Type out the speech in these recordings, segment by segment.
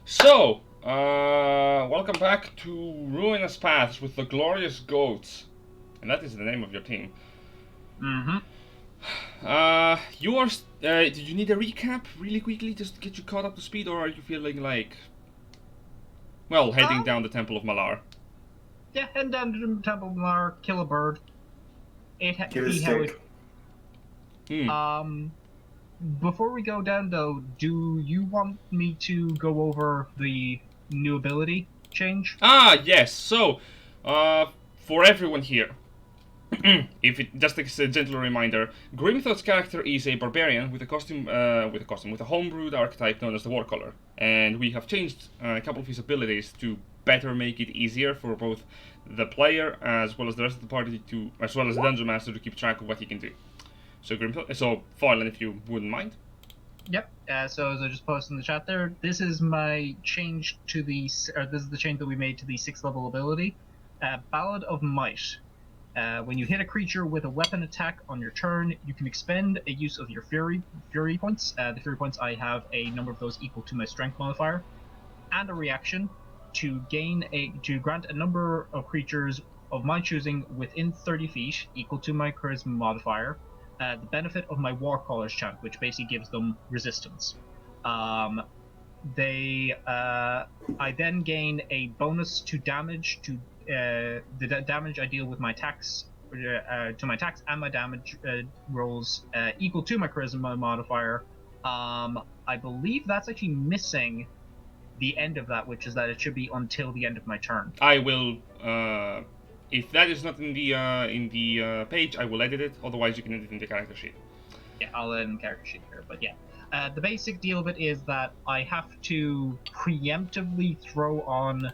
So, welcome back to Ruinous Paths with the Glorious Goats. And that is the name of your team. Mm-hmm. Did you need a recap really quickly just to get you caught up to speed, or are you feeling like, well, heading down the Temple of Malar? Yeah, head down to the Temple of Mar, kill a bird. Get a See how stick. it. Before we go down though, do you want me to go over the new ability change? Ah, yes. So, for everyone here, if it just as a gentle reminder, Grimthought's character is a barbarian with a homebrewed archetype known as the Warcaller, and we have changed a couple of his abilities to better make it easier for both the player as well as the rest of the party as well as the dungeon master to keep track of what he can do. So Foilan, if you wouldn't mind. Yep. So as I just posted in the chat there, this is my change to this is the change that we made to the 6th level ability, Ballad of Might. When you hit a creature with a weapon attack on your turn, you can expend a use of your fury points. The fury points, I have a number of those equal to my strength modifier, and a reaction to grant a number of creatures of my choosing within 30 feet equal to my charisma modifier, the benefit of my Warcaller's chant, which basically gives them resistance. I then gain a bonus to damage to the damage I deal with my attacks to my attacks and my damage rolls equal to my charisma modifier. I believe that's actually missing the end of that, which is that it should be until the end of my turn. I will. If that is not in the page, I will edit it. Otherwise, you can edit it in the character sheet. Yeah, I'll edit in the character sheet here. But yeah, the basic deal of it is that I have to preemptively throw on.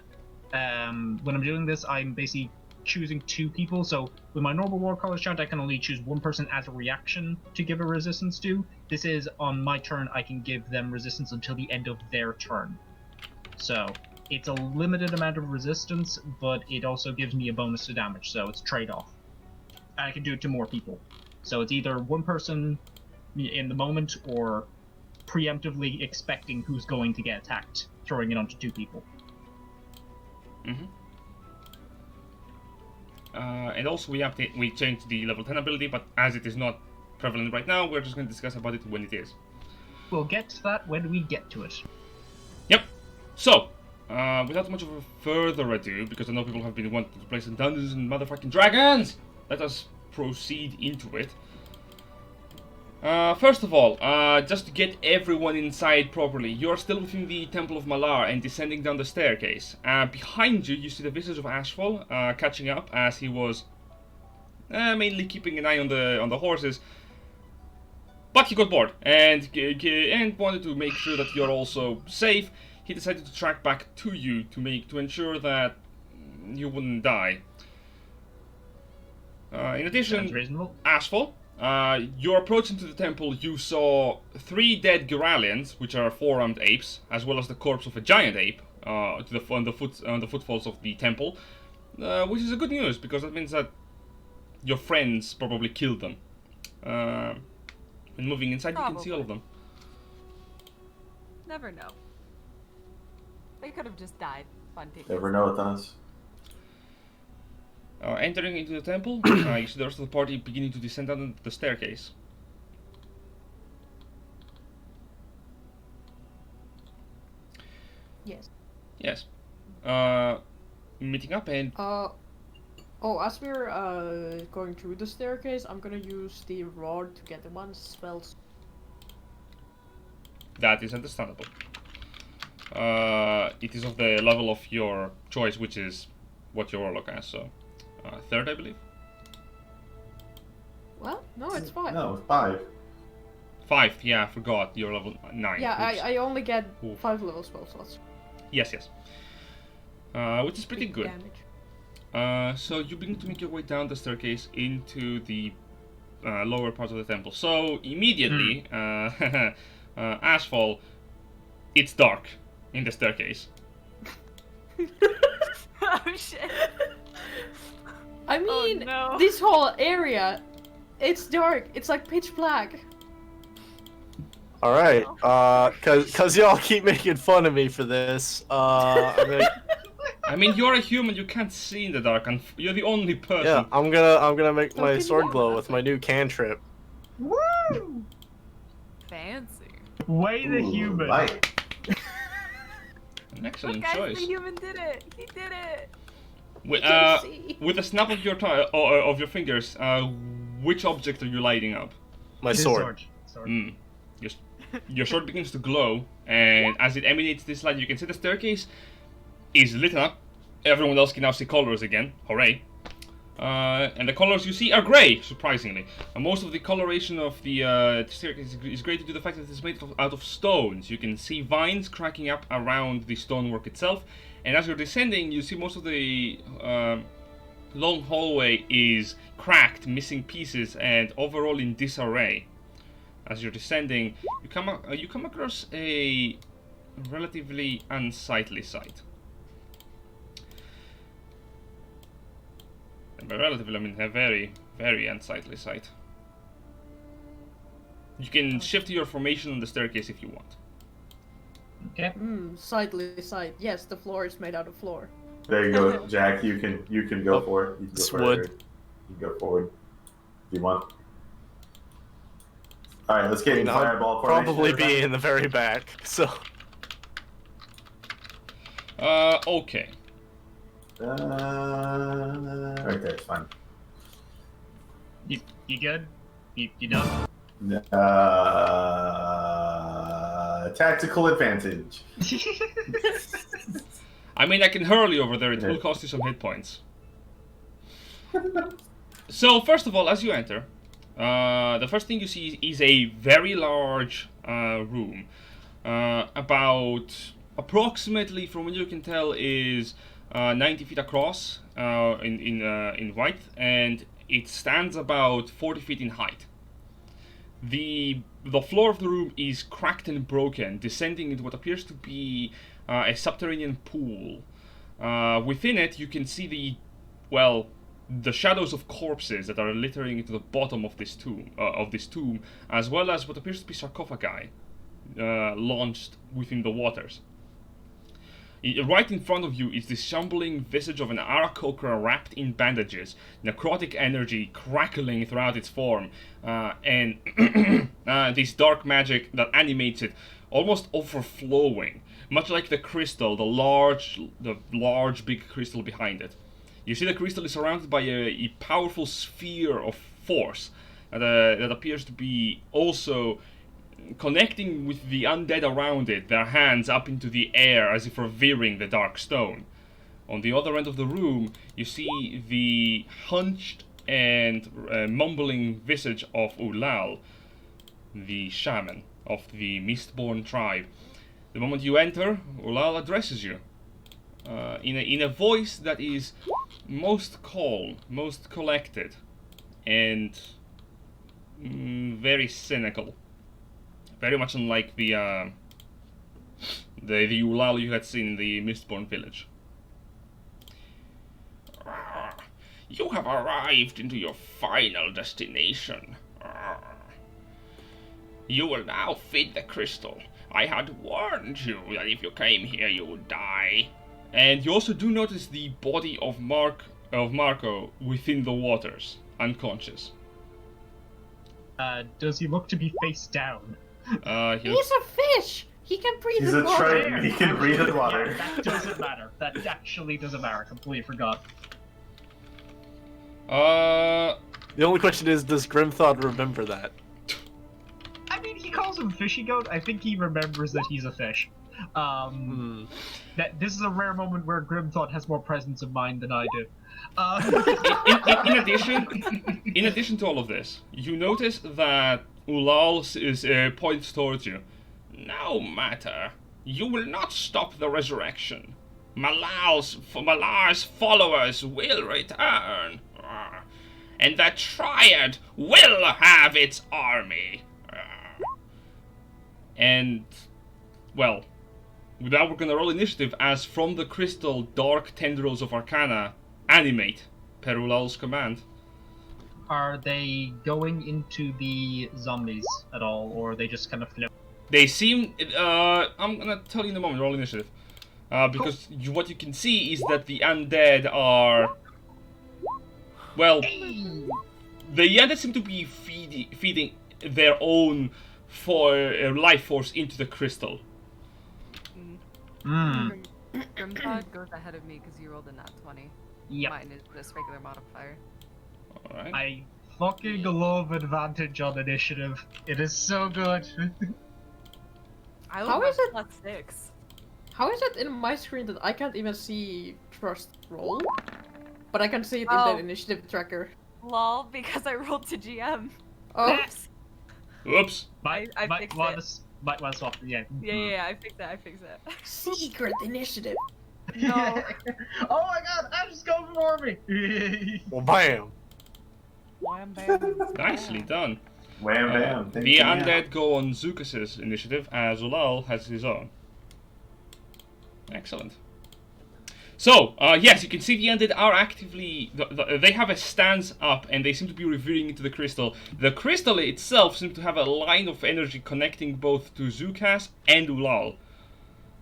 When I'm doing this, I'm basically choosing 2 people. So with my normal Warcaller's chant, I can only choose 1 person as a reaction to give a resistance to. This is on my turn, I can give them resistance until the end of their turn. So it's a limited amount of resistance, but it also gives me a bonus to damage, so it's trade-off. And I can do it to more people. So it's either 1 person in the moment or preemptively expecting who's going to get attacked, throwing it onto 2 people. Mm-hmm. And also we changed the level 10 ability, but as it is not prevalent right now, we're just going to discuss about it when it is. We'll get to that when we get to it. Yep. So, without much of a further ado, because I know people have been wanting to play some Dungeons and Motherfucking Dragons, let us proceed into it. First of all, just to get everyone inside properly, you're still within the Temple of Malar and descending down the staircase. Behind you, you see the visage of Ashfall catching up as he was mainly keeping an eye on the horses. But he got bored and wanted to make sure that you're also safe. He decided to track back to you to ensure that you wouldn't die. In addition, Sounds reasonable. Ashfall, you're approaching to the temple. You saw 3 dead Guralians, which are 4-armed apes, as well as the corpse of a giant ape on the footfalls of the temple, which is a good news because that means that your friends probably killed them. And moving inside, you can see all of them. Never know. They could have just died spontaneously. Never know with us. Entering into the temple, you see the rest of the party beginning to descend down the staircase. Yes. Yes. Meeting up and... As we're going through the staircase, I'm gonna use the rod to get the 1 spells. That is understandable. It is of the level of your choice, which is what your warlock has, so... 3rd, I believe? Well, no, it's 5. No, 5. 5, yeah, I forgot. You're level 9. Yeah, I only get Oof. 5 level spell slots. Yes. Which is pretty good. Damage. So you begin to make your way down the staircase into the lower part of the temple. So immediately, Ashfall, it's dark in the staircase. Oh shit. I mean, no. this whole area, it's dark. It's like pitch black. All right. Cause y'all keep making fun of me for this. I'm gonna, I mean, you're a human. You can't see in the dark, and you're the only person. yeah, I'm gonna make So my can you sword have glow that with my new cantrip. Woo! Fancy. Way the human. Light. An excellent Look, guys, choice. the human did it. He did it. With, can see. with a snap of your of your fingers, which object are you lighting up? My His sword. Sword. Mm. Your sword begins to glow, and as it emanates this light, you can see the staircase is lit up. Everyone else can now see colors again. Hooray! And the colors you see are grey, surprisingly. And most of the coloration of the staircase is grey due to the fact that it's made out of stones. You can see vines cracking up around the stonework itself. And as you're descending, you see most of the long hallway is cracked, missing pieces, and overall in disarray. As you're descending, you come across a relatively unsightly sight. And by relatively, I mean a very, very unsightly sight. You can shift your formation on the staircase if you want. Okay. Sightly sight. Yes, the floor is made out of floor. There you go, Jack. You can go for it. You can go It's for wood. it. You can go forward. If you want. All right, let's get in I'll fireball formation. probably be everybody. in the very back. So. Okay. Right there, it's fine. You good? You done? Tactical advantage. I mean, I can hurl you over there. It will cost you some hit points. So, first of all, as you enter, the first thing you see is a very large room. About approximately, from what you can tell, is 90 feet across in width, and it stands about 40 feet in height. The floor of the room is cracked and broken, descending into what appears to be a subterranean pool. Within it, you can see the shadows of corpses that are littering into the bottom of this tomb, as well as what appears to be sarcophagi launched within the waters. Right in front of you is the shambling visage of an Aarakocra wrapped in bandages, necrotic energy crackling throughout its form, and this dark magic that animates it almost overflowing, much like the crystal, the large big crystal behind it. You see the crystal is surrounded by a powerful sphere of force that appears to be also connecting with the undead around it, their hands up into the air as if revering the dark stone. On the other end of the room, you see the hunched and mumbling visage of Ullal, the shaman of the Mistborn tribe. The moment you enter, Ullal addresses you in a voice that is most calm, most collected, and very cynical. Very much unlike the Ullal you had seen in the Mistborn village. You have arrived into your final destination. You will now feed the crystal. I had warned you that if you came here you would die. And you also do notice the body of Marco within the waters, unconscious. Does he look to be face down? He's a fish! He can breathe He's in a water! trident. He can breathe in water. Yeah, that doesn't matter. That actually doesn't matter. I completely forgot. The only question is, does Grimthod remember that? I mean, he calls him fishy goat. I think he remembers that he's a fish. That this is a rare moment where Grimthought has more presence of mind than I do. In addition to all of this, you notice that Ullal points towards you. No matter, you will not stop the resurrection. Malar's followers will return, and the Triad will have its army. And, well, now we're gonna roll initiative as from the crystal, dark tendrils of Arcana animate per Ullal's command. Are they going into the zombies at all, or are they just kind of float? They seem. I'm gonna tell you in a moment. Roll initiative. Because what you can see is that the undead are. Well, the undead seem to be feeding their own life force into the crystal. Grimthod goes ahead of me because you rolled a nat 20. Yep. Mine is this regular modifier. Alright. I fucking love advantage on initiative. It is so good. I How would is it- plus 6. How is it in my screen that I can't even see trust roll? But I can see it in Oh. the initiative tracker. Lol, because I rolled to GM. Oh, Oops. Might fixed want it. to might want to swap. Yeah. Yeah, I fixed it. secret initiative. No. Oh my god, Ash, go before me. Well, bam. Wham bam. Nicely done. Wham bam. Thank The you. undead go on Zukas's initiative, as Ullal has his own. Excellent. So, yes, you can see the undead are actively... they have a stance up, and they seem to be revealing into the crystal. The crystal itself seems to have a line of energy connecting both to Zukas and Ullal,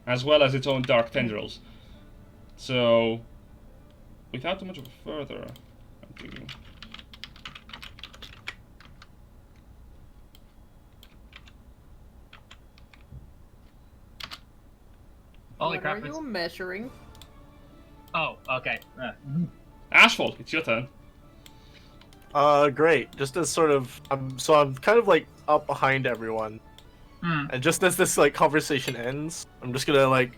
as well as its own dark tendrils. So, without too much of a further ado... Holy What crap! are you measuring? Oh, okay. Ashfall, it's your turn. Great. Just as sort of, I'm kind of like up behind everyone, and just as this like conversation ends, I'm just gonna like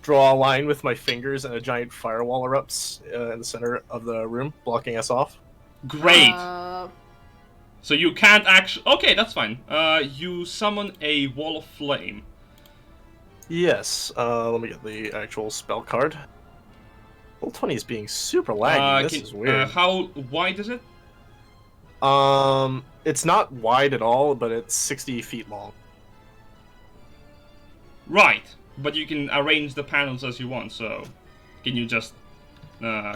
draw a line with my fingers, and a giant firewall erupts in the center of the room, blocking us off. Great. Uh, So you can't actually... Okay, that's fine. You summon a wall of flame. Yes. Let me get the actual spell card. Roll20 is being super laggy. This is weird. How wide is it? It's not wide at all, but it's 60 feet long. Right, but you can arrange the panels as you want, so... Can you just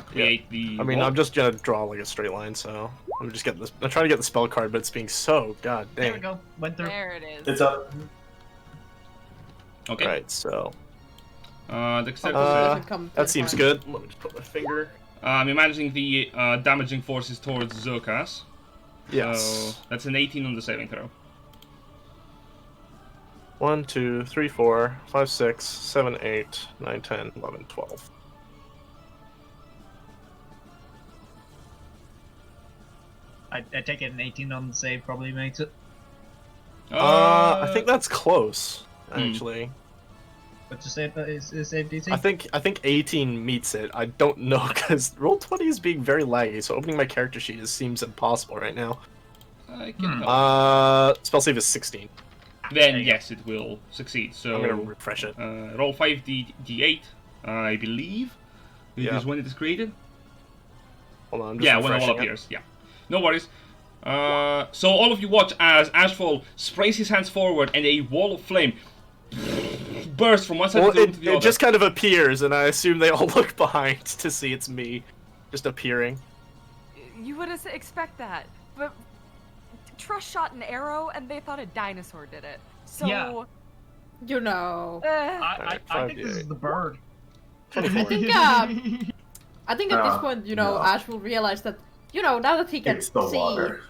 create the... I mean, wall? I'm just gonna draw like a straight line, so I'm just getting this. I'm trying to get the spell card, but it's being so god There we dang. go. Went through. There it is. It's up. Okay. Right, so Dexterity doesn't come that to seems mind. good. Let me just put my finger. I'm imagining the damaging forces towards Zokas. Yes. So that's an 18 on the saving throw. 1, 2, 3, 4, 5, 6, 7, 8, 9, 10, 11, 12. I take it an 18 on the save probably makes it. I think that's close, actually. What's your save? Is save DC? I think 18 meets it. I don't know because Roll20 is being very laggy, so opening my character sheet seems impossible right now. I can help. Spell save is 16. Then yes, it will succeed. So I'm gonna refresh it. roll 5d8, I believe. It Yeah. is when it is created. Hold on, I'm just Yeah, when the wall refreshing it. appears. Yeah, no worries. So all of you watch as Ashfall sprays his hands forward, and a wall of flame bursts from one side Well, of the room to the it other. just kind of appears, and I assume they all look behind to see it's me, just appearing. You would expect that, but Trust shot an arrow and they thought a dinosaur did it. So, Yeah. You know. I think this is the bird. I think at this point, no. Ash will realize that, now that he can It's the see, water.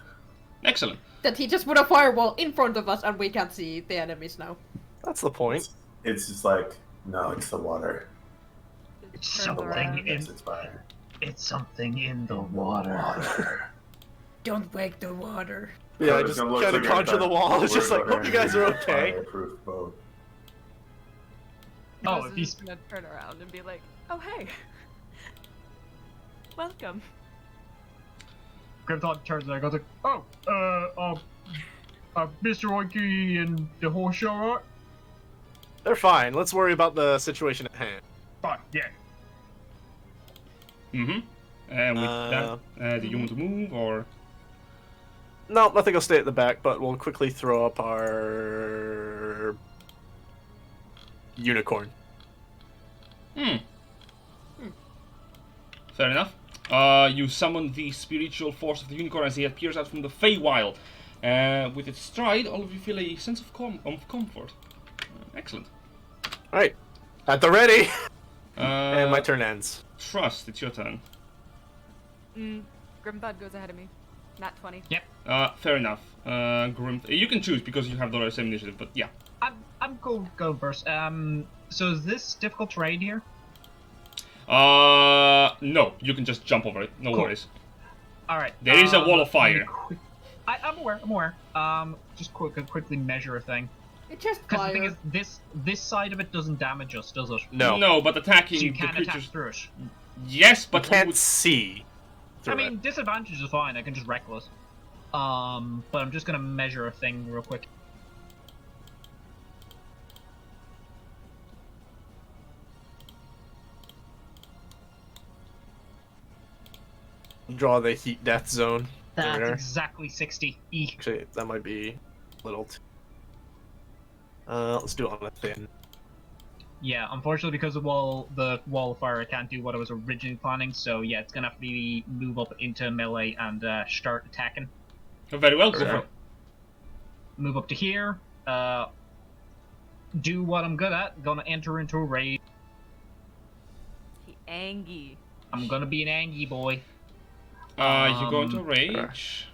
Excellent. that he just put a firewall in front of us and we can't see the enemies now. That's the point. It's just like, no, it's the water. It's The something water in gets its fire. it's something in the water. Don't break the water. Yeah, I It's just gonna look kind of like conjure the wall. It's just like, we're hope you guys are okay. Fireproof boat. Oh, Ghost if is he's just gonna turn around and be like, "Oh hey, welcome." Grimthon turns and I goes like, Mr. Oinky and the horse show, right? They're fine. Let's worry about the situation at hand. Fine, yeah. Mm-hmm. And with that, do you want to move or? No, nothing will stay at the back, but we'll quickly throw up our unicorn. Fair enough. You summon the spiritual force of the unicorn as he appears out from the Feywild. With its stride, all of you feel a sense of comfort. Excellent. Alright. At the ready! Uh, And my turn ends. Trust, it's your turn. Grimthud goes ahead of me. Not 20. Yep. Fair enough. You can choose because you have the same initiative, but yeah. I'm cool going first. So is this difficult terrain here? No, you can just jump over it. No Cool. worries. All right. There is a wall of fire. I'm aware. I'm aware. Just quickly measure a thing. It's just Because the thing fire. is, this side of it doesn't damage us, does it? No. No, but attacking So you the can't attack creatures. through it. Yes, But but can't would- see. I through mean, it. disadvantage is fine. I can just reckless. But I'm just gonna measure a thing real quick. Draw the heat death zone. That's There. exactly 60. E. Actually, that might be a little too... let's do it on a thin. Yeah, unfortunately, because of the wall of fire, I can't do what I was originally planning. So yeah, it's gonna have to be move up into melee and start attacking. very well. Go for Sure. it. Move up to here. Do what I'm good at. Gonna enter into a raid. He angy. I'm gonna be an Angie boy. You go into Um, rage.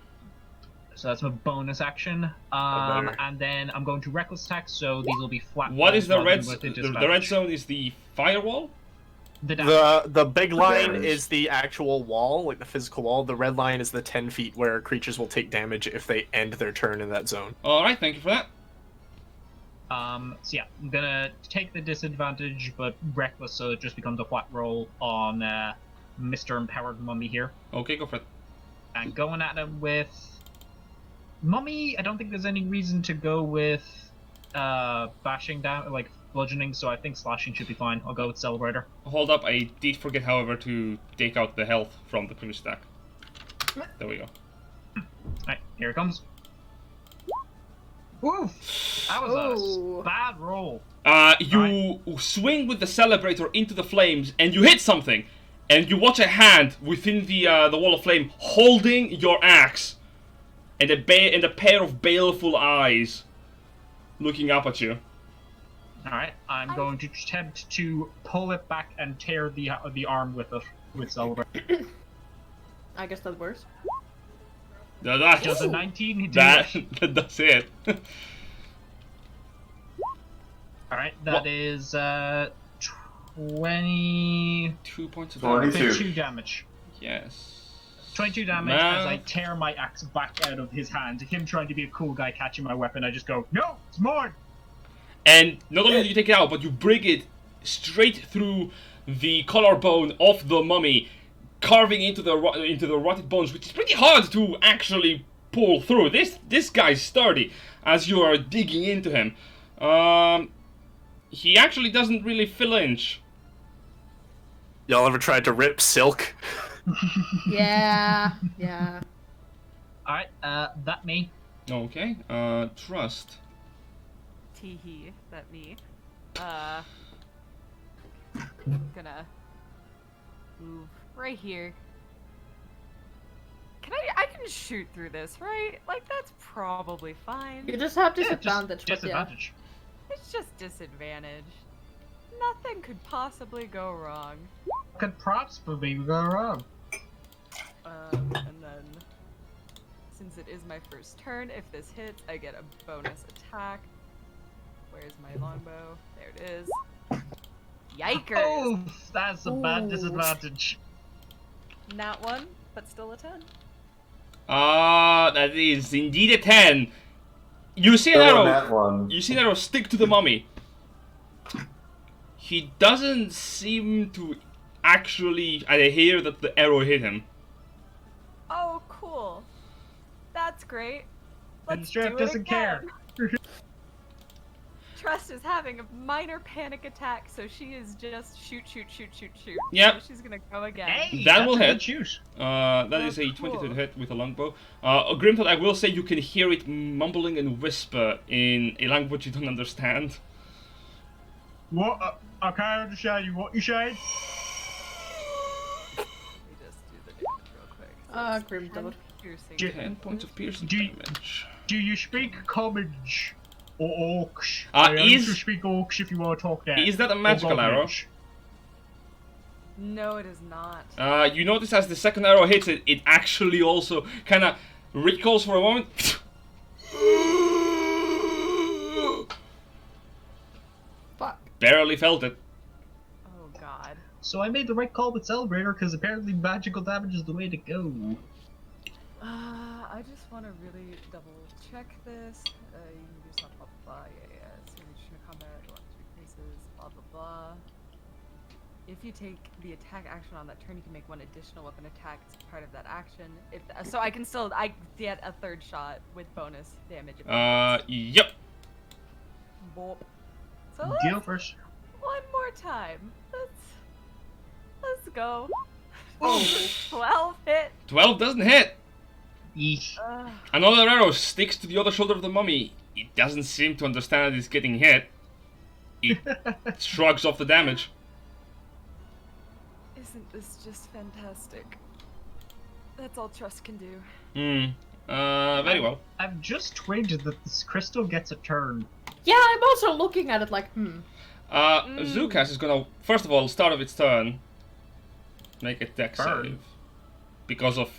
So that's my bonus action. better. And then I'm going to reckless attack. So these will be flat. What is the rolls red? rather than with The red disadvantage. zone is the firewall. The damage. The big line damage. is the actual wall, like the physical wall. The red line is the 10 feet where creatures will take damage if they end their turn in that zone. All right, thank you for that. So yeah, I'm gonna take the disadvantage, but reckless, so it just becomes a flat roll on Mr. Empowered Mummy here. Okay, go for it. And going at him with Mummy, I don't think there's any reason to go with bashing down, like bludgeoning, so I think slashing should be fine. I'll go with Celebrator. Hold up, I did forget, however, to take out the health from the previous stack. There we go. Alright, here it comes. Oof! That was Ooh. a bad roll. You swing with the celebrator into the flames, and you hit something, and you watch a hand within the wall of flame holding your axe, and a pair of baleful eyes looking up at you. Alright, I'm going to attempt to pull it back and tear the arm with it, with Celebrator. I guess that works. That, Does a 19 do that, it? that's it. Alright, that What? is 20... 2 points of 22. damage. 22 damage. Yes. 22 damage Man. as I tear my axe back out of his hand. Him trying to be a cool guy catching my weapon, I just go, no, it's mine! And not only do you take it out, but you bring it straight through the collarbone of the mummy, carving into the rotted bones, which is pretty hard to actually pull through. This guy's sturdy as you are digging into him. He actually doesn't really flinch. Y'all ever tried to rip silk? Yeah, yeah. Alright, that me. Okay. Trust. Teehee, that me. Gonna move right here. I can shoot through this, right? Like, that's probably fine. You just have Yeah, just disadvantage, but yeah. disadvantage. It's just disadvantage. Nothing could possibly go wrong. Could possibly go wrong. And then, since it is my first turn, if this hits, I get a bonus attack. Where's my longbow? There it is. Yikers! Oh, that's a bad Ooh. disadvantage. Not one, but still a 10. That is indeed a 10. You see an Still arrow. on that one. You see an arrow stick to the mummy. He doesn't seem to actually hear that the arrow hit him. Oh, cool. That's great. And Let's Strap do it doesn't care. again. Trust is having a minor panic attack, so she is just shoot. Yep. So she's gonna go again. Hey, That that's will a good hit. shoot. That Oh, is a cool. 20 to hit with a longbow. Grimthod, I will say you can hear it mumbling and whisper in a language you don't understand. What? I can't understand you. What you saying? Let me just do the damage real quick. So it's 10 Grimthod. piercing J- 10 points of piercing Do you- damage. Do you speak Commage or Orcs? Uh, I only is- speak Orcs if you want to talk that. Is that a Or magical arrow? Goblins. No, it is not. You notice as the second arrow hits it, it actually also kind of recoils for a moment. Fuck. Barely felt it. Oh god. So I made the right call with Celebrator because apparently magical damage is the way to go. I just want to really double check this. You can do stuff, blah blah blah. Yeah. So reach into combat, go up 2 increases, blah blah blah. If you take the attack action on that turn, you can make 1 additional weapon attack as part of that action. So I can still get a 3rd shot with bonus damage. Yep. Bop. So Deal first. one more time. Let's go. Oh. 12 hit. 12 doesn't hit. Eesh. Another arrow sticks to the other shoulder of the mummy. It doesn't seem to understand it's getting hit. It shrugs off the damage. Isn't this just fantastic? That's all trust can do. Very well. I've just twigged that this crystal gets a turn. Yeah, I'm also looking at it like, Zukas is gonna, first of all, start of its turn, make a dex Burn. save. Because of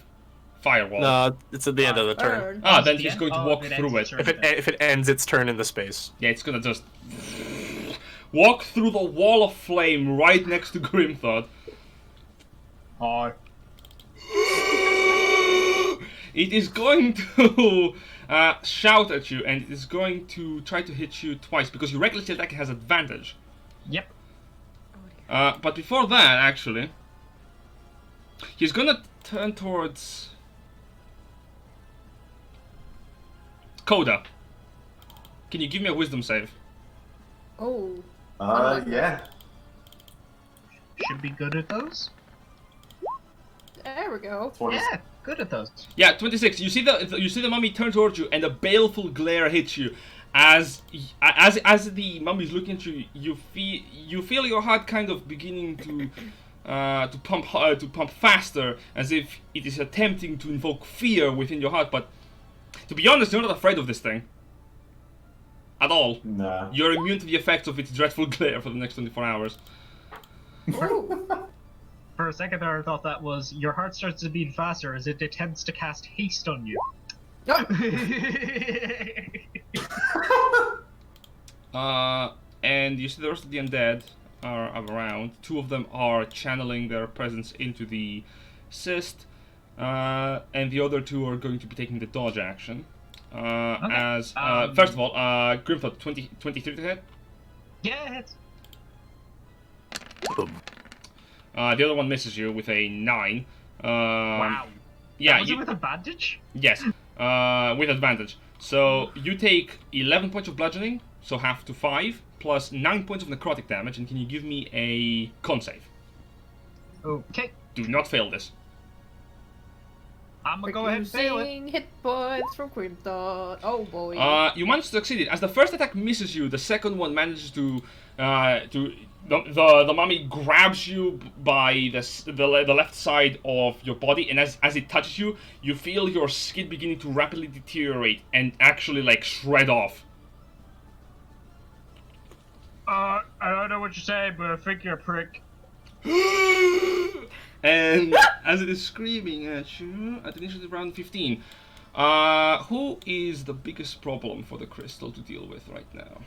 firewall. No, it's at the end of the turn. Burn. Ah, then The she's end? going to Oh, walk if it through ends it. its turn. If it ends its turn in the space. Yeah, it's gonna just walk through the wall of flame right next to Grimthod. Oh. It is going to shout at you, and it is going to try to hit you twice, because your reckless attack has advantage. Yep. Oh dear. But before that, actually, he's gonna turn towards Coda. Can you give me a wisdom save? oh. Yeah. Should be good at those. There we go. 20. Yeah, good at those. Yeah, 26. You see the mummy turn towards you, and a baleful glare hits you. As the mummy's looking at you, you feel your heart kind of beginning to pump faster, as if it is attempting to invoke fear within your heart. But to be honest, you're not afraid of this thing at all. Nah. You're immune to the effects of its dreadful glare for the next 24 hours. Ooh. For a second there, I thought that was your heart starts to beat faster as it attempts to cast haste on you. And you see the rest of the undead are around. 2 of them are channeling their presence into the cyst, and the other 2 are going to be taking the dodge action. As first of all, Grimthod, 23 to hit. Yeah, it's The other one misses you with a 9. wow. Yeah, Was it with advantage? yes, with advantage. So you take 11 points of bludgeoning, so half to 5, plus 9 points of necrotic damage, and can you give me a con save? Okay. Do not fail this. I'm gonna go ahead and fail it. Reducing hit points from Grimthod. Oh boy. You manage to succeed it. As the first attack misses you, the second one manages to the mummy grabs you by the left side of your body, and as it touches you, you feel your skin beginning to rapidly deteriorate and actually like shred off. I don't know what you're saying, but I think you're a prick. And as it is screaming at you at initiative round 15, who is the biggest problem for the crystal to deal with right now?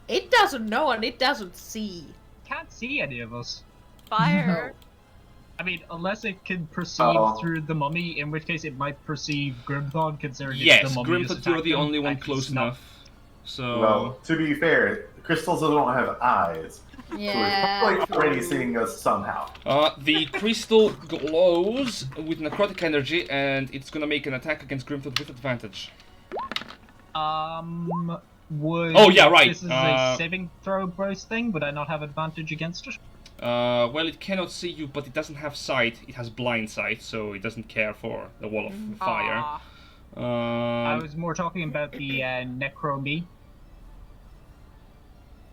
It doesn't know and it doesn't see. Can't see any of us. Fire. I mean, unless it can perceive through the mummy, in which case it might perceive Grimthon, considering Yes, it's the mummy who's Grimthod, you're the attacked only him, one and close he's not- enough. So Well, to be fair, crystals don't have eyes. Yeah. So it's probably already seeing us somehow. the crystal glows with necrotic energy, and it's gonna make an attack against Grimthod with advantage. Would Oh, yeah, right, This is a saving throw based thing. Would I not have advantage against it? Well, it cannot see you, but it doesn't have sight. It has blind sight, so it doesn't care for the wall of fire. I was more talking about the Necro Me.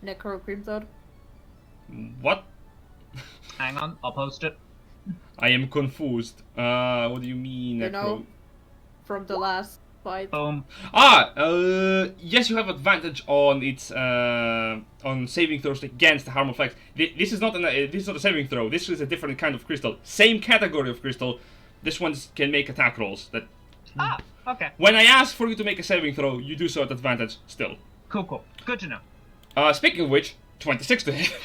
Necro Grimthod. What? Hang on, I'll post it. I am confused. What do you mean, You Necro? know, from the last fight. Yes, you have advantage on its on saving throws against the harmful effects. This is not a saving throw. This is a different kind of crystal. Same category of crystal. This one can make attack rolls. Okay. When I ask for you to make a saving throw, you do so at advantage still. Cool. Good to know. Speaking of which, 26 to hit.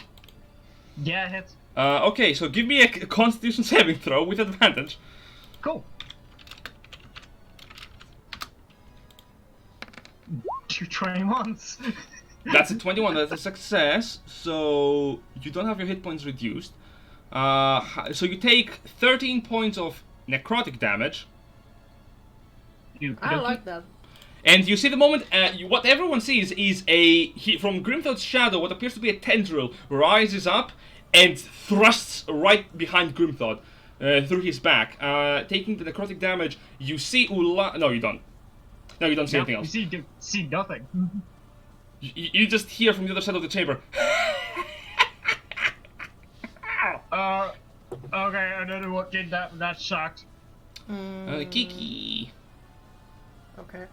Yeah, it hits. Okay, so give me a Constitution saving throw with advantage. Cool. Two 21s. That's a 21. That's a success. So you don't have your hit points reduced. So you take 13 points of necrotic damage. I like that. And you see the moment, what everyone sees is from Grimthod's shadow, what appears to be a tendril rises up and thrusts right behind Grimthod through his back. Taking the necrotic damage, you see Ullal. No, you don't. No, you don't see anything else. You see nothing. You just hear from the other side of the chamber. Okay, I don't know what did that. That sucked. Kiki. Okay.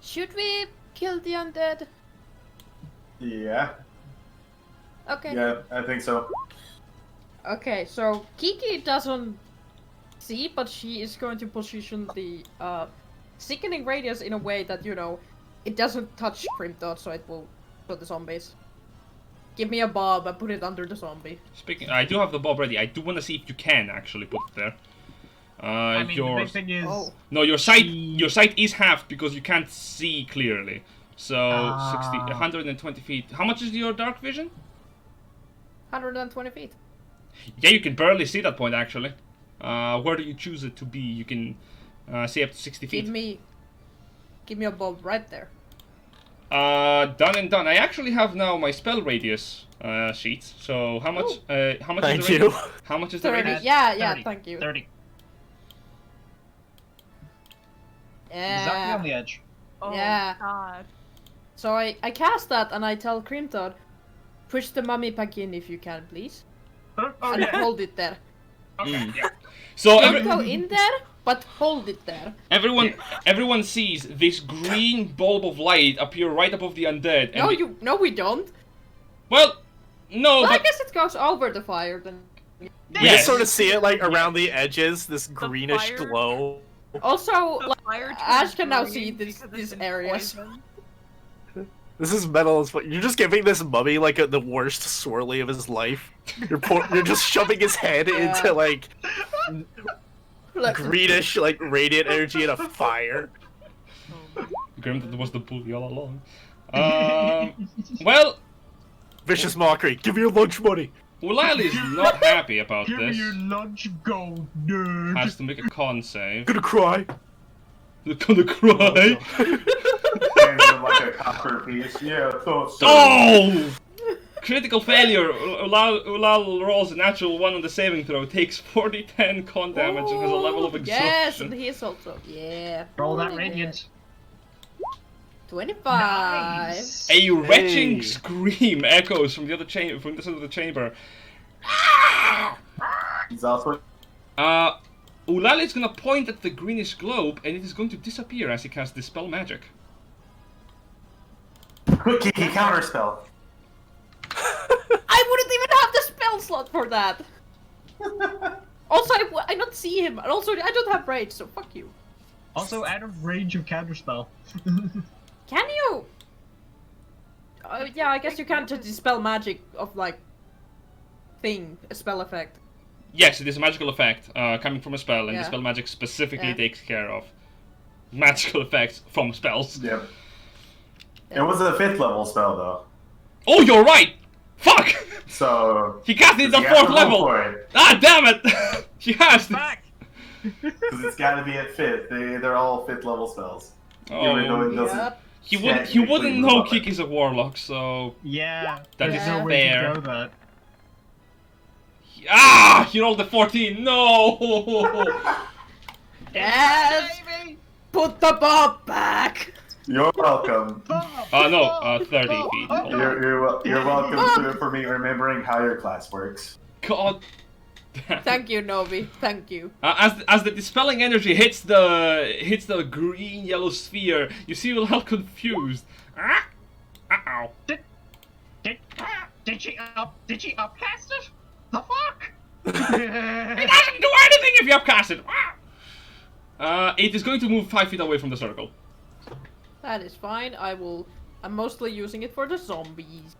Should we kill the undead? Yeah. Okay. Yeah, I think so. Okay, so Kiki doesn't see, but she is going to position the sickening radius in a way that, you know, it doesn't touch Grimthod, so it will put the zombies. Give me a bob and put it under the zombie. Speaking, I do have the bob ready. I do want to see if you can actually put it there. I mean, the big thing is... No, your sight is halved because you can't see clearly. So 120 feet. How much is your dark vision? 120 feet. Yeah, you can barely see that point actually. Where do you choose it to be? You can see up to 60 feet. Give me a bob right there. Done and done. I actually have now my spell radius sheet. So how much? How much? Thank is the you. How much is the 30. radius? Yeah, 30. thank you. 30. Yeah. Exactly on the edge. Oh Yeah. God. So I cast that and I tell Grimthod, push the mummy back in if you can, please. Oh, And yeah. hold it there. Okay, yeah. So Don't go in there, but hold it there. everyone sees this green bulb of light appear right above the undead. And No, we don't. Well, no, Well, I but guess it goes over the fire then. We Yes. just sort of see it like around the edges, this greenish fire- glow. Also, The like, fire Ash turns can now green see because it's these in areas. poison. This is metal as fuck. You're just giving this mummy like the worst swirly of his life. You're just shoving his head into like Like, greenish, like radiant energy in a fire. Grimthod was the bully all along. Well, Vicious mockery. Give me your lunch money. Ullal is not happy about Give me this. your lunch gold, nerd. Has to make a con save. Gonna cry. They're gonna cry. Hands him like a copper piece. Yeah, so. Oh! Critical failure. Ullal rolls a natural 1 on the saving throw, takes 40-10 con damage, and has a level of exhaustion. yes, and he's also Roll that holy radiant. 25. Nice. A retching Hey. scream echoes from the other chamber, from the side of the chamber. He's also. Ullal is gonna point at the greenish globe, and it is going to disappear as he casts Dispel Magic. Quick, Kiki, counterspell. I wouldn't even have the spell slot for that. Also, I don't see him, and also I don't have rage, so fuck you. Also out of range of counterspell. Can you? Yeah, I guess you can't just dispel magic of like a spell effect. Yes, it is a magical effect coming from a spell, and Yeah. Dispel Magic specifically Yeah. takes care of magical effects from spells. Yep. It was a 5th level spell though. Oh, you're right! Fuck! So. He cast it at you the have to 4th roll level! for it, Ah, damn it! He has to. Back! because it's gotta be at 5th. They're all 5th level spells. Even though Oh, it doesn't. Yep. he wouldn't technically know move up. Kiki's a warlock, so... Yeah. That there's is no way fair. to know that. Ah! He rolled a 14! No! Yes. Put the bob back. You're welcome. No, 30 feet. Hold on. You're welcome for me remembering how your class works. God Thank you, Novi. Thank you. As the dispelling energy hits the green yellow sphere, you see Ullal confused. Uh-oh. Did she upcast it? The fuck? It doesn't do anything if you upcast it. It is going to move 5 feet away from the circle. That is fine. I'm mostly using it for the zombies.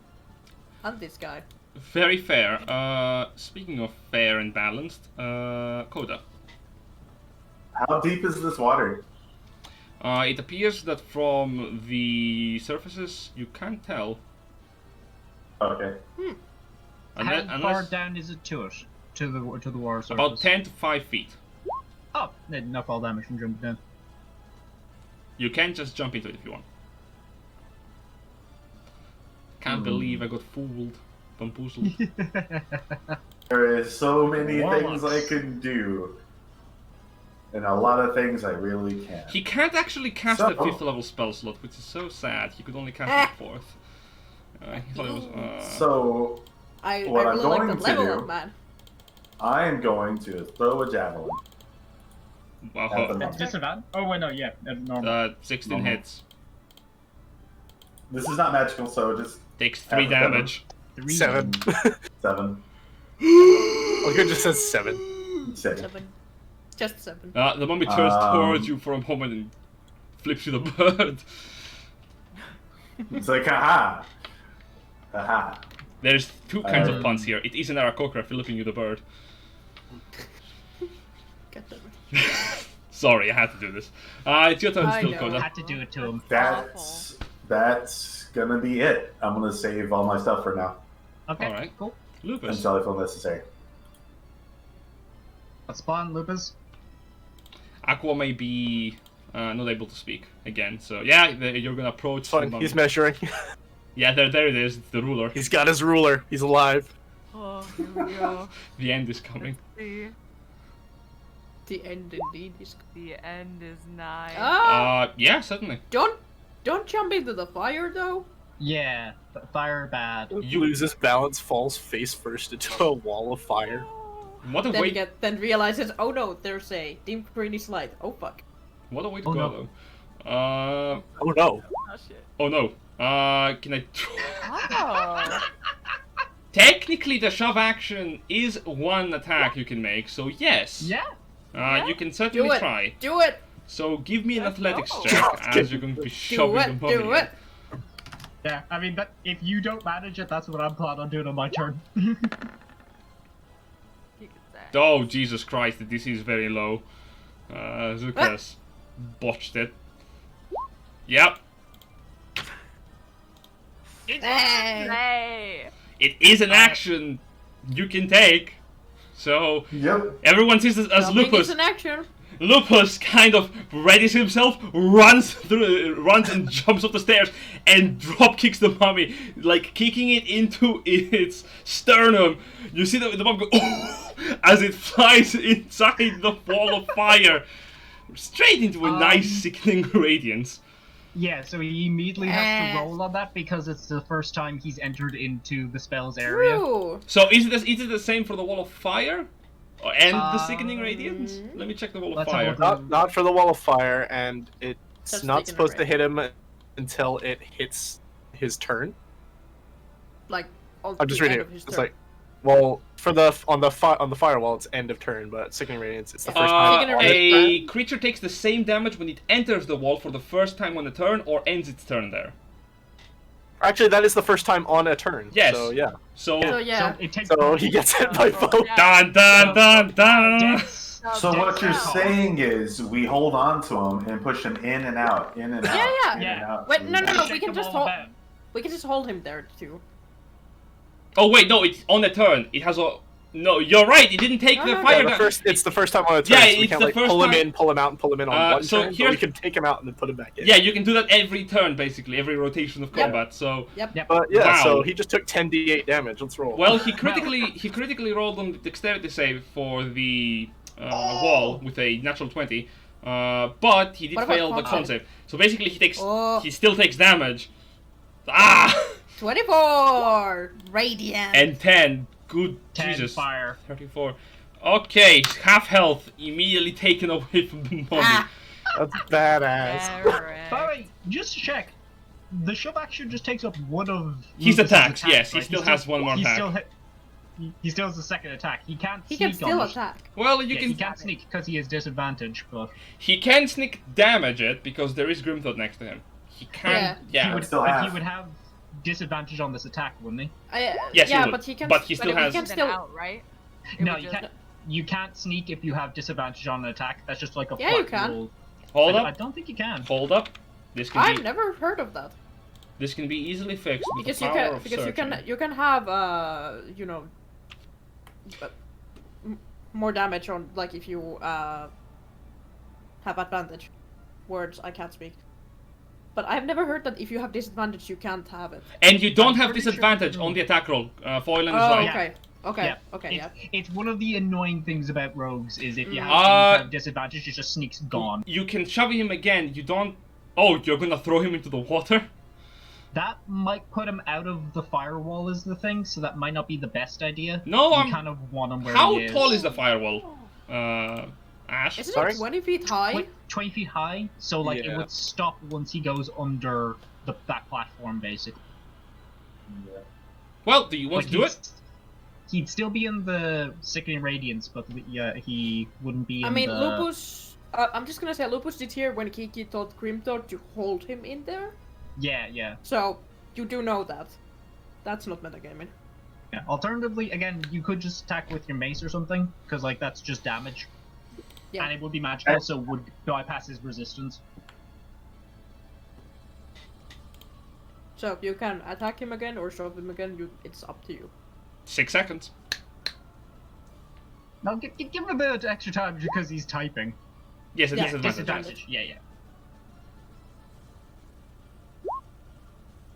And this guy. Very fair. Speaking of fair and balanced, Coda. How deep is this water? It appears that from the surfaces you can't tell. Okay. How far down is it to it? To the water surface? About 10 to 5 feet. Oh, enough fall damage from jumping down. You can just jump into it if you want. Can't believe I got fooled. Bamboozled. There is so many Warlocks. things I can do. And a lot of things I really can't. He can't actually cast a 5th level spell slot, which is so sad. He could only cast a 4th. He thought it was, So, I What I'm really like going the to level do- up, man. I am going to throw a javelin. At the wow, moment. Disadvantage? Oh, wait, no, yeah. Normal. 16 Normal. hits. This is not magical, so just Takes 3 Have a seven. damage. 7. 7, I think it just says 7. 6. 7. Just 7. The mummy turns Um, towards you for a moment and flips you the bird. It's like, haha. Haha. There's 2 kinds of Um, puns here. It is an Aarakocra flipping you the bird. God damn it. Sorry, I had to do this. It's your turn I still, know. Coda. Had to do it to him. That's gonna be it. I'm gonna save all my stuff for now Okay, Alright. cool. Lupus. until I feel necessary. Let's spawn, Lupus. Aqua may be not able to speak again, so yeah, you're gonna approach. Fine, the mummy. he's measuring. Yeah, there it is. It's the ruler. He's got his ruler. He's alive. Oh, here we go. The end is coming. See, The end indeed is. the end is nigh. Yeah, certainly. Don't jump into the fire though. Yeah, fire bad. You- loses balance, falls face first into a wall of fire. What a way! Then realizes, oh no, there's a dim greeny slide. Oh fuck. What a way to Oh, go, no. though. Oh no. Oh shit. Oh no. Can I? Oh. Technically, the shove action is one attack you can make, so yes. Yeah. You can certainly Do it. try. Do it. So give me an Let's athletics go. check as you're going to be Do shoving the it. mummy. Do it. Yeah, I mean, but if you don't manage it, that's what I'm planning on doing on my turn. You could say. Oh, Jesus Christ, the DC is very low. Zukas botched it. Yep, Hey. Hey. it is an action you can take. So Yep. everyone sees this as Jumping Lupus. is an action. Lupus kind of readies himself, runs and jumps up the stairs, and drop kicks the mummy, like kicking it into its sternum. You see the mummy go as it flies inside the wall of fire, straight into a nice sickening radiance. Yeah, so he immediately has to roll on that because it's the first time he's entered into the spell's area. True. So is it the same for the wall of fire? And the sickening radiance? Let me check the wall of Let's fire. have a look. Not for the wall of fire, and it's Just not taking a supposed to break. hit him until it hits his turn. Like on I'm just the reading end it. of his It's turn. like, well, for the on the firewall, it's end of turn, but sickening radiance, it's the first time. Sickening A creature takes the same damage when it enters the wall for the first time on the turn or ends its turn there. Actually, that is the first time on a turn. Yes. So yeah. So, So yeah. So it takes So he gets hit by both. Yeah. dun dun dun dun. Dex. So what you're now. saying is we hold on to him and push him in and out, in and out, Yeah, in yeah. and out. Wait, no, Shake we can them just all hold. about. We can just hold him there too. Oh wait, no, it's on the turn. It has a. No, you're right. It didn't take No, the no, no. fire. Yeah, da- it's the first time on a turn. Yeah, so we it's can't the like first pull him time- in, pull him out, and pull him in on one so turn. But here's- we can take him out and then put him back in. Yeah, you can do that every turn, basically, every rotation of Yep. combat. So, But yeah, Wow. so he just took 10d8 damage. Let's roll. well, he critically rolled on the dexterity save for the wall with a natural 20, but he did What about fail the con con save. So basically, Oh. he still takes damage. Ah, 24 radiant. and 10. Good 10 Jesus. fire. 34. Okay, half health immediately taken away from the mummy. Ah, That's badass. Yeah, right. By the way, just to check, the shove action just takes up one of His Lucas's attacks, yes, he right? still has one more he attack. Still he still has a second attack. He can't he sneak can still on the attack. Well, you Yeah, can. he can't sneak because he has disadvantage, but He can sneak damage it because there is Grimthought next to him. He can. Yeah. he would still but have. he would have disadvantage on this attack, wouldn't he? Yes, he yeah, would. but he can. But he still But it has. would can even still- out, right? It No, would you just- can't. You can't sneak if you have disadvantage on an attack. That's just like a Yeah, you flat can. rule. Hold I up. don't think you can. Hold up. This can I've be. never heard of that. This can be easily fixed with Because the you power can of because searching. you can have you know more damage on like if you have advantage. Words I can't speak. But I've never heard that if you have disadvantage you can't have it. And you don't I'm have pretty sure disadvantage you on do. the attack roll. Foilan is Oh, right. okay. Okay. Yeah. Okay. Yeah. It's one of the annoying things about rogues is if you have some disadvantage, it just sneaks gone. You can shove him again. You don't. Oh, you're gonna throw him into the water? That might put him out of the firewall is the thing, so that might not be the best idea. No, you I'm. kind of want him where How he is. tall is the firewall? Ash. Isn't Sorry? it 20 feet high? 20 feet high, so like it Yeah. would stop once he goes under that platform, basically. Well, do you want to do it? He'd still be in the Sickening Radiance, but yeah, he wouldn't be in I mean, the... Lupus. I'm just gonna say Lupus did here when Kiki told Grimthought to hold him in there. Yeah. So you do know that. That's not metagaming. Yeah. Alternatively, again, you could just attack with your mace or something, because like that's just damage. Yeah. And it would be magical, so would bypass his resistance. So you can attack him again or shove him again. It's up to you. 6 seconds. Now give him a bit of extra time because he's typing. Yes, it Yeah, is advantage. Disadvantage. Yeah.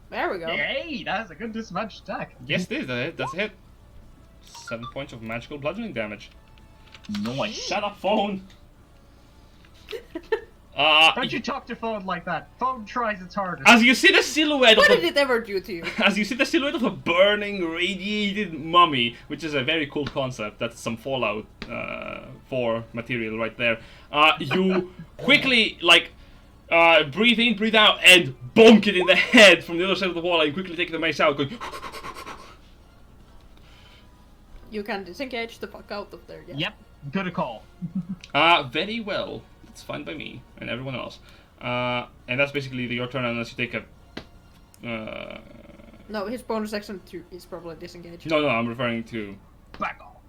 There we go. Hey, that's a good disadvantage attack. Yes, it is. That's a hit. 7 points of magical bludgeoning damage. Nice. Shut up, phone. Don't you talk to phone like that. Phone tries its hardest. As you see the silhouette What of did it ever do to you? as you see the silhouette of a burning, radiated mummy, which is a very cool concept. That's some Fallout 4 material right there. You quickly breathe in, breathe out, and bonk it in the head from the other side of the wall, and quickly take the mace out, going. You can disengage the fuck out of there. Yeah. Yep, good a call. Very well. That's fine by me and everyone else. And that's basically your turn unless you take a. No, his bonus action is probably disengage. No, I'm referring to Back off.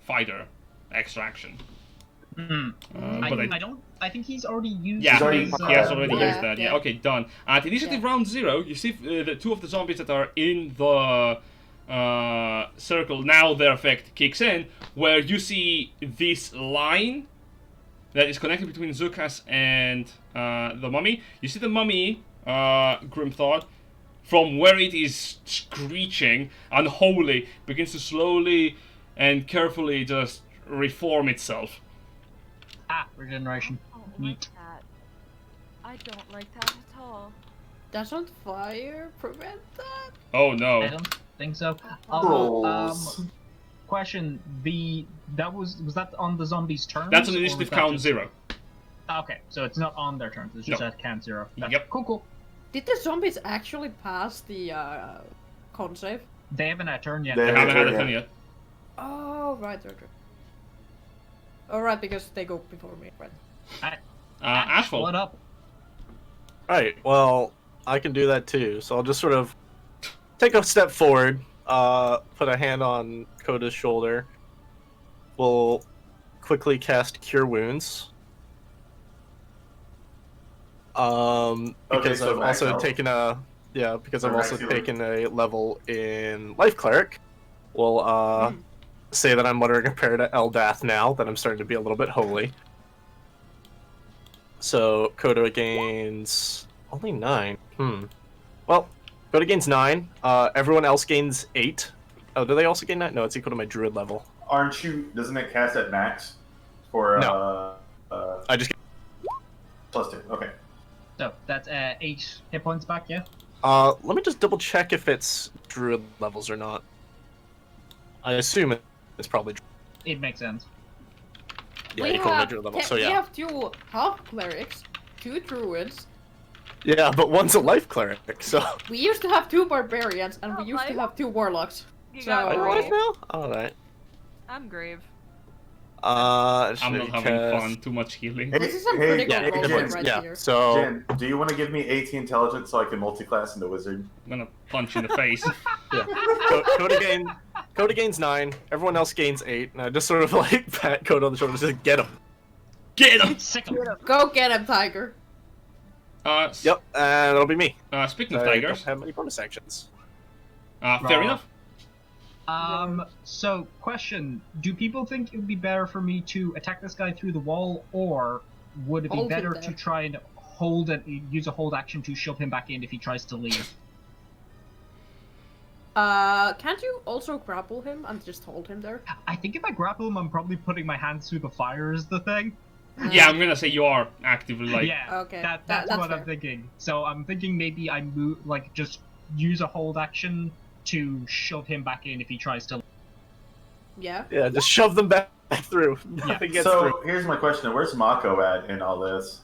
fighter extraction. I think he's already used. Yeah, already he used has that. already Yeah, used that. Yeah. yeah. Okay, done. At initiative Yeah. round 0, you see the 2 of the zombies that are in the circle. Now their effect kicks in, where you see this line that is connected between Zukas and the mummy. You see the mummy, Grimthought, from where it is screeching, unholy, begins to slowly and carefully just reform itself. Regeneration. I don't like Neat. that. I don't like that at all. Doesn't fire prevent that? Oh I no. don't think so. Although, Rolls. question: was that on the zombies' turn? That's an initiative count 0. Okay, so it's not on their turns. It's just No. at count 0. That's Yep. Cool. Did the zombies actually pass the con save? They haven't had a turn yet. They I haven't had a turn turn yet. yet. Oh, right. Alright, because they go before me, right? Ashfall. What up? Right, well, I can do that too. So I'll just sort of take a step forward, put a hand on Koda's shoulder. We'll quickly cast Cure Wounds. Because so I've max also health? taken because I've Or also max healing? taken a level in Life Cleric. We'll say that I'm muttering a prayer to Eldath now that I'm starting to be a little bit holy. So Koda gains only 9. Well, Koda gains 9. Everyone else gains 8. Oh, do they also gain 9? No, it's equal to my druid level. Aren't you? Doesn't it cast at max? For I just +2. Okay. So that's 8 hit points back, yeah? let me just double check if it's druid levels or not. I assume it's probably. It makes sense. Yeah, we equal have, midget level. te- So we yeah. have 2 half clerics, 2 druids. Yeah, but one's a life cleric, so. We used to have 2 barbarians, and we Oh, used to life? have 2 warlocks. You So- got Are you Oh. life Grave. now? Alright. I'm Grave. I'm should not we having cast- fun. Too much healing. This is some critical Yeah, role Jin, right yeah. here. So Jin, do you want to give me 80 intelligence so I can multi-class into wizard? I'm gonna punch you in the face. yeah. Coda gains 9. Everyone else gains 8. And I just sort of like pat Coda on the shoulder and just get him. Get him! Sick 'em. Go get him, Tiger. Yep, and that'll be me. Speaking of I tigers, don't have many bonus actions. fair Raw. enough. So, question. Do people think it would be better for me to attack this guy through the wall, or would it be Hold him better there. to try and use a hold action to shove him back in if he tries to leave? Can't you also grapple him and just hold him there? I think if I grapple him, I'm probably putting my hands through the fire is the thing. Yeah, I'm gonna say you are actively like. Yeah, Okay, that's that's what I'm fair. thinking. So I'm thinking maybe I move, like, just use a hold action to shove him back in if he tries to. Yeah. Yeah, just shove them back through. Nothing gets So through. here's my question: where's Mako at in all this?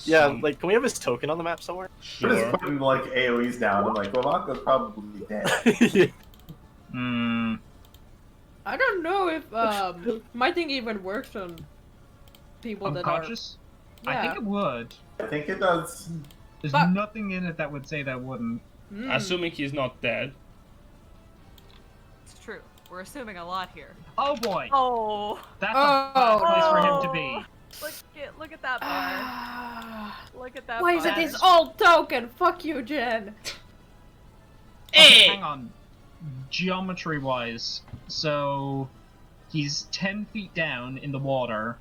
Yeah, some- like, can we have his token on the map somewhere? We're Sure. just putting like AOE's down. I'm like, well, Mako's probably dead. Yeah. Hmm. I don't know if my thing even works on people that are. Unconscious? I Yeah. think it would. I think it does. There's But- nothing in it that would say that wouldn't. Hmm. Assuming he's not dead. It's true. We're assuming a lot here. Oh boy, Oh, that's a bad place for him to Oh. be. look at that bar. Ah. Look at that Why is bar. it this old token? Fuck you, Jen. Okay, Hey! hang on. Geometry-wise, so he's 10 feet down in the water.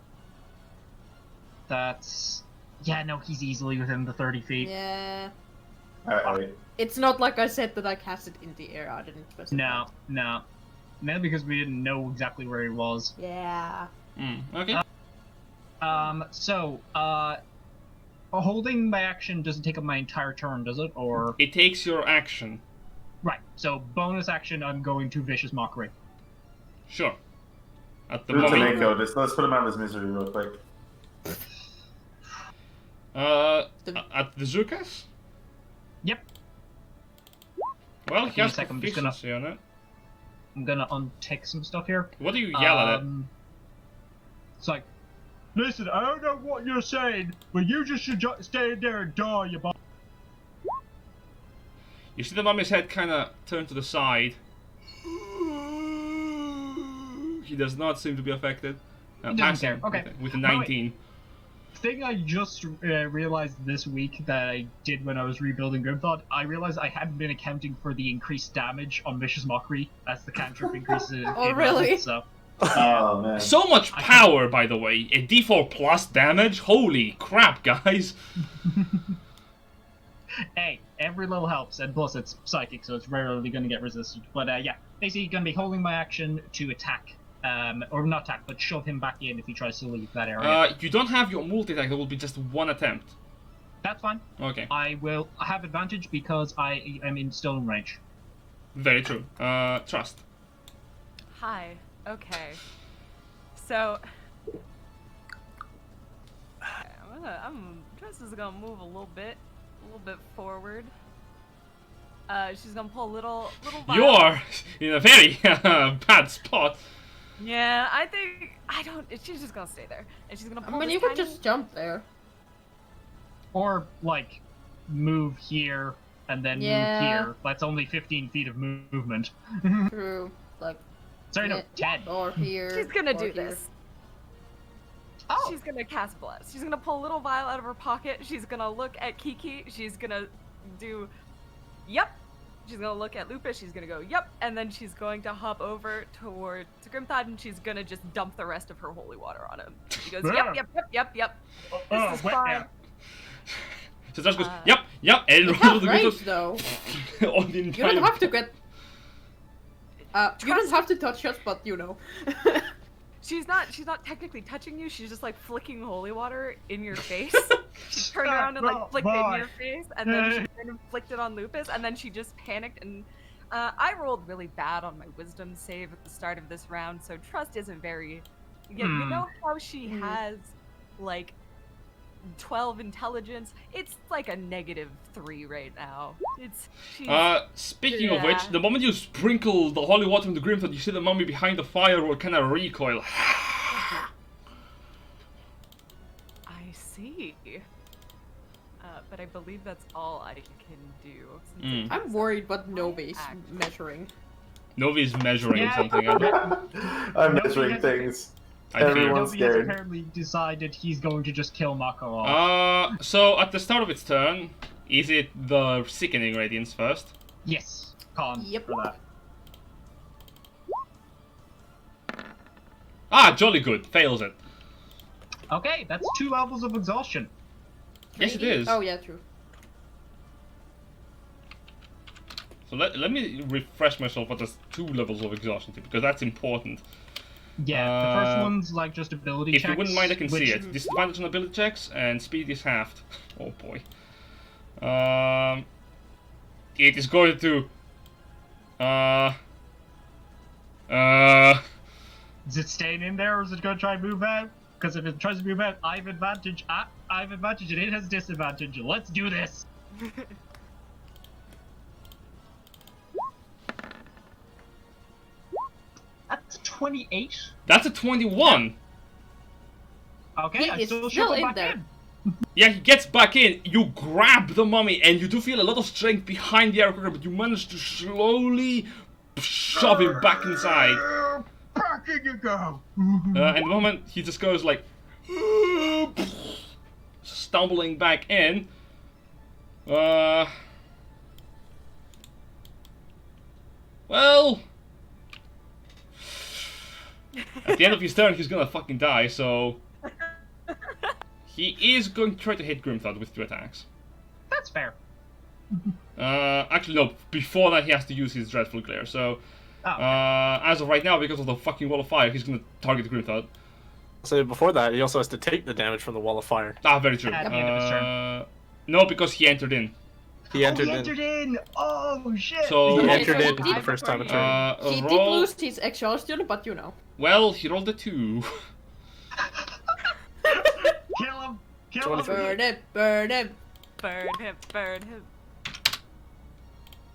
That's... Yeah, no, he's easily within the 30 feet. Yeah. Alright. It's not like I said that I cast it in the air. I didn't specify. No, no. Mainly because we didn't know exactly where he was. Yeah. Okay. Holding my action doesn't take up my entire turn, does it? Or... It takes your action. Right, so bonus action, I'm going to Vicious Mockery. Sure. At the Do it to moment. Mako. Just let's put him out of his misery real quick. At the Zukas? Yep. Well, he Give me a has sec, I'm just gonna- proficiency on it. I'm gonna untick some stuff here. What do you yell at it? It's like, listen, I don't know what you're saying, but you just should stay there and die, you bum. You see the mummy's head kind of turn to the side. He does not seem to be affected. He doesn't Passing care. Okay. with a By the way, 19. Thing I just realized this week that I did when I was rebuilding Grimthought, I realized I hadn't been accounting for the increased damage on Vicious Mockery as the cantrip increases. Oh, in really? level, so Oh man. So much power, by the way. A d4 plus damage? Holy crap, guys. hey, every level helps, and plus it's psychic, so it's rarely going to get resisted. But yeah, basically going to be holding my action to attack, or not attack, but shove him back in if he tries to leave that area. You don't have your multi-attack, there will be just one attempt. That's fine. Okay, I will have advantage because I am in stone range. very true. Trust. Hi. Okay. So. Trust is gonna move a little bit forward. She's gonna pull a little. You're in a very bad spot. Yeah, I think I don't. She's just gonna stay there, and she's gonna I pull. mean, this you could tiny- just jump there. Or, like, move here and then Yeah. move here. That's only 15 feet of movement. Through, like, Sorry, no, 10. or here. She's gonna or do here. this. Oh! She's gonna cast Bless. She's gonna pull a little vial out of her pocket. She's gonna look at Kiki. She's gonna do, yep. She's gonna look at Lupus. She's gonna go, yep. And then she's going to hop over toward Grimthod, and she's gonna just dump the rest of her holy water on him. She goes, yep. This is wet fine. now. So Josh goes, yep, and You rolls have the range, though. on the You entire. don't have to get. You don't have to touch us, but you know. She's not technically touching you. She's just like flicking holy water in your face. She turned around and like flicked it in your face, and then she kind of flicked it on Lupus, and then she just panicked and I rolled really bad on my wisdom save at the start of this round, so trust isn't very. You know how she has like 12 intelligence? It's like a -3 right now. She's Speaking of which, the moment you sprinkle the holy water in the Grimthorn, you see the mummy behind the fire will kind of recoil. I see. But I believe that's all I can do. I'm worried what Novi's measuring. Novi's measuring something. I'm measuring things. Everyone's Novi has scared. apparently decided he's going to just kill Mako off. So at the start of its turn, is it the Sickening Radiance first? Yes, con Yep. for that. Ah, jolly good. Fails it. Okay, that's 2 levels of exhaustion. Yes, it is. Oh yeah, true. So let me refresh myself what does 2 levels of exhaustion do, because that's important. Yeah, the first one's like just ability If checks. you wouldn't mind, I can see which- it. Disadvantage on ability checks, and speed is halved. Oh boy. It is going to... Is it staying in there, or is it going to try and move out? Because if it tries to move out, I have advantage. I have advantage, and it has disadvantage. Let's do this. That's 28. That's a 21! Okay, He I is still still should in go back there. in. Yeah, he gets back in, you grab the mummy, and you do feel a lot of strength behind the aircraft, but you manage to slowly shove him back inside. Back in you go. And the moment he just goes like... stumbling back in. Well... At the end of his turn, he's gonna fucking die, so... He is going to try to hit Grimthod with 2 attacks. That's fair. Actually, no. Before that, he has to use his Dreadful Glare. So, Oh, as of right now, because of the fucking Wall of Fire, he's gonna target Grimthod. So before that, he also has to take the damage from the wall of fire. Ah, very true. At the end of his turn. No, because he entered in. He entered he in. entered in. Oh shit. So, He Okay, entered so in he for the did- first time a turn. He did roll. lose his exhaustion, but you know. Well, he rolled a 2. Kill him. Kill him. Burn him, burn him. burn him, burn him.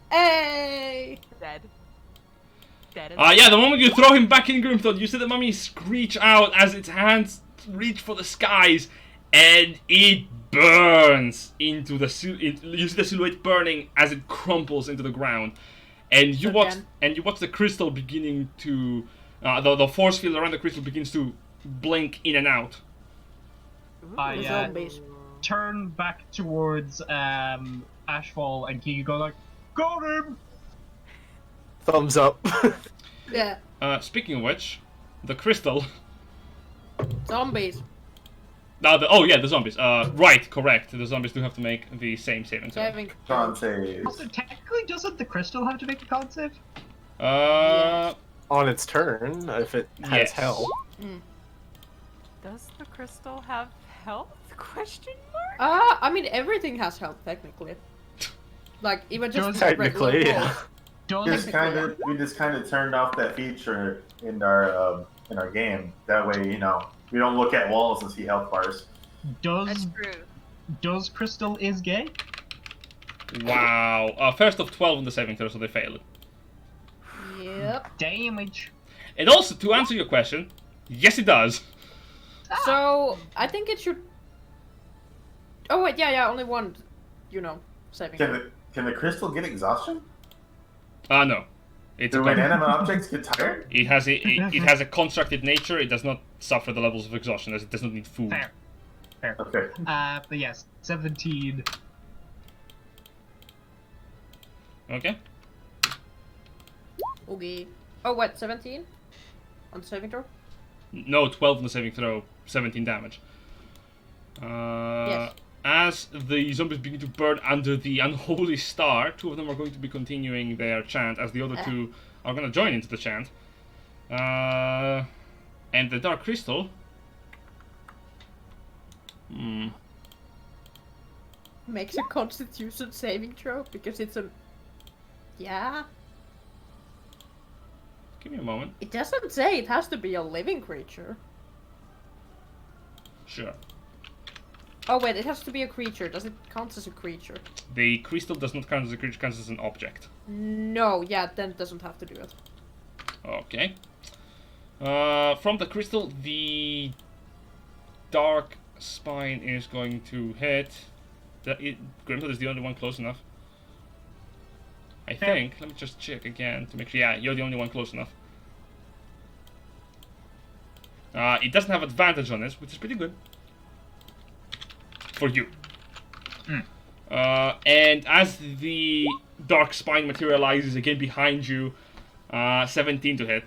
Hey! Dead. Dead. Yeah, the moment you throw him back in Grimthod, you see the mummy screech out as its hands reach for the skies, and it burns into the you see the silhouette burning as it crumples into the ground, and you watch the crystal beginning to the force field around the crystal begins to blink in and out. I Zombies. turn back towards Ashfall, and Kiki go like, "Got him!" Thumbs up. Yeah, Speaking of which, the crystal. zombies. The zombies. Right, correct. The zombies do have to make the same saving throw. Having Con saves. Also, technically, doesn't the crystal have to make a con save? On its turn, if it has Yes. hell. Does the crystal have health? Question mark? I mean everything has health technically. Like even just Technically, regular yeah. rolls. Does We just kind of turned off that feature in our game. That way, we don't look at walls and see health bars. That's true. does crystal is gay? Wow. First of 12 on the saving throw, so they fail it. Yep. Damage. And also, to answer your question, yes, it does. So I think it should. Oh wait, yeah, only one. Saving. Can the crystal get exhaustion? No. It's Do inanimate objects get tired? it has a constructed nature. It does not suffer the levels of exhaustion, as it does not need food. Fair. Okay. But yes, 17. Okay. Okay. Oh what? 17 on the saving throw. No, 12 on the saving throw, 17 damage. Yes. As the zombies begin to burn under the unholy star, 2 of them are going to be continuing their chant, as the other 2 are going to join into the chant. And the Dark Crystal... Makes a Constitution saving throw because it's a. Yeah. Give me a moment. It doesn't say it has to be a living creature. Sure. Oh wait, it has to be a creature. Does it count as a creature? The crystal does not count as a creature, counts as an object. No, yeah, then it doesn't have to do it. Okay. From the crystal, the dark spine is going to hit. Grimtooth is the only one close enough. I think. Let me just check again to make sure. Yeah, you're the only one close enough. It doesn't have advantage on this, which is pretty good. For you. And as the dark spine materializes again behind you, 17 to hit.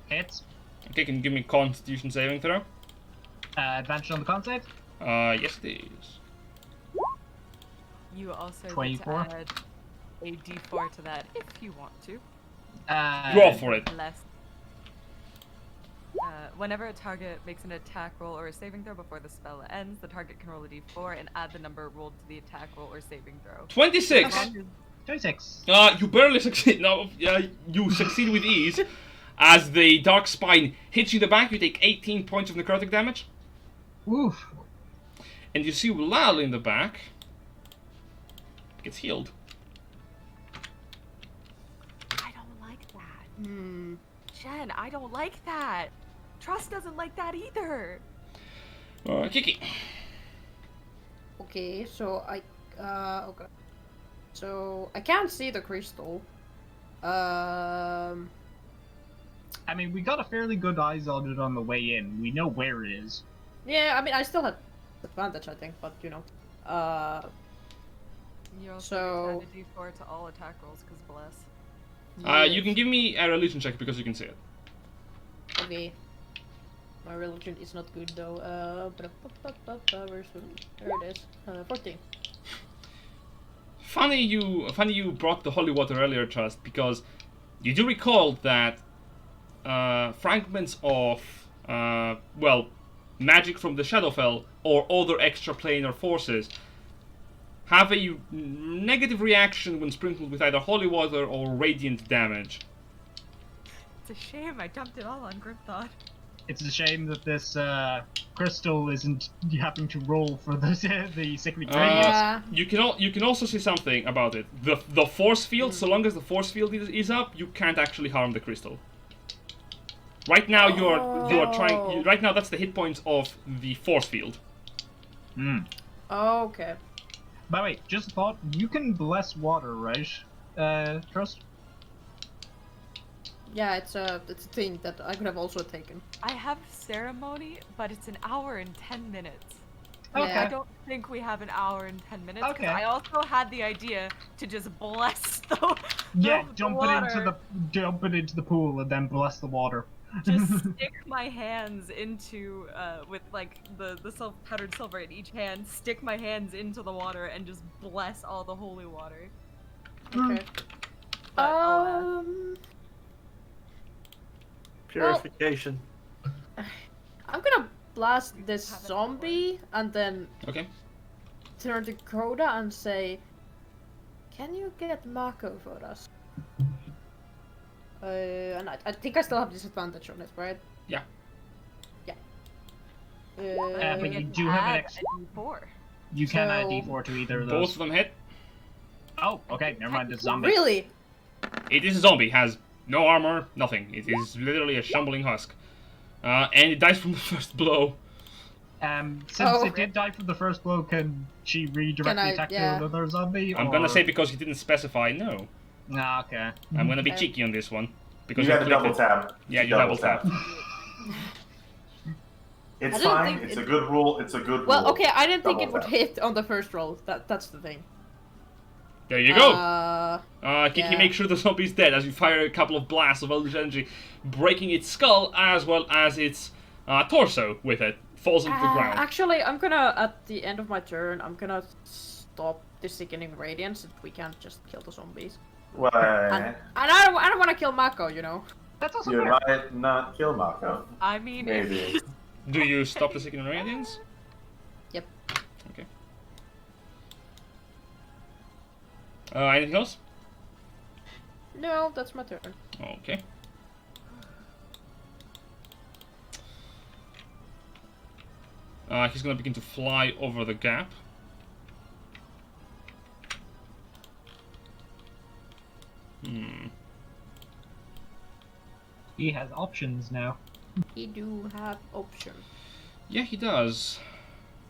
Hits. Okay, can you give me Constitution saving throw? Advantage on the con save. Yes it is. You also get 24. to add a d4 to that if you want to. Roll for it. Less. Whenever a target makes an attack roll or a saving throw before the spell ends, the target can roll a d4 and add the number rolled to the attack roll or saving throw. 26! Okay. 26. You barely succeed. No, you succeed with ease. As the dark spine hits you in the back, you take 18 points of necrotic damage. Oof. And you see Ullal in the back gets healed. I don't like that. Jen, I don't like that. Trust doesn't like that either. Kiki. Okay, so okay. So I can't see the crystal. I mean, we got a fairly good eyes on it on the way in. We know where it is. Yeah, I mean, I still had advantage, I think, but you know. You also So- get to add a d4 to all attack rolls, because bless. You can give me a religion check because you can see it. Okay. My religion is not good though. Where's there it is. 14. Funny you brought the holy water earlier, Trust, because you do recall that fragments of magic from the Shadowfell or other extraplanar forces have a negative reaction when sprinkled with either holy water or radiant damage. It's a shame I dumped it all on Grimthought. It's a shame that this crystal isn't having to roll for the sacred radius. Yeah. You can also see something about it. The force field, so long as the force field is up, you can't actually harm the crystal. Right now you are trying. Right now that's the hit points of the force field. Okay. By the way, just a thought, you can bless water, right? Trust? Yeah, it's a thing that I could have also taken. I have ceremony, but it's an hour and 10 minutes. Okay. Yeah. I don't think we have an hour and 10 minutes. 'Cause Okay. I also had the idea to just bless the Yeah, the dump it into the pool and then bless the water. Just stick my hands into with like the powdered silver in each hand. Stick my hands into the water and just bless all the holy water. Okay. But I'll, Purification. I'm gonna blast this Have it zombie and then Okay. turn to Coda and say, "Can you get Mako for us?" And I think I still have disadvantage on it, right? Yeah. Yeah. But you do have an add extra. a d4. You can add So- D4 to either of Both those. of them hit. Oh, okay, never mind. It's zombie. Really? It is a zombie. Has no armor, nothing. It is literally a shambling husk. And it dies from the first blow. Since Oh. it did die from the first blow, can she redirect Can I- the attack yeah. to another zombie? I'm gonna say because you didn't specify, no. Ah, okay. I'm gonna be Okay. cheeky on this one. You Because got to clicked double it. tap. Yeah, you double tap. It's I didn't fine. think It's a it- good rule. It's a good Well, rule. okay, I didn't think it Double would tap. hit on the first roll. That's the thing. There you go. Kiki yeah. makes sure the zombie's dead as you fire a couple of blasts of eldritch energy, breaking its skull as well as its torso with it. Falls into the ground. Actually, I'm gonna, at the end of my turn, I'm gonna stop the sickening radiance. If we can't just kill the zombies. Well, And I don't want to kill Mako, you know. That's also you fair. might not kill Mako. I mean, Maybe. Do you stop the sickening radiance? Yep. Okay. Anything else? No, that's my turn. Okay. He's gonna begin to fly over the gap. He has options now. He do have option. Yeah, he does.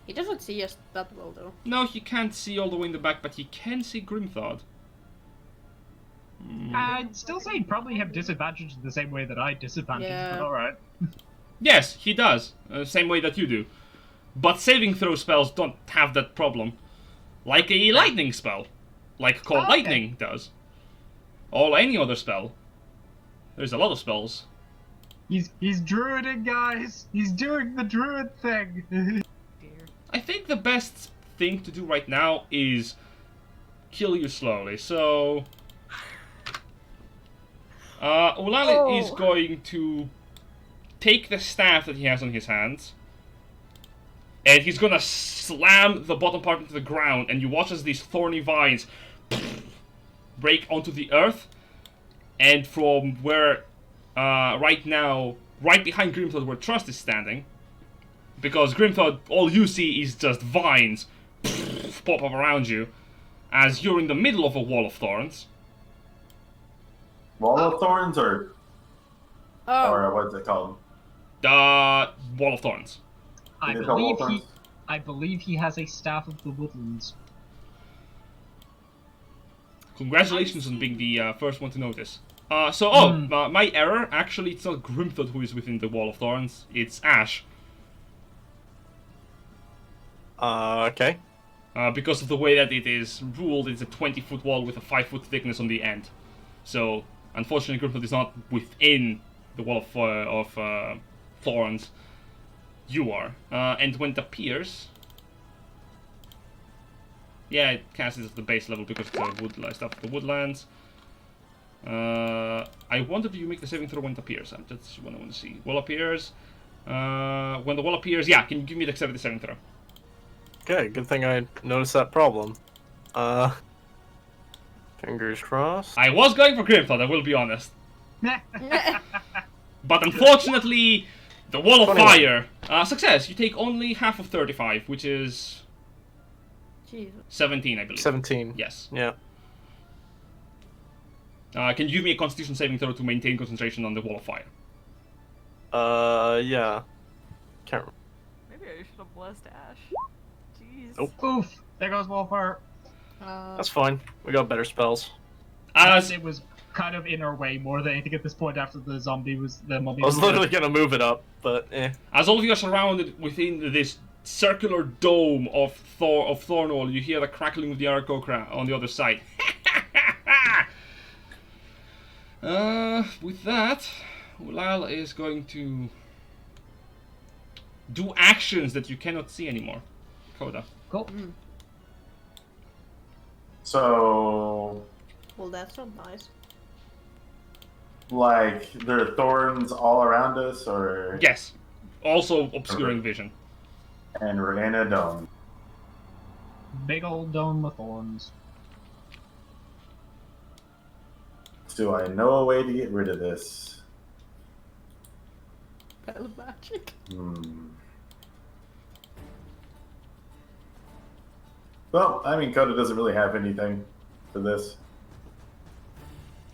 He doesn't see us that well though. No, he can't see all the way in the back, but he can see Grimthod. I'd still say he'd probably have disadvantage the same way that I disadvantage, Yeah. but alright. Yes, he does. Same way that you do. But saving throw spells don't have that problem. Like a lightning spell. Like Call okay. Lightning does. Or any other spell. There's a lot of spells. He's druiding, guys! He's doing the druid thing! Dear. I think the best thing to do right now is kill you slowly. So Ullal is going to take the staff that he has on his hands, and he's gonna slam the bottom part into the ground, and you watch as these thorny vines break onto the earth, and from where right now, right behind Grimthod where Trust is standing, because Grimthod, all you see is just vines pop up around you, as you're in the middle of a wall of thorns. Wall of Thorns or Oh, what's it called? The Wall of Thorns. I Is it called Wall of believe Thorns? I believe he has a Staff of the Woodlands. Congratulations on being the first one to notice. My error. Actually, it's not Grimthod who is within the Wall of Thorns. It's Ash. Okay. Because of the way that it is ruled, it's a 20-foot wall with a 5-foot thickness on the end. So, unfortunately, Grimthod is not within the Wall of Thorns. You are. And when it appears... Yeah, it casts it at the base level because it's a stuff of the woodlands. I wonder, do you make the saving throw when it appears? That's what I want to see. Wall appears. When the wall appears, yeah, can you give me the dexterity saving throw? Okay, good thing I noticed that problem. Fingers crossed. I was going for Grimthod, I will be honest. But unfortunately, the wall of 21. fire. Success. You take only half of 35, which is Jesus. 17, I believe. 17. Yes. Yeah. Can you give me a Constitution saving throw to maintain concentration on the wall of fire? Yeah. Can't. Maybe I should have blessed Ash. Jeez. Nope. Oof! There goes Wallfire. That's fine. We got better spells. As It was kind of in our way more than anything at this point after the mummy I was literally gonna move it up, but eh. As all of you are surrounded within this circular dome of Thornwall, you hear the crackling of the arrow on the other side. With that, Ullal is going to do actions that you cannot see anymore. Coda. Cool. So, Well, that's not nice. like, there are thorns all around us, or... Yes. Also obscuring vision. And we're in a dome. Big old dome of thorns. Do I know a way to get rid of this? Spell magic. Well, I mean, Coda doesn't really have anything for this.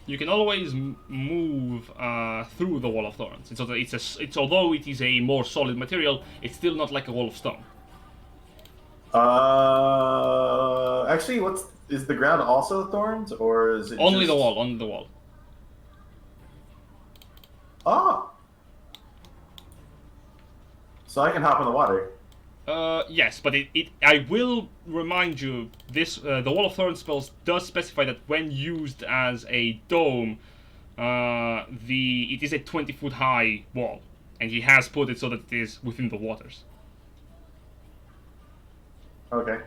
You can always move through the wall of thorns. Although it is a more solid material, it's still not like a wall of stone. Actually, is the ground also thorns, or is it Only just... the wall. Only the wall. Oh! So I can hop in the water. Yes, but I will remind you, the Wall of Thorns spells does specify that when used as a dome, it is a 20-foot high wall, and he has put it so that it is within the waters. Okay.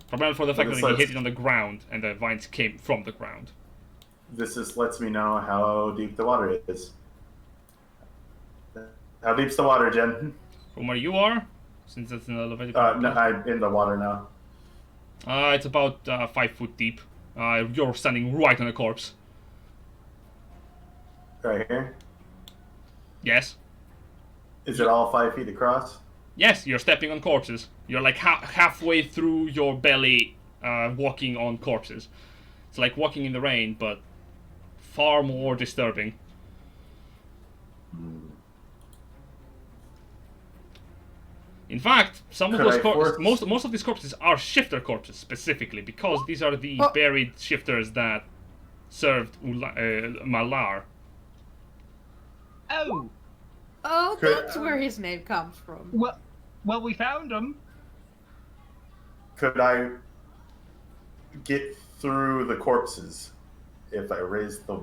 Primarily for the fact that this he hit it on the ground, and the vines came from the ground. This just lets me know how deep the water is. How deep's the water, Jen? From where you are, since it's an elevated... No, I'm in the water now. It's about 5 foot deep. You're standing right on a corpse. Right here. Yes. Is it all 5 feet across? Yes, you're stepping on corpses. You're like halfway through your belly, walking on corpses. It's like walking in the rain, but far more disturbing. In fact, some of those most of these corpses are shifter corpses specifically, because these are the buried shifters that served Malar. Oh! Oh, that's where his name comes from. Well, we found him. Could I get through the corpses if I raise the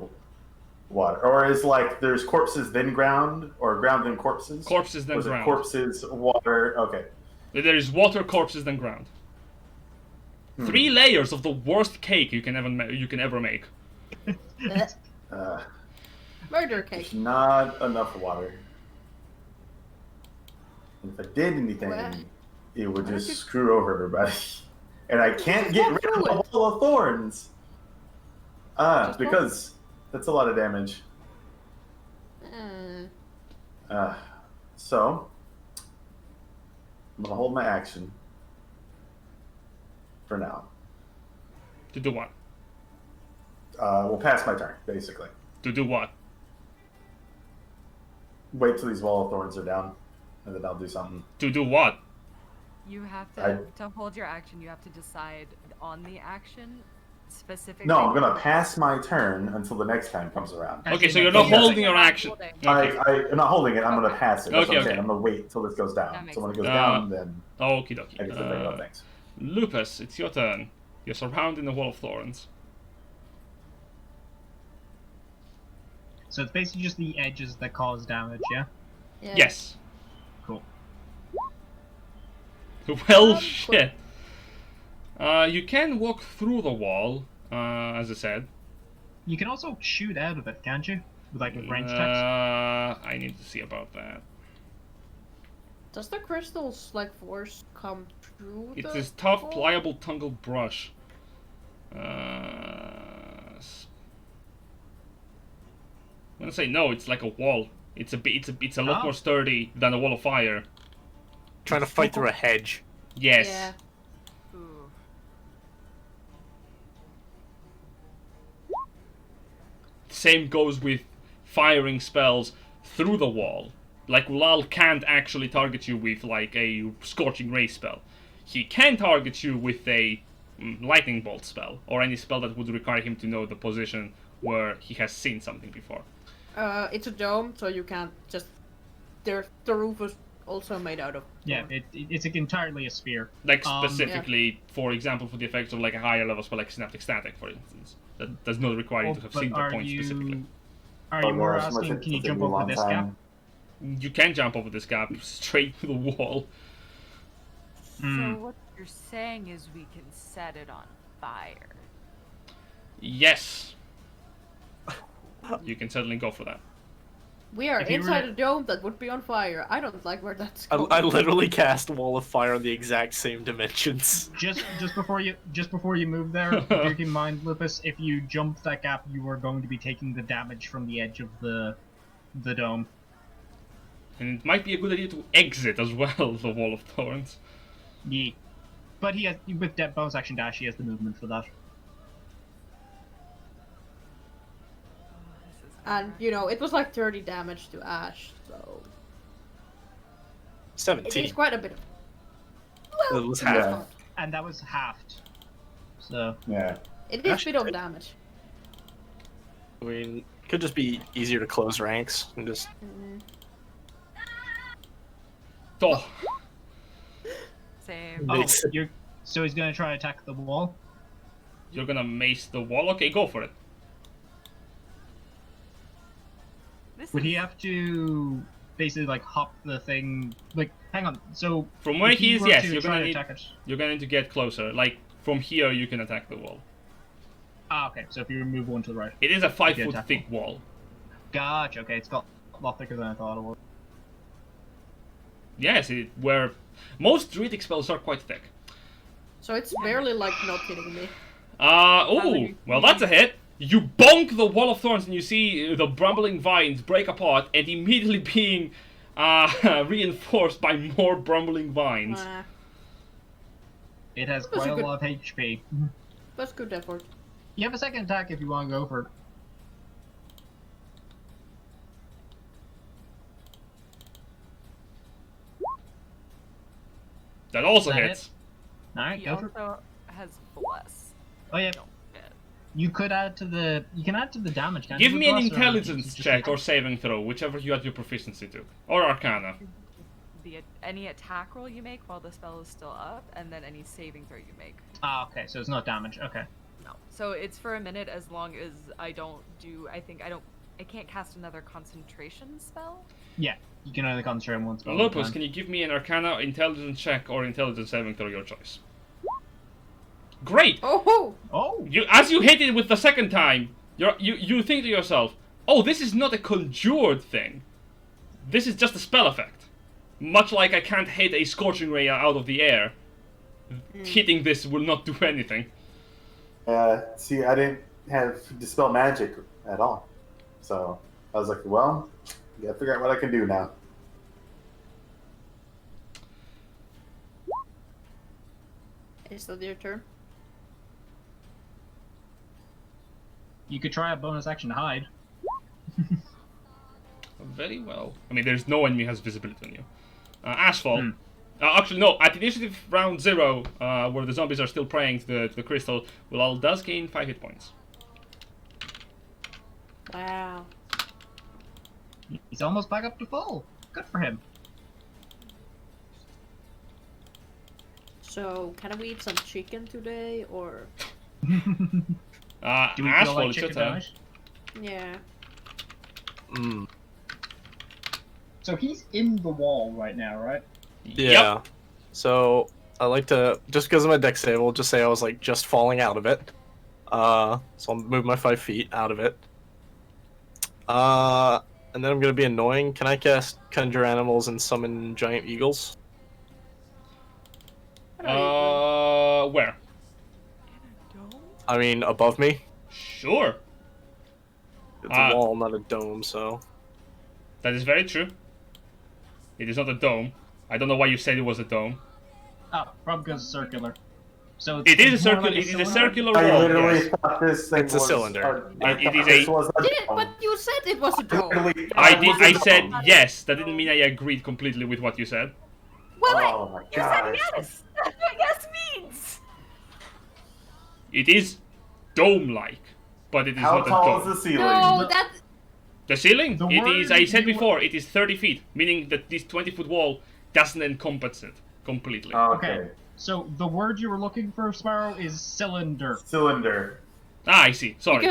water? Or is like there's corpses then ground, or ground then corpses? Corpses then ground. Corpses, water. Okay. There is water, corpses, then ground. 3 layers of the worst cake you can ever make. Murder cake. Not enough water. If I did anything, it would just screw over everybody. And I can't get rid of the wall of thorns. Because that's a lot of damage. So, I'm gonna hold my action for now. To do what? We'll pass my turn, basically. To do what? Wait till these wall of thorns are down, and then I'll do something. To do what? You have to hold your action. You have to decide on the action specifically. No, I'm gonna pass my turn until the next time comes around. Okay, so you're not holding your action. Okay. I'm not holding it. I'm gonna pass it. That's what I'm Okay. saying. I'm gonna wait till this goes down. So when it goes down, then Okie I can say no thanks. Lupus, it's your turn. You're surrounded in the wall of thorns. So it's basically just the edges that cause damage, yeah? Yes. Cool. Well, shit. You can walk through the wall, as I said. You can also shoot out of it, can't you? With like range attacks? I need to see about that. Does the crystal's like force come through? It's the this tough, wall? pliable, tangled brush. I'm gonna say no. It's like a wall. It's a lot more sturdy than a wall of fire. Trying to fight through a hedge. Yes. Yeah. Ooh. Same goes with firing spells through the wall. Like, Ullal can't actually target you with, like, a Scorching Ray spell. He can target you with a Lightning Bolt spell, or any spell that would require him to know the position where he has seen something before. It's a dome, so you can't just... The roof is also made out of... Yeah, it's entirely a sphere. Like, specifically, for example, for the effects of, like, a higher level spell, like Synaptic Static, for instance. That does not require you to have seen the point specifically. Are you more asking, can you jump over this gap? You can jump over this gap straight to the wall. So what you're saying is we can set it on fire. Yes. You can certainly go for that. We are inside a dome that would be on fire. I don't like where that's going. I literally cast Wall of Fire on the exact same dimensions. Just before you move there, do keep in mind, Lupus, if you jump that gap, you are going to be taking the damage from the edge of the dome. And it might be a good idea to exit as well the Wall of Thorns. Yeah. But he has, with that bonus action dash, he has the movement for that. And, you know, it was like 30 damage to Ash, so... 17. It is quite a bit of... Well, it was half. Yeah. And that was halved. So... Yeah. It is a bit of damage. I mean, it could just be easier to close ranks and just... Oh. Same. Oh, so he's gonna try to attack the wall? You're gonna mace the wall? Okay, go for it. Would he have to basically like hop the thing? Like, hang on. So from where he is, yes, you're gonna need to get closer. Like from here, you can attack the wall. Ah, okay. So if you remove one to the right, it is a 5-foot thick wall. Gotcha. Okay, it's got a lot thicker than I thought it was. Yes, where most druidic spells are quite thick. So it's barely like not hitting me. Oh, well that's a hit. You bonk the Wall of Thorns and you see the brumbling vines break apart and immediately being reinforced by more brumbling vines. It has That's quite a a good- lot of HP. That's good effort. You have a second attack if you want to go for it. That also That hits. Alright, He go for it. also has bless. Oh yeah, Don't get. you could add to the. You can add to the damage. Can't Give you, me an with Bless, or intelligence is it just check a- or saving throw, whichever you add your proficiency to. Or arcana. Any attack roll you make while the spell is still up, and then any saving throw you make. Ah, okay, so it's not damage. Okay. No. So it's for a minute as long as I don't do. I can't cast another concentration spell. Yeah, you can only concentrate on one spell. at a Lupus, time. can you give me an arcana, intelligence check, or intelligence saving throw, your choice? Great! Oh, Oh! As you hit it with the second time, you think to yourself, oh, this is not a conjured thing. This is just a spell effect. Much like I can't hit a scorching ray out of the air. Hitting this will not do anything. See, I didn't have Dispel Magic at all. So I was like, well, gotta figure out what I can do now. is that your turn? You could try a bonus action to hide. Very well. I mean, there's no enemy has visibility on you. Asphalt. Actually, no. At initiative round 0, where the zombies are still praying to the crystal, Ullal does gain 5 hit points. Wow. He's almost back up to full. Good for him. So, can we eat some chicken today, or? Do we feel Asphalt, like it's your chicken turn. dish? Yeah. Mm. So he's in the wall right now, right? Yeah. Yep. So I like to, just because of my dex save, we'll just say I was like just falling out of it. So I'll move my 5 feet out of it. And then I'm gonna be annoying. Can I cast Conjure Animals and summon giant eagles? Where? I mean, above me. Sure. It's a wall, not a dome, so. That is very true. It is not a dome. I don't know why you said it was a dome. Oh, probably because it's circular. So It is a more circular. like It is a cylinder? circular I wall. literally Yes. thought this thing It's a was cylinder. I It is thought this a- was a Did, dome. but you said it was a dome. Literally, I thought it did. was a I said dome. yes. That didn't mean I agreed completely with what you said. Oh my You said god. yes. That's what yes means. It is dome-like, but it is How not a tall is dome. the ceiling? No, that. The ceiling? The It word is. I said you- before. It is 30 feet, meaning that this 20-foot wall doesn't encompass it completely. Okay. So the word you were looking for, Sparrow, is cylinder. Cylinder. I see. Sorry.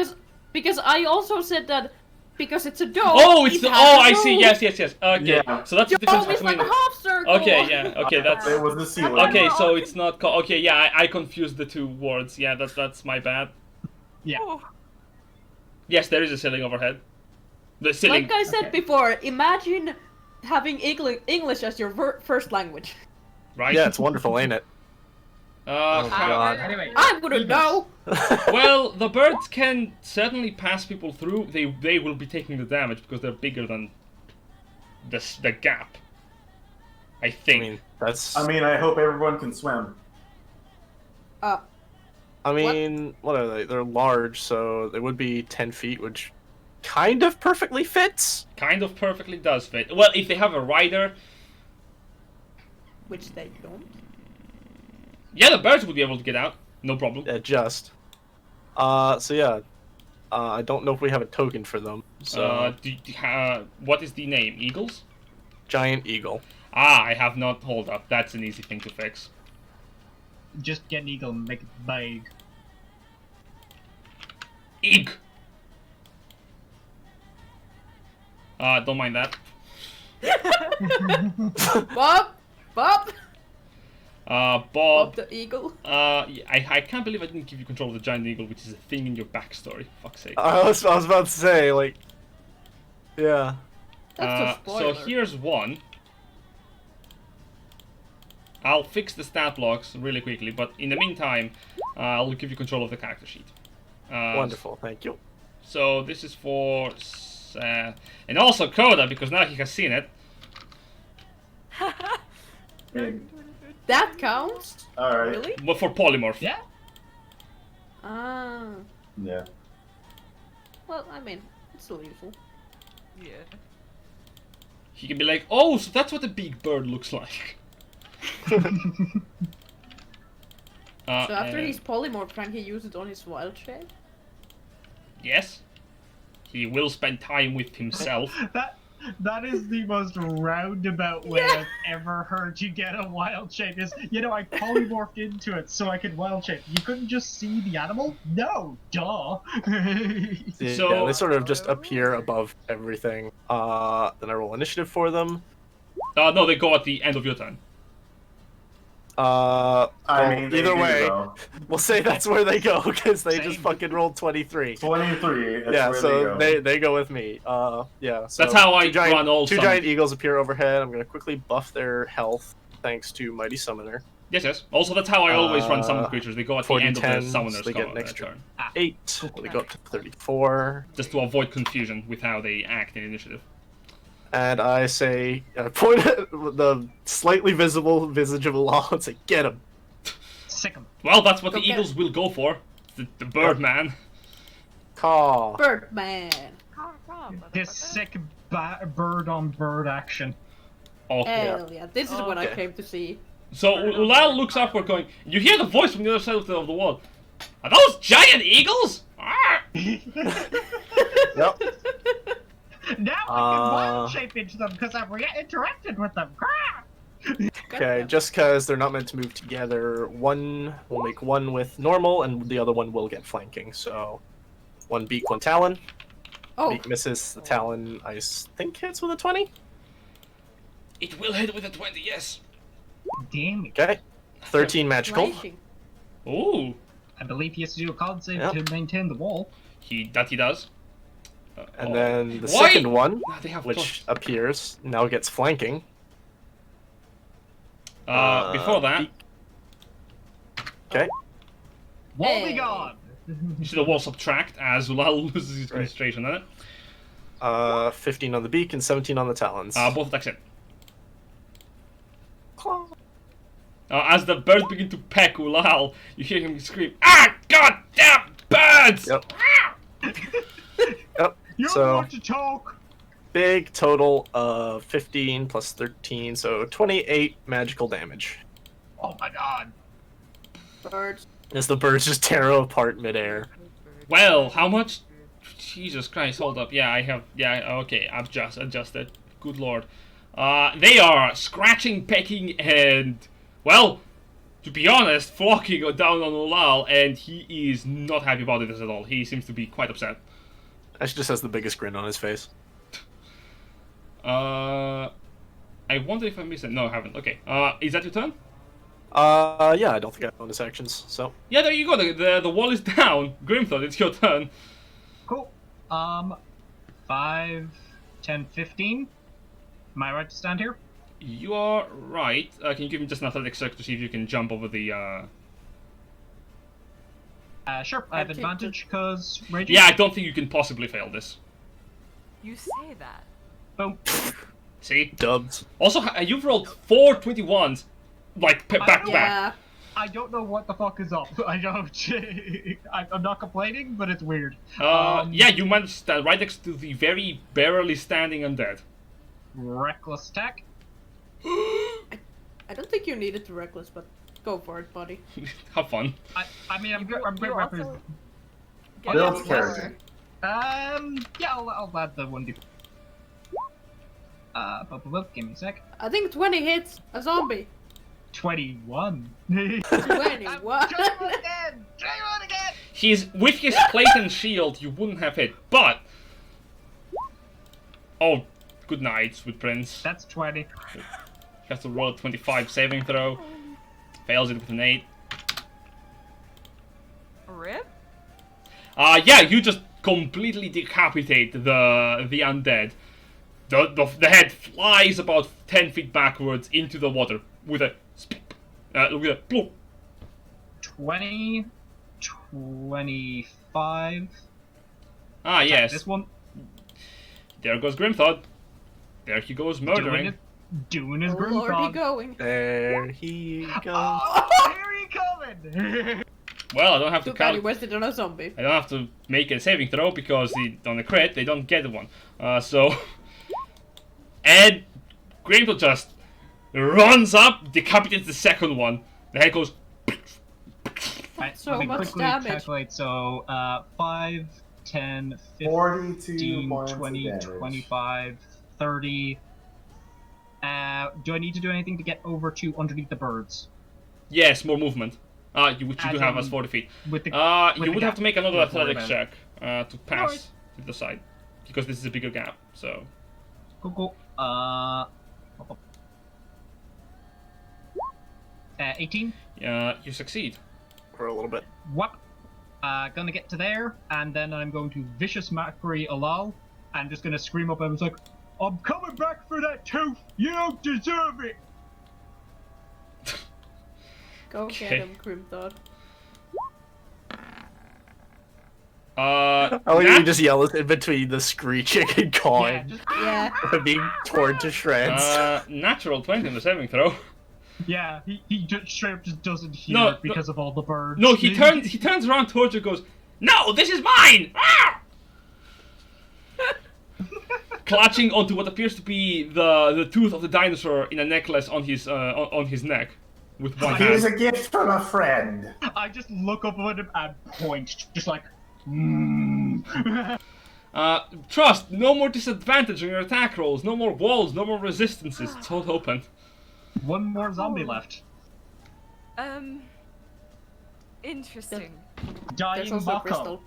Because I also said that because it's a dome. Oh, it's it the. has Oh, a I see. dome. Yes. Okay. Yeah. So that's the difference Dome is like between. a half circle. Okay. Yeah. Okay. That's. It was the ceiling. Okay. So it's not. Okay. Yeah. I confused the two words. Yeah. That's my bad. Yeah. Yes, there is a ceiling overhead. The ceiling. Like I said Okay. before, imagine having English as your first language. Right. Yeah, it's wonderful, ain't it? Uh, God. Anyway, I wouldn't know. well, the birds can certainly pass people through. They will be taking the damage because they're bigger than the gap. I I think. mean, that's. I mean, I hope everyone can swim. I mean, what are they? They're large, so they would be 10 feet, which kind of perfectly fits. Kind of perfectly does fit. Well, if they have a rider, Which they don't. yeah, the birds would be able to get out. No problem. Yeah, just. So yeah. I don't know if we have a token for them. So What is the name? Eagles? giant eagle. Ah, I have not. Hold up. That's an easy thing to fix. just get an eagle and make it big. Eeg. Don't mind that. Bob, Bob. Bob the eagle. I can't believe I didn't give you control of the giant eagle, which is a thing in your backstory. Fuck's sake. I was about to say, like, yeah. That's a So spoiler. here's one. I'll fix the stat blocks really quickly, but in the meantime, I'll give you control of the character sheet. Wonderful, thank you. So this is for, and also Coda, because now he has seen it. That counts? All right. Really? But for polymorph. Yeah. Ah. Yeah. Well, I mean, it's still useful. Yeah. He can be like, oh, so that's what a big bird looks like. So after and- he's polymorph, can he use it on his wild shape? Yes. He will spend time with himself. That is the most roundabout way I've ever heard you get a wild shape. Is I polymorphed into it so I could wild shape. You couldn't just see the animal? No, duh. So- Yeah, they sort of just appear above everything. Then I roll initiative for them. No, they go at the end of your turn. I Well, mean, they either do, way, though. we'll say that's where they go because they just Same. fucking rolled 23. 23. That's Yeah, where so they go. they go with me. Yeah. So That's how I two giant, run all Two summon. giant eagles appear overhead. I'm gonna quickly buff their health thanks to Mighty Summoner. Yes. Also, that's how I always run summon creatures. They go at the 40 end of the tens, summoner's they get an extra turn. 8. They go up to 34. Just to avoid confusion with how they act in initiative. And I say, point at the slightly visible visage of Ullal and say, get him. Sick 'em. Well, that's what Go the get Eagles will go for. The Birdman. Caw. Birdman. This sick bird on bird action. Okay. Hell yeah, this is what I Okay. came to see. So Ullal looks upward going, you hear the voice from the other side of the wall. Are those giant eagles? Ah! Yep. Now I can wild shape into them because I've interacted with them. Okay, just because they're not meant to move together, one will make one with normal, and the other one will get flanking. So, one beak, one talon. Oh, Beak misses, the talon, I think, hits with a 20. It will hit with a 20, yes. Damn it. Okay. 13 magical. slashing. Ooh, I believe he has to do a con save Yep. to maintain the wall. he does. And then the Why? second one, Ah, they have which appears, now gets flanking. before that, beak. Okay. Wall Hey. be gone! you see the wall subtract as Ullal loses his Right. concentration on it. 15 on the beak and 17 on the talons. Both attacks hit. As the birds begin to peck Ullal, you hear him scream, ah, goddamn birds! Yep. Yep. You So- want to talk! Big total of 15 plus 13, so 28 magical damage. Oh my god. Birds. As the birds just tear apart midair. Well, how much? Jesus Christ, hold up. Yeah, I have. Yeah, okay, I've just adjusted. Good lord. They are scratching, pecking, and, well, to be honest, flocking down on Ullal, and he is not happy about it at all. He seems to be quite upset. Ash just has the biggest grin on his face. I wonder if I missed it. No, I haven't. Okay. Is that your turn? Yeah, I don't think I have bonus actions, so. Yeah, there you go. The wall is down. Grimthorn, it's your turn. Cool. 5, 10, 15. Am I right to stand here? You are right. Can you give me just an athletics check to see if you can jump over the, Sure. I have I think advantage because raging. Yeah, I don't think you can possibly fail this. You say that. Boom. See? Dubs. Also, you've rolled 4 21s, like, back to back. Yeah. I don't know what the fuck is up. I don't. I'm not complaining, but it's weird. Yeah, you managed to stand right next to the very barely standing undead. Reckless attack. I don't think you needed to reckless, but go for it, buddy. Have fun. I mean, I'm You I'm you represent. also Oh, get Build a character. Yeah, I'll add the 1d. Give me a sec. I think 20 hits a zombie. 21. 21. 21 again! 21 again! He's with his plate and shield. You wouldn't have hit, but oh, good night, sweet prince. That's 20. He has to roll a 25 saving throw. Fails it with an 8. Rip? Yeah, you just completely decapitate the undead. The head flies about 10 feet backwards into the water with a bloop. 20, 25. Ah, yes. This one. There goes Grimthod. There he goes murdering. Doing it. Doing his Oh, grim Lord, he frog. going. There he goes. Oh, here he coming! Well, I don't have to Too bad he count. wasted on a zombie. I don't have to make a saving throw because on the crit they don't get one. So, and Grimble just runs up, decapitates the second one. The head goes. Right, So let me much quickly damage. calculate. So, 5, 10, 42 15, points of 20, damage. 25, 30. Do I need to do anything to get over to underneath the birds? Yes, more movement. Which you As do have in, as 40 feet. With the You the would have gap to make another you're worried athletics about. check to pass to the side, because this is a bigger gap. So Cool. 18. you succeed. For a little bit. Whap. Gonna get to there, and then I'm going to vicious mockery Ullal. I'm just gonna scream up. I was like, "I'm coming back for that tooth. You don't deserve it." Go Okay. get him, Grim Thought. I like you just yell in between the screeching and Yeah, cawing. just Yeah. Being torn to shreds. Natural 20 on the saving throw. yeah. He just straight up just doesn't hear No, it because of all the birds. No, he turns around towards you and goes, "No, this is mine!" Ah! Clutching onto what appears to be the tooth of the dinosaur in a necklace on his neck, with one Here's hand. a gift from a friend. I just look up at him and point, just like. Trust, no more disadvantage on your attack rolls, no more walls, no more resistances. It's all open. One more zombie left. Interesting. There's Dying also Mako. Crystal.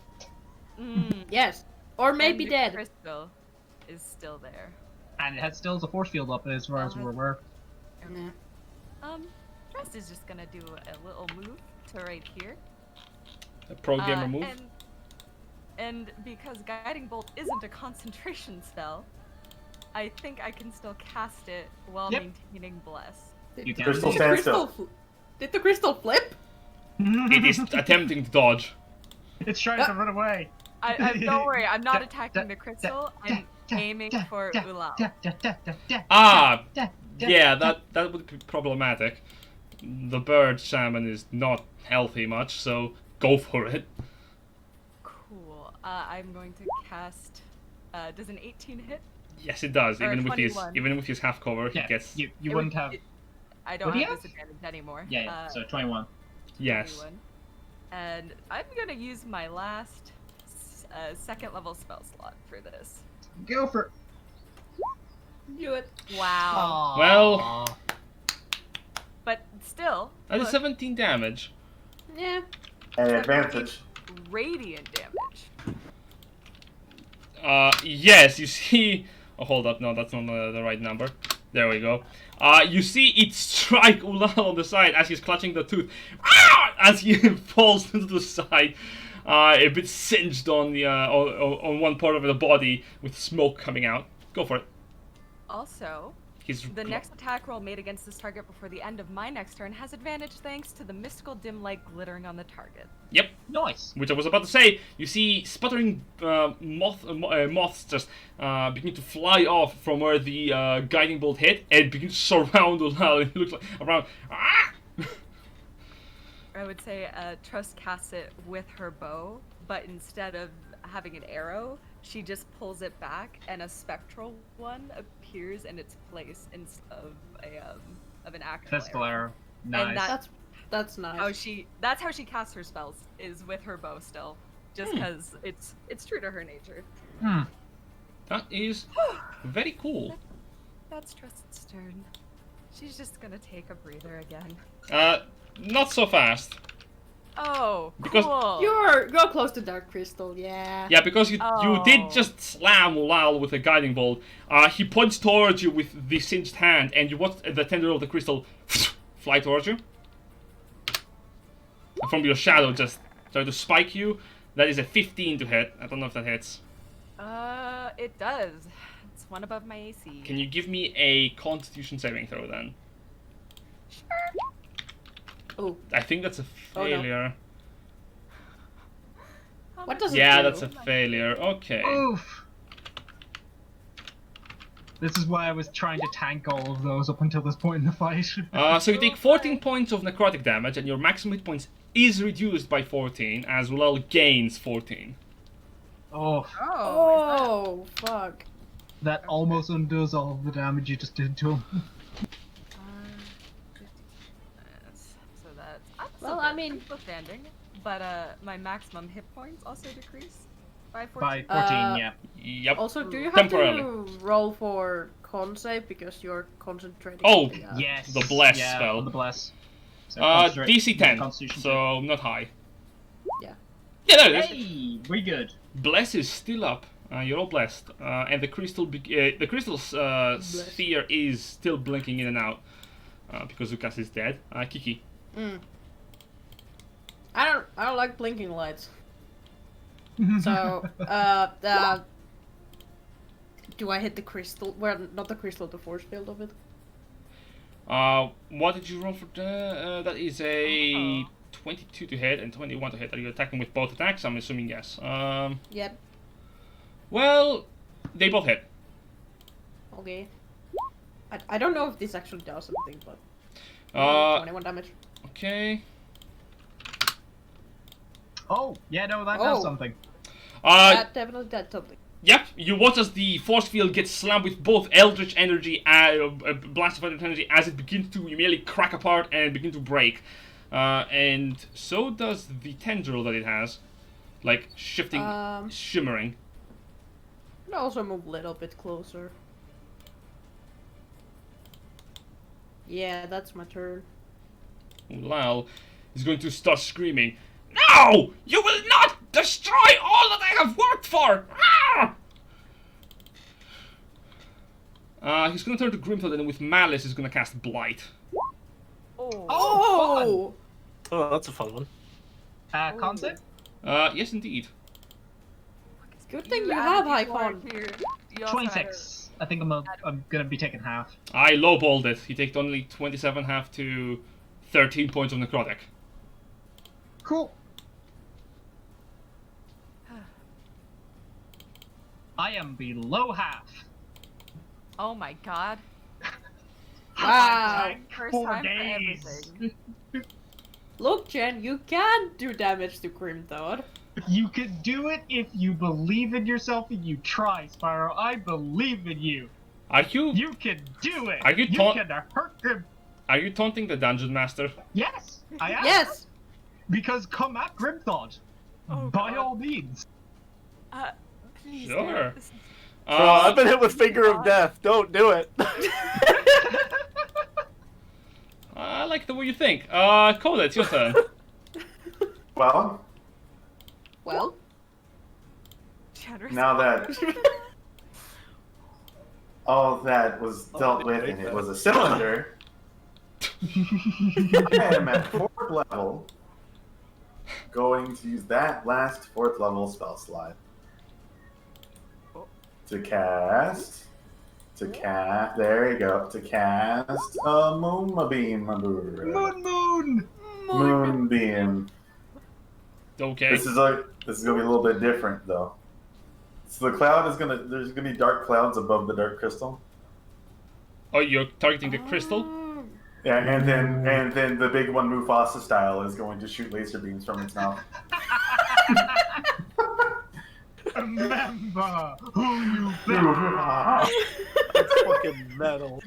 Mm. Yes. Or maybe And dead. Crystal is still there. And it has still has a force field up as far as we're aware. Yeah. Trust is just gonna do a little move to right here. A pro gamer move. And because Guiding Bolt isn't a concentration spell, I think I can still cast it while Yep. maintaining Bless. You can. Crystal Did the stands crystal still. Did the crystal flip? It is attempting to dodge. It's trying to run away. Don't worry, I'm not attacking the crystal. I'm aiming for Ullal. Ah, yeah, that would be problematic. The bird salmon is not healthy much, so go for it. Cool. I'm going to cast. Does an 18 hit? Yes, it does. Or Even with his half cover, he Yeah, gets you It wouldn't would- have. I don't What do you have have? disadvantage anymore. Yeah, so 21. yes. 21. And I'm gonna use my last second level spell slot for this. Go for. Do it. Wow. Well- But still, That is look, 17 damage. Yeah. An advantage. radiant damage. Yes, you see. Oh, hold up. No, that's not the right number. There we go. You see it strike Ullal on the side as he's clutching the tooth. Ah! As he falls to the side, a bit singed on the on one part of the body with smoke coming out. Go for it. Also, He's the next attack roll made against this target before the end of my next turn has advantage thanks to the mystical dim light glittering on the target. Yep. Nice. Which I was about to say. You see sputtering moths just begin to fly off from where the guiding bolt hit and begin to surround Ullal. It looks like around. Ah! I would say Trust casts it with her bow, but instead of having an arrow, she just pulls it back, and a spectral one appears in its place instead of an actual Physical arrow. arrow. Nice. And That's nice. That's how she casts her spells, is with her bow still, just because it's true to her nature. That is very cool. That's Trust's turn. She's just gonna take a breather again. Not so fast. Oh, Because cool. You're close to Dark Crystal, yeah. Yeah, because you Oh. did just slam Ullal with a guiding bolt. He points towards you with the singed hand, and you watch the tendril of the crystal fly towards you. And from your shadow, just try to spike you. That is a 15 to hit. I don't know if that hits. It does. It's one above my AC. Can you give me a Constitution saving throw then? Sure. Oh, I think that's a Oh, no. failure. How What much does it Yeah, do? that's a failure. Okay. Oof. This is why I was trying to tank all of those up until this point in the fight. So you take 14 points of necrotic damage, and your maximum hit points is reduced by 14, as Ullal gains 14. Oh, Oh, fuck. that almost undoes all of the damage you just did to him. 50. So that's. I'm Well, still I good. mean- I'm still standing, but my maximum hit points also decrease by 14. By 14, yeah. Yep. Also, do you have Temporarily. to roll for con save because you're concentrating? Oh, on the, Yes. The bless yeah, spell. The bless. So concentrate- DC 10, Constitution. so not high. Yeah. Yeah, there it is. Hey, we good. Bless is still up. You're all blessed, and the crystal sphere is still blinking in and out because Lukas is dead. Kiki. I don't like blinking lights. So, do I hit the crystal? Well, not the crystal, the force field of it. What did you roll for? That is a 22 to hit and 21 to hit. Are you attacking with both attacks? I'm assuming yes. Yep. Well, they both hit. Okay. I don't know if this actually does something, but 21 damage. Okay. Oh, yeah, no, that does Oh. something. That definitely does something. Yep, you watch as the force field gets slammed with both Eldritch energy and blast of Eldritch energy as it begins to immediately crack apart and begin to break. And so does the tendril that it has. Like, shifting, shimmering. I'll also move a little bit closer. Yeah, that's my turn. Ullal is going to start screaming, "No! You will not destroy all that I have worked for!" He's going to turn to Grimthod and with Malice he's going to cast Blight. Oh! Oh, that's a fun one. Concept? Yes indeed. Good thing you added have high before con. here. You also had 26. I think I'm gonna be taking half. I lowballed it. He takes only 27 half to 13 points of necrotic. Cool. I am below half. Oh my god. Wow. First 4 time days. for everything. Look, Jen, you can do damage to Grimthod. You can do it if you believe in yourself and you try, Spyro. I believe in you. Are you You can do it. Are you You ta- can hurt Grim. are you taunting the dungeon master? Yes, I am. Yes! Because come at Grimthod. Oh, By God. all means. Please, Sure. Dad, this is- Bro, I've been hit with Finger of Death. Don't do it. I like the way you think. Coda, it's your turn. Well, Well, generous. now that all of that was dealt with and it was a cylinder, I am at 4th level, going to use that last 4th level spell slot to cast, there you go, to cast a Moonbeam. Moonbeam. Okay. This is gonna be a little bit different though. So the cloud is there's gonna be dark clouds above the dark crystal. Oh, you're targeting the crystal? Yeah, and then the big one Mufasa style is going to shoot laser beams from its mouth. Remember who you been. It's fucking metal.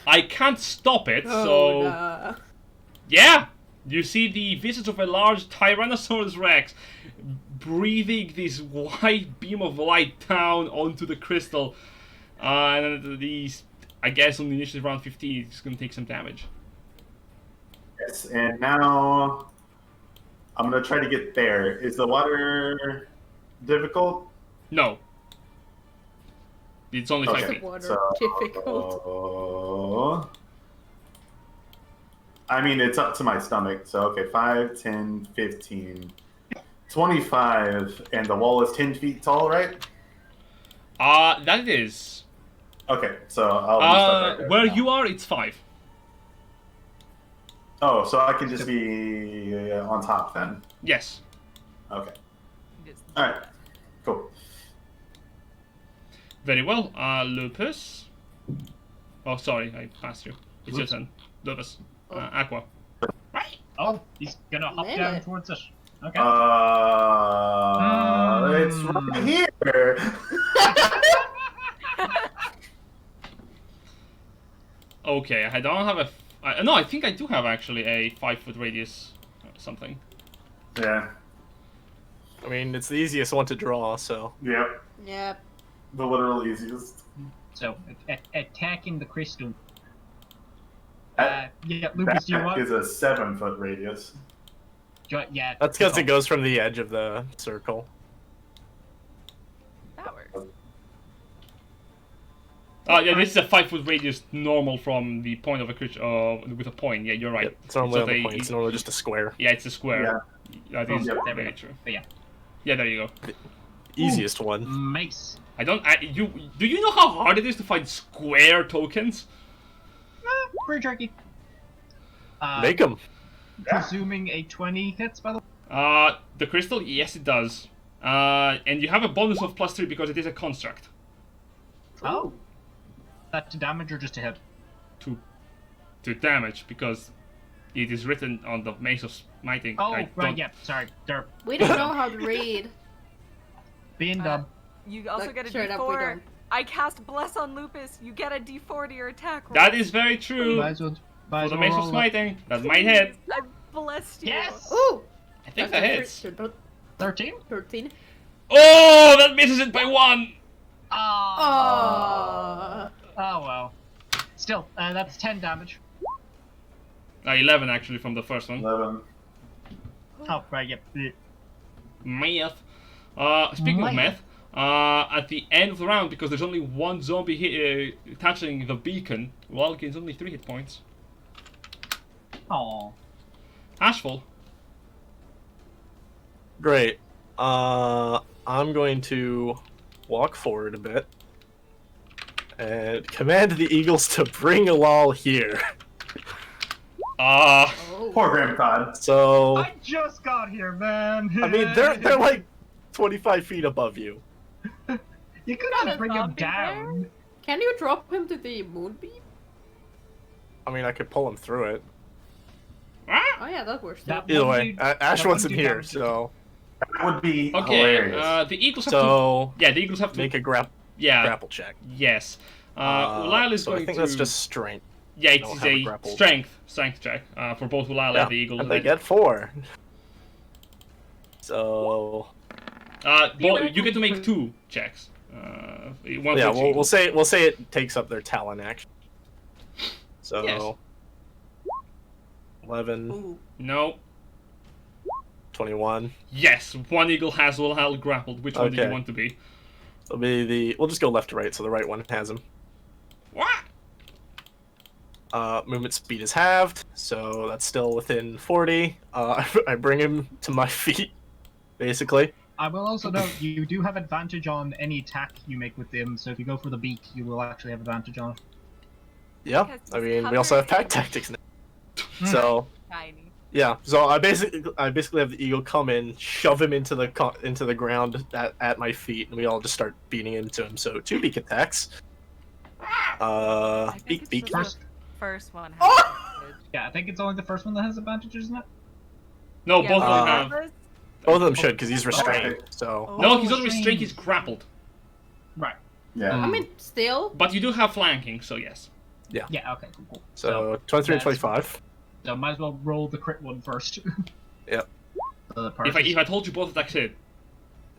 I can't stop it, oh, so nah. yeah. You see the visage of a large Tyrannosaurus Rex breathing this white beam of light down onto the crystal. And these, I guess, on the initiative round 15, it's going to take some damage. Yes, and now I'm gonna try to get there. Is the water difficult? No. It's only 5 Okay. feet. Water So, difficult. I mean, it's up to my stomach. So, okay, 5, 10, 15, 25, and the wall is 10 feet tall, right? That it is. Okay, so I'll be stuck right there Where now. you are, it's 5. Oh, so I can just be on top then. Yes. Okay. Just- All right. Cool. Very well. Lupus. Oh, sorry, I passed you. It's your turn. Lupus. Aqua. Right. Oh, he's gonna hop Melee. down towards it. Okay. It's right here. Okay, I don't have a. No, I think I do have actually a 5-foot radius something. Yeah. I mean, it's the easiest one to draw, so. Yep. Yep. The literal easiest. So, attacking the crystal. That Yeah, Lupus, do you backpack want? is a 7-foot radius. Yeah. That's because it goes from the edge of the circle. That works. Oh yeah, this is a 5-foot radius normal from the point of a creature with a point. Yeah, you're right. Yep, it's normally So on the they- point. It's normally just a square. Yeah, it's a square. That is Yep. very true. But yeah. Yeah, there you go. Easiest one. Mace. Do you know how hard it is to find square tokens? Pretty tricky. Make them. Presuming a 20 hits, by the way. The crystal, yes, it does. And you have a bonus of +3 because it is a construct. Oh. That to damage or just to hit? To damage because it is written on the Mace of Smiting. Oh, I right, don't- yeah. Sorry. Derp. We don't know how to read. Being dumb. You also Like, get a straight up, we D4. don't. I cast Bless on Lupus. You get a D4 to your attack roll. That is very true. Might as well For the Mace of roll that. Smiting, that might hit. I blessed you. Yes! Ooh! I think that hits. 13? 13. Oh, that misses it by 1. Oh. Oh. Oh, well. Still, that's 10 damage. 11 actually from the first one. 11. Oh, right, yep. Math. Speaking of math, at the end of the round, because there's only one zombie touching the beacon, Ullal gains only 3 hit points. Aw. Ashful. Great. I'm going to walk forward a bit and command the eagles to bring Ullal here. Oh. Poor Graham Todd. So, I just got here, man. I mean, they're like 25 feet above you. You could Not just a bring him zombie down. Can you drop him to the moonbeam? I mean, I could pull him through it. Oh yeah, that works too. That Either one way, dude- Ash that wants one him dude here, down. so That would be Okay, hilarious. the Eagles have to... so Yeah, the Eagles have to... make a yeah, grapple check. yes. Ullal is so going I think to... that's just strength. Yeah, don't it's have a a grapple. strength check for both Ullal Yeah, and the Eagles. and they get 4. So You get to make 2 checks. One yeah, for each Eagle. we'll say it takes up their talon action. So Yes. 11, Ooh. No. 21. Yes, one Eagle has Ullal grappled. Which one do you Okay. want to be? It'll be we'll just go left to right, so the right one has him. What? Movement speed is halved, so that's still within 40. I bring him to my feet, basically. I will also note you do have advantage on any attack you make with him, so if you go for the beak, you will actually have advantage on it. Yeah, Because I mean, we cover also have pack is tactics now. So Tiny. yeah, so I basically have the eagle come in, shove him into the ground at my feet, and we all just start beating into him. So 2 beak attacks. I think Beak it's beak. just the first one. Oh! has advantage. Yeah, I think it's only the first one that has advantage, isn't it? No, Yeah, both of them Uh, have. Others- Both of them should, because he's restrained. So No, Oh, he's not restrained, restrained. he's grappled. Right. Yeah. I mean, still. But you do have flanking, so yes. Yeah, okay, cool. so 23 and that's- 25. So might as well roll the crit one first. Yep. If I told you both attacks hit.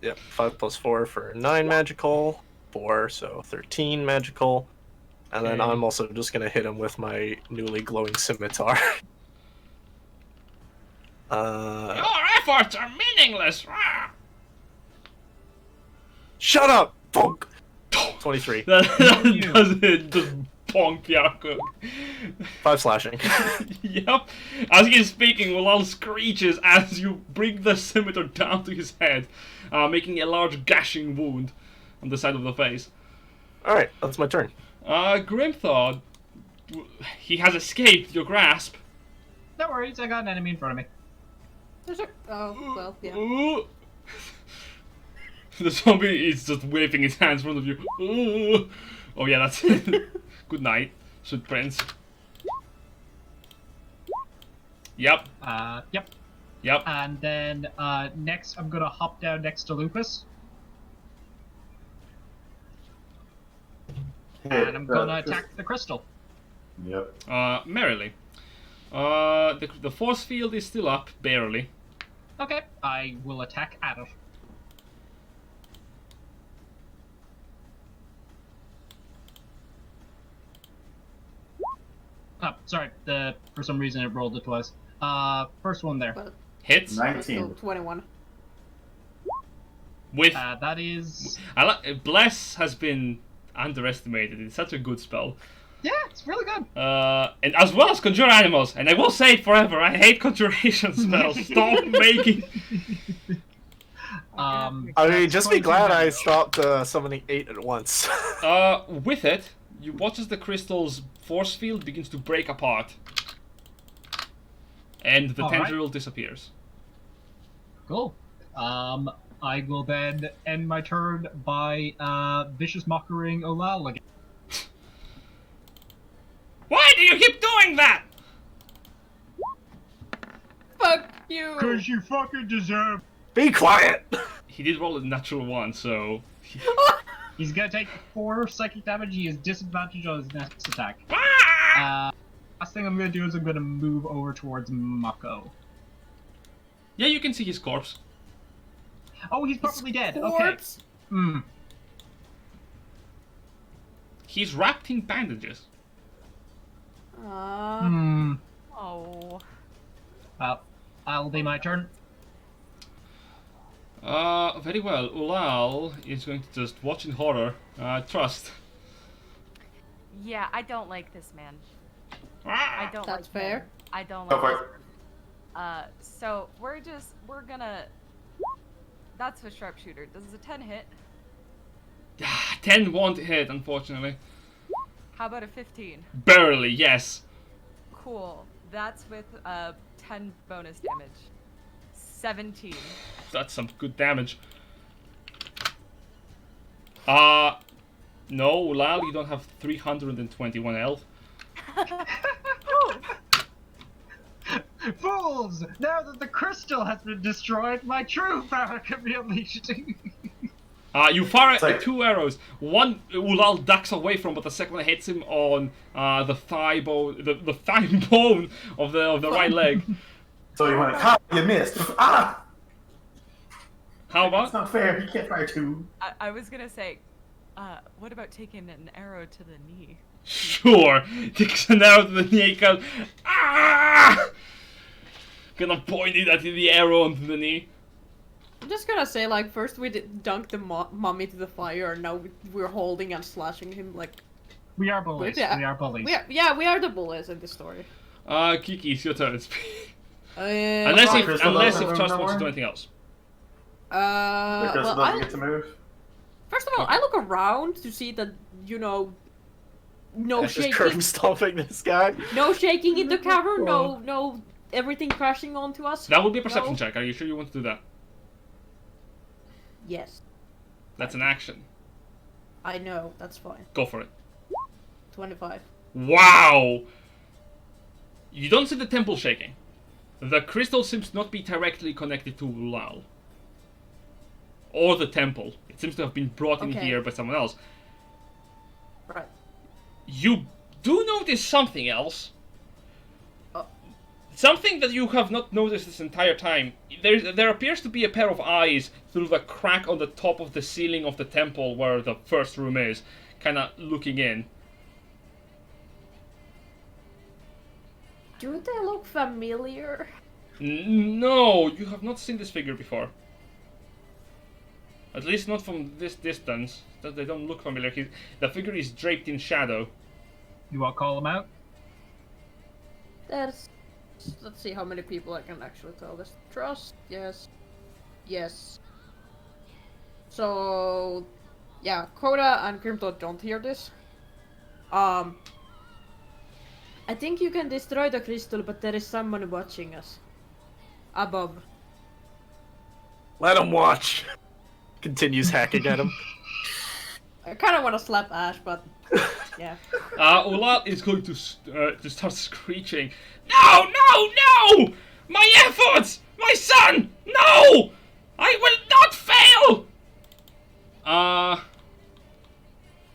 Yep. 5 plus 4 for 9 magical. 4, so 13 magical. And then Okay. I'm also just gonna hit him with my newly glowing scimitar. Your efforts are meaningless! Rah! Shut up! Bonk! 23. That does it, just bonk Yaku. 5 slashing. Yep. As he is speaking, Ullal screeches as you bring the scimitar down to his head, making a large gashing wound on the side of the face. Alright, that's my turn. Grimthor, he has escaped your grasp. No worries, I got an enemy in front of me. There's a. Oh, well, yeah. Ooh. The zombie is just waving his hands in front of you. Oh yeah, that's it. Good night, sweet prince. Yep. Yep. Yep. And then next, I'm gonna hop down next to Lupus, and I'm gonna attack the crystal. Yep. Merrily. The force field is still up, barely. Okay, I will attack at it. Oh, sorry. For some reason it rolled it twice. First one there. But Hits. still 19. 21. With That is. Bless has been underestimated. It's such a good spell. Yeah, it's really good. And as well as conjure animals. And I will say it forever. I hate conjuration spells. Stop making. I mean, just be glad I stopped summoning 8 at once. With it, you watch as the crystal's force field begins to break apart, and the tendril disappears. Cool. I will then end my turn by vicious mockering Ullal again. Why do you keep doing that? Fuck you! Cause you fucking deserve. Be quiet! He did roll a natural one, so. He's gonna take 4 psychic damage. He has disadvantage on his next attack. Last thing I'm gonna do is I'm gonna move over towards Mako. Yeah, you can see his corpse. Oh, he's probably dead. Corpse. Okay. Hmm. He's wrapped in bandages. Hmm. Oh. Well, that'll be my turn. Very well. Ullal is going to just watch in horror. Trust. Yeah, I don't like this man. I don't That's like fair. him. I don't Go like for this it. man. So we're gonna. That's a sharpshooter. Does a 10 hit? 10 won't hit, unfortunately. How about a 15? Barely, yes. Cool. That's with 10 bonus damage. 17. That's some good damage. No, Ullal, you don't have 321 health. Fools! Now that the crystal has been destroyed, my true power can be unleashed. You fire like- 2 arrows. One Ullal ducks away from, but the second one hits him on the thigh bone, the thigh bone of the right leg. So you went, ah, you missed. Ah! How That's about? not fair. You can't fire 2. I was gonna say, what about taking an arrow to the knee? Sure. Takes an arrow to the knee. Goes, ah! Gonna point it at the arrow onto the knee. I'm just gonna say, like, first we dunked the mummy to the fire, and now we're holding and slashing him, like... We are bullies. Yeah. We are bullies. We are the bullies in this story. Kiki, it's your turn. Unless Unless if doesn't Trust move wants to no do more? anything else. The crystal well, doesn't get to move. first of all, I look around to see that, you know, no Just shaking, curb stomping this guy. no shaking in the cavern, no everything crashing onto us. That would be a perception No. check. Are you sure you want to do that? Yes, That's an action. I know, that's fine. Go for it. 25. Wow! You don't see the temple shaking. The crystal seems not be directly connected to Ullal. Or the temple. It seems to have been brought in Okay. here by someone else. Right. You do notice something else. Oh. Something that you have not noticed this entire time. There appears to be a pair of eyes through the crack on the top of the ceiling of the temple where the first room is, kinda looking in. Do they look familiar? No, you have not seen this figure before. At least not from this distance. They don't look familiar. The figure is draped in shadow. You want to call him out? Let's see how many people I can actually tell this. Trust, yes. Yes. So, yeah, Coda and Grimdor don't hear this. I think you can destroy the crystal, but there is someone watching us. Above. Let him watch. continues hacking at him. I kind of want to slap Ash, but yeah. Ullal is going to start screeching. No, no, no! My efforts! My son! No! I will not fail!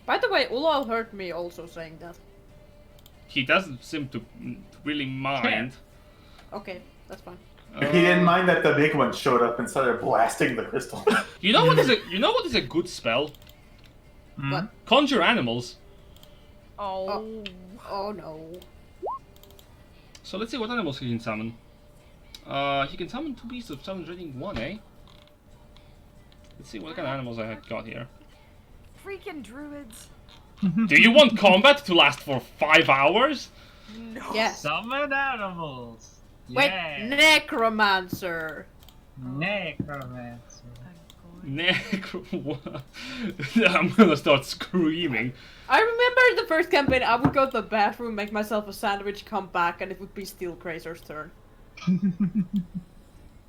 By the way, Ullal heard me also saying that. He doesn't seem to really mind. Okay, that's fine. He didn't mind that the big one showed up and started blasting the crystal. You know what is a good spell? What? Conjure animals. Oh. Oh no. So let's see what animals he can summon. He can summon 2 beasts of challenge rating 1, eh? Let's see what kind of animals I have got here. Freaking druids. Do you want combat to last for 5 hours? No. Yes. Summon animals. Wait, Yeah. necromancer. Necromancer. I'm gonna start screaming. I remember the first campaign, I would go to the bathroom, make myself a sandwich, come back, and it would be Steel Crazer's turn.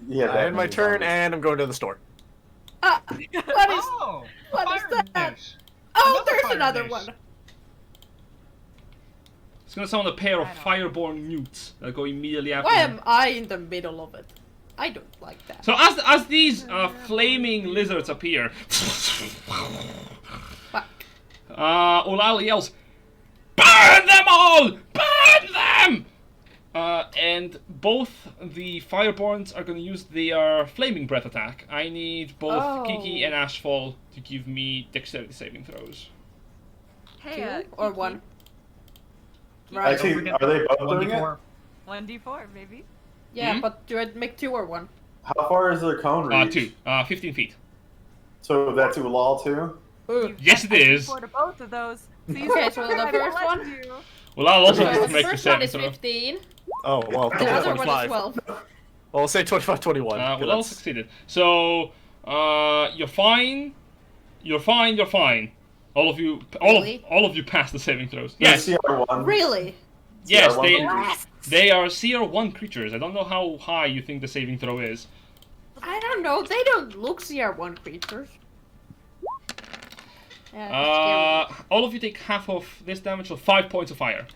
Yeah, I had my turn, and I'm going to the store. What is Oh, what is fire that? dish. Oh, Another there's fire another dish. one. It's gonna summon a pair of I know. fireborn newts that go immediately after. Why him. am I in the middle of it? I don't like that. So as these flaming lizards appear, Fuck. Ullal yells, "Burn them all! Burn them!" And both the Fireborns are going to use their Flaming Breath attack. I need both Oh. Kiki and Ashfall to give me dexterity saving throws. Hey, 2 or Kiki. 1? I Right. see. Are they both doing it? 1d4. 1d4, maybe. Yeah, Hmm? but do I make 2 or 1? How far is their cone reach? 2. 15 feet. So that's Ullal too? Ooh. You've Yes, got it is. a 4 to both of those. Please Okay, don't so forget the I first blessed one? you. Well, I'll also So have to the make the first one saving is throw. 15, Oh, well, the other one is 25. 12. Well, I'll say 25, 21. Well, all succeeded. So, you're fine. You're fine. You're fine. All of you, Really? all of you passed the saving throws. They're Yes, CR1. Really? yes, CR1 they are CR1 creatures. I don't know how high you think the saving throw is. I don't know, they don't look CR1 creatures. Yeah, that's All of you take half of this damage, so 5 points of fire.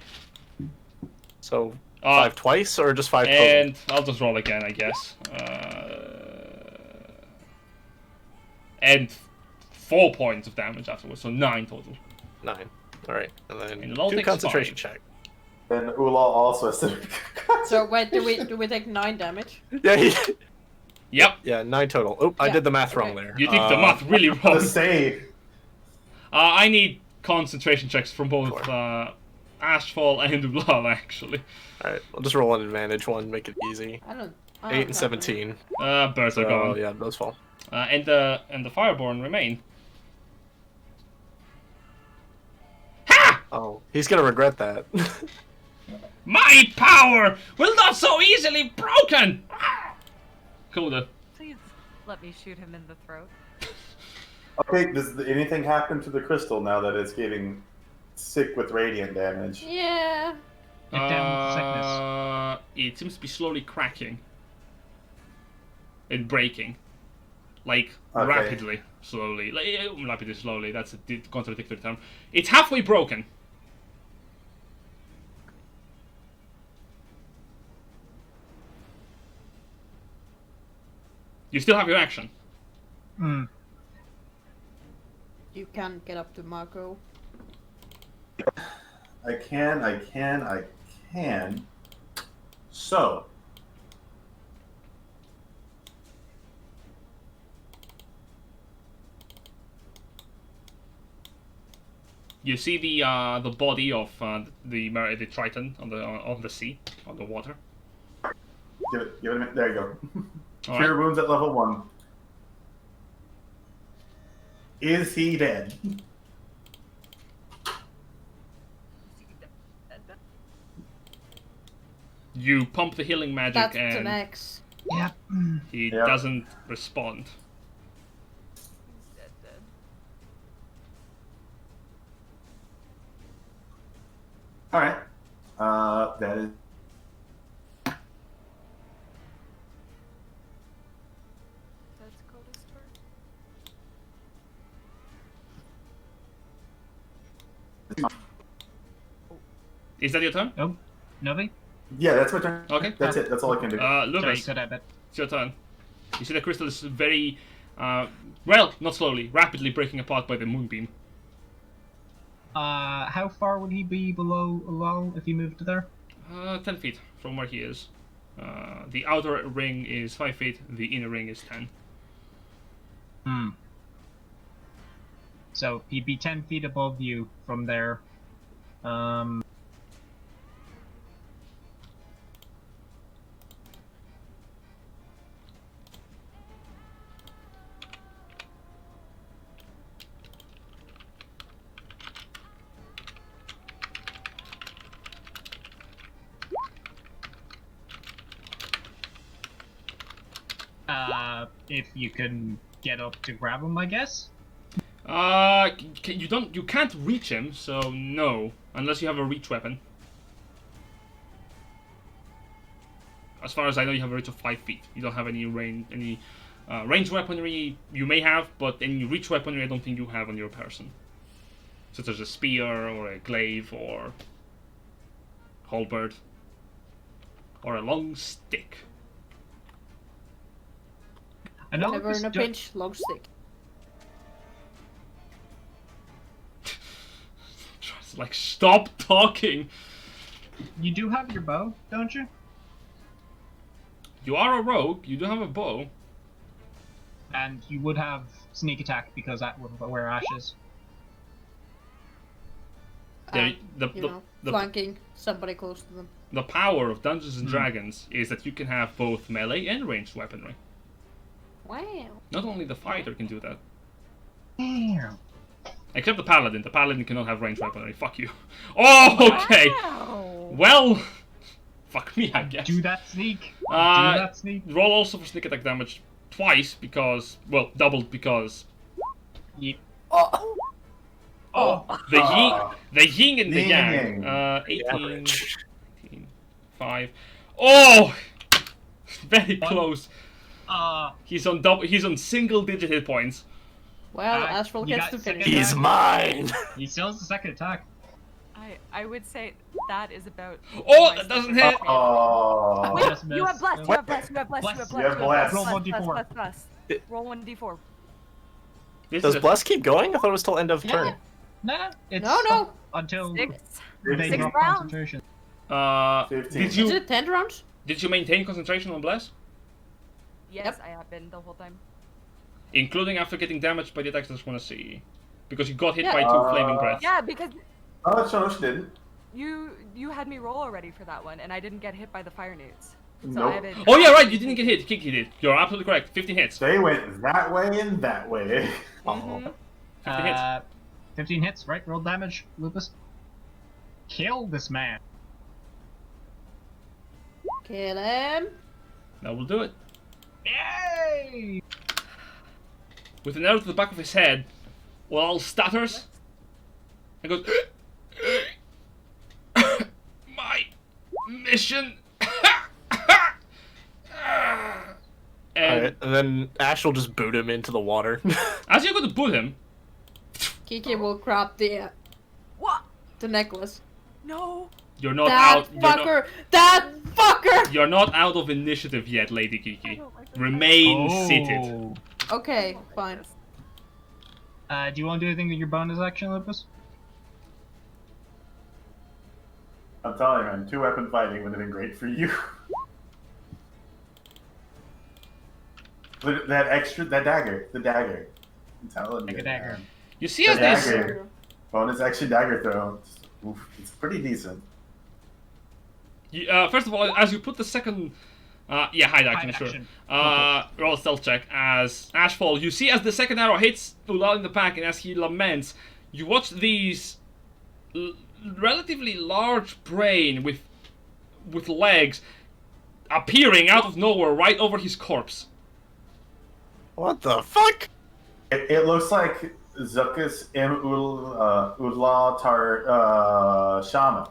So, Uh, 5 twice, or just 5 total? And I'll just roll again, I guess. And 4 points of damage afterwards, so 9 total. 9. Alright, and then And it all 2 takes concentration 5. check. Then Ullal also has to. So wait, do we take 9 damage? Yeah, Yep, yeah, 9 total. Oh, I Yeah, did the math wrong okay. there. you did the math really wrong. The save. I need concentration checks from both Sure. Ashfall and Ullal, actually. Alright, I'll just roll an advantage one, make it easy. I don't. 8 and 17. Birds are So, gone. yeah, those fall. And the Fireborn remain. Ha! Oh, he's gonna regret that. My power will not so easily broken! Coda. Please let me shoot him in the throat. Okay, does anything happen to the crystal now that it's getting sick with radiant damage? Yeah. It down sickness. It seems to be slowly cracking. And breaking. Like, Okay. rapidly, slowly. Like, rapidly, slowly, that's a contradictory term. It's halfway broken. You still have your action. Hmm. You can get up to Marco. I can. So. You see the body of the Triton on the sea, on the water. Give it a minute. There you go. All Cure right. wounds at level 1. Is he dead? You pump the healing magic That's an and X. Yep. he Yep. doesn't respond. He's dead. All right. That is. That's Coda's turn. Is that your turn? Oh, Novi? Yeah, that's my turn. Okay. That's it. That's all I can do. Sorry, Lupus, could I bet? it's your turn. You see the crystal is very, well, not slowly, rapidly breaking apart by the moonbeam. How far would he be below Ullal if he moved to there? 10 feet from where he is. The outer ring is 5 feet, the inner ring is 10. So he'd be 10 feet above you from there. If you can get up to grab him, I guess. You can't reach him, so no, unless you have a reach weapon. As far as I know, you have a reach of 5 feet. You don't have any range weaponry. You may have, but any reach weaponry, I don't think you have on your person, such as a spear or a glaive or halberd or a long stick. I know Never in a pinch, long stick. Just like, stop talking. You do have your bow, don't you? You are a rogue. You do have a bow. And you would have sneak attack because that would where Ash is. Yeah, Flanking somebody close to them. The power of Dungeons and Dragons is that you can have both melee and ranged weaponry. Wow. Not only the fighter can do that. Damn. Except the paladin. The paladin cannot have ranged weaponry. Fuck you. Oh, okay. Wow. Well, fuck me, I guess. Do that sneak. Do that sneak. Roll also for sneak attack damage twice because, well, doubled because Yep. the yin and the yang. Yin. 18, 5. Oh, very close. He's on single-digit hit points. Well, Astral you gets got to finish. second He's mine. He still has the second attack. I would say that is about. Oh, my that doesn't second hit. attack. Oh. Wait, Just you have missed. blessed. You have blessed. You have blessed. You have blessed. You have blessed. Roll 1d4. Bless. Roll 1d4. This Does is a- Bless keep going? I thought it was till end of turn. No, it's No. until 6. they Six drop rounds. concentration. 15. Did Is you it 10 rounds? maintain concentration on Bless, Yes, Yep. I have been the whole time. including after getting damaged by the attacks? I just want to see, because you got hit Yeah. by 2 flaming breaths. Yeah, because Oh, no, she didn't. you had me roll already for that one, and I didn't get hit by the fire newts. So Nope. I haven't. Oh yeah, right. You didn't get hit. Kiki did. You're absolutely correct. 15 hits. They went that way and that way. Mhm. 15 hits. 15 hits, right? Roll damage, Lupus. Kill this man. Kill him. That will do it. Yay! With an arrow to the back of his head, Ullal stutters and goes, "My mission." And Alright, and then Ash will just boot him into the water. as you're going to boot him, Kiki will grab the What? necklace. No. you're not That out. fucker! That fucker! You're not out of initiative yet, Lady I Kiki. don't like this. Remain seated. Okay, fine. Do you want to do anything with your bonus action, Lupus? I'm telling you, man, 2-weapon fighting would have been great for you. That dagger, the dagger. I'm telling Like you. a dagger. man. You see The as this. dagger. Bonus action dagger throw. Oof, it's pretty decent. First of all, as you put the second. Yeah, hide action, Hide sure. action. Roll a stealth check as Ashfall. You see as the second arrow hits Ullal in the back, and as he laments, you watch these relatively large brain with legs appearing out of nowhere right over his corpse. What the fuck? It looks like Zuckus M. Ullal Shama.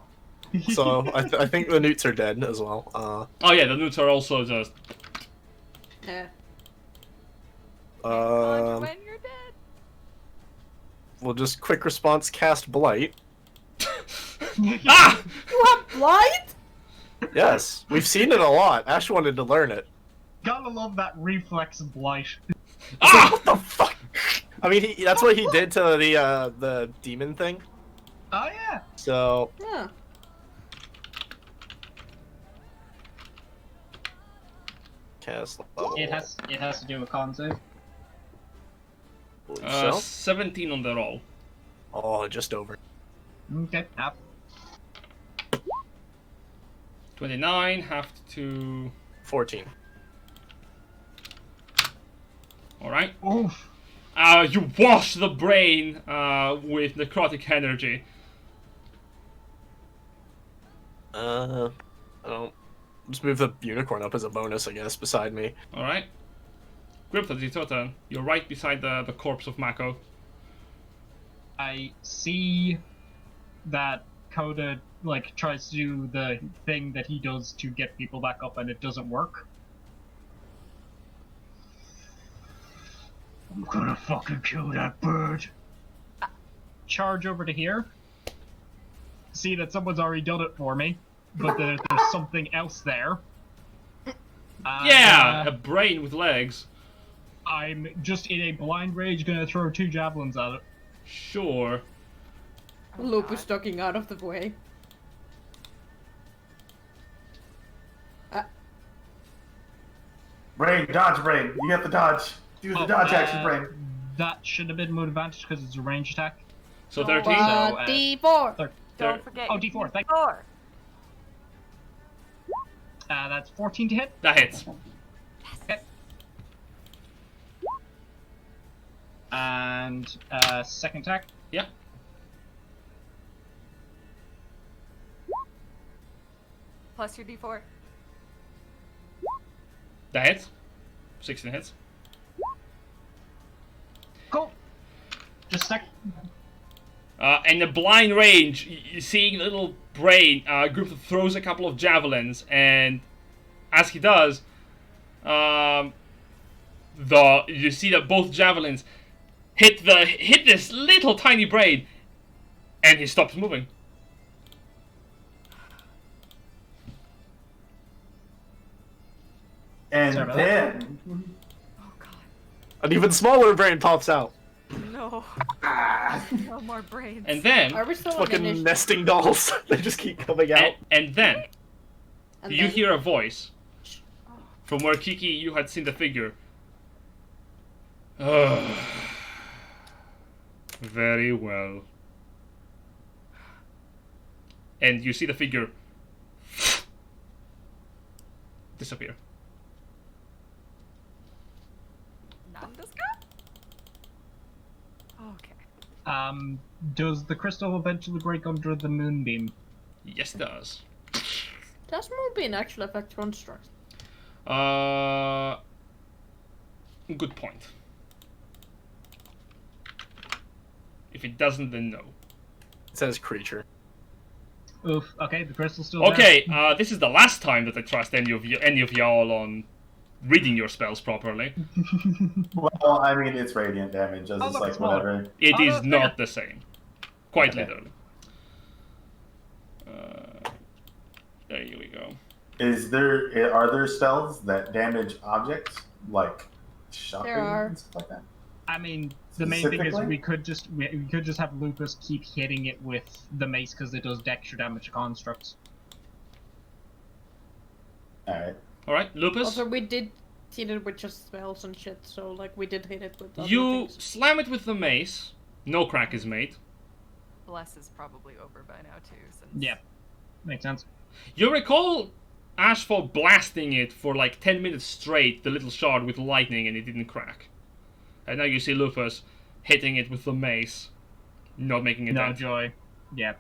So I think the newts are dead as well. Oh yeah, the newts are also just. Yeah. When you're dead. We'll just quick response cast blight. Ah! You have blind? Yes, we've seen it a lot. Ash wanted to learn it. Gotta love that reflex blight. Ah! What the fuck? I mean, that's what he did to the demon thing. Oh yeah. So Yeah. cast level. It has to do with con save. Believe so. 17 on the roll. Oh, just over. Okay. 29, half to... 14. Alright. Oof. You wash the brain with necrotic energy. I don't. Just move the unicorn up as a bonus, I guess, beside me. Alright. Grimthad, it's your turn. You're right beside the corpse of Mako. I see that Coda like tries to do the thing that he does to get people back up, and it doesn't work. I'm gonna fucking kill that bird. Charge over to here. See that someone's already done it for me, but there's something else there. Yeah! A brain with legs. I'm just in a blind rage gonna throw 2 javelins at it. Sure. Oh, Lupus God. ducking out of the way. Brain, dodge, brain. You have to dodge. Do the dodge action, brain. That should have been mood advantage because it's a range attack. So Oh, 13? wow. D4. Don't forget. Oh, you D4, can thank- D4. That's 14 to hit. That hits. Okay. And second attack. Yeah. Plus your D4. That hits. 16 hits. Cool. Just sec. In the blind range, you seeing little brain, Grimthad throws a couple of javelins, and as he does, you see that both javelins hit this little tiny brain, and he stops moving. And Sorry about then Oh God. An even smaller brain pops out. No. No more brains. And then, Are we still on Fucking initiative? nesting dolls. They just keep coming out. and then, And you then- hear a voice from where Kiki, you had seen the figure. Very well. And you see the figure disappear. Nondescript? Okay. Does the crystal eventually break under the moonbeam? Yes, it does. Does Moonbeam actually affect constructs? Good point. If it doesn't, then no. It says creature. Oof. Okay, the crystal's still there. Okay, this is the last time that I trust any of y'all on reading your spells properly. well, I mean, it's radiant damage. Just Oh, it's look, like it's smaller. whatever. It Oh, is that's not bigger. the same. Quite Okay. literally. There we go. Are there spells that damage objects like shotgun There are. and stuff like that? I mean, the main thing is Specifically? we could just have Lupus keep hitting it with the mace because it does extra damage to constructs. All right. All right, Lupus. Also, we did hit it with just spells and shit, so like we did hit it with other You things. slam it with the mace. No crack is made. Bless is probably over by now too. Since Yeah, makes sense. You recall Ashfall blasting it for like 10 minutes straight, the little shard with lightning, and it didn't crack. And now you see Lupus hitting it with the mace, not making a No dent. joy. Yeah.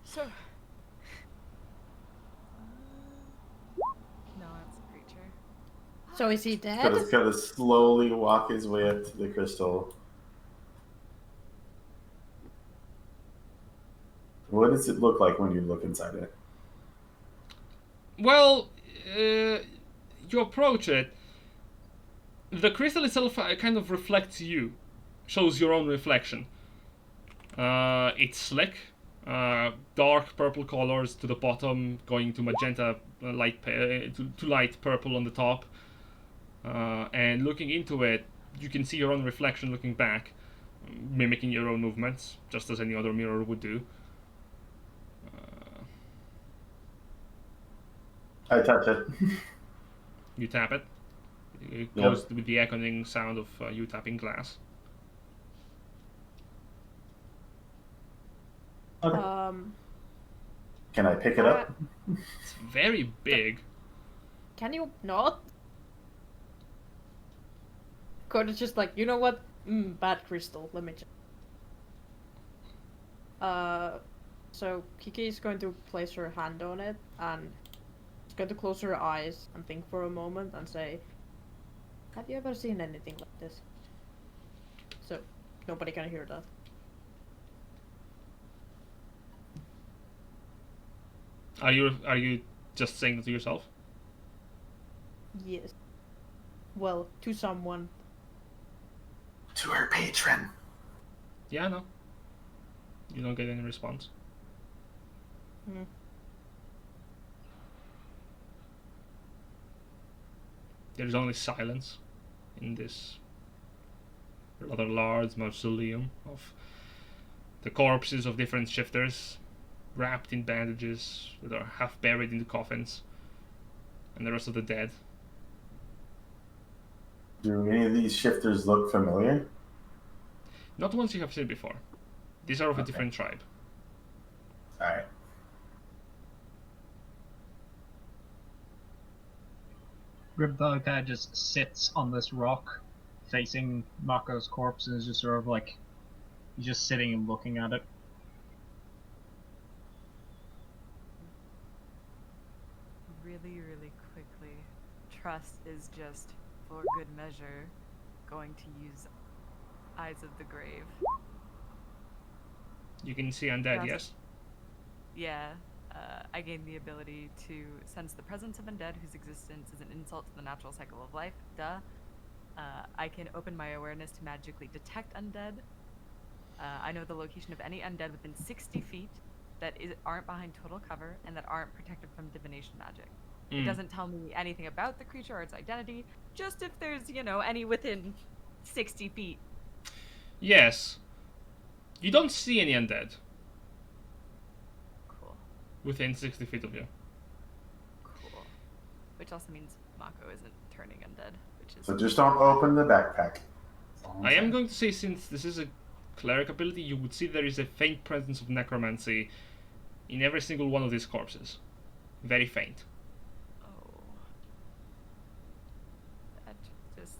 So. No, it's a creature. So is he Gotta, dead? gotta slowly walk his way up to the crystal. What does it look like when you look inside it? Well, you approach it, the crystal itself kind of reflects you, shows your own reflection. It's slick, dark purple colors to the bottom, going to magenta, to light purple on the top. And looking into it, you can see your own reflection looking back, mimicking your own movements, just as any other mirror would do. I touch it. You tap it. It goes with the echoing sound of you tapping glass. Okay. Can I pick it up? It's very big. Can you not? Coda's just like, you know what? Bad crystal. Let me check. So Kiki is going to place her hand on it and she's going to close her eyes and think for a moment and say, "Have you ever seen anything like this?" So nobody can hear that. Are you just saying that to yourself? Yes. Well, to someone. To her patron. Yeah, no. You don't get any response. There's only silence in this rather large mausoleum of the corpses of different shifters, wrapped in bandages that are half buried in the coffins, and the rest of the dead. Do any of these shifters look familiar? Not ones you have seen before. These are of a different tribe. Alright. Grimdog kind of just sits on this rock, facing Mako's corpse, and is just sort of like, he's just sitting and looking at it. Really, really quickly, Trust is just, for good measure, going to use Eyes of the Grave. You can see undead, yes? Yeah. I gain the ability to sense the presence of undead whose existence is an insult to the natural cycle of life. Duh. I can open my awareness to magically detect undead. I know the location of any undead within 60 feet that aren't behind total cover and that aren't protected from divination magic. It doesn't tell me anything about the creature or its identity, just if there's, any within 60 feet. Yes. You don't see any undead Cool. within 60 feet of you. Cool. Which also means Mako isn't turning undead, which is... So just don't open the backpack. I am going to say, since this is a cleric ability, you would see there is a faint presence of necromancy in every single one of these corpses. Very faint. Oh. That just...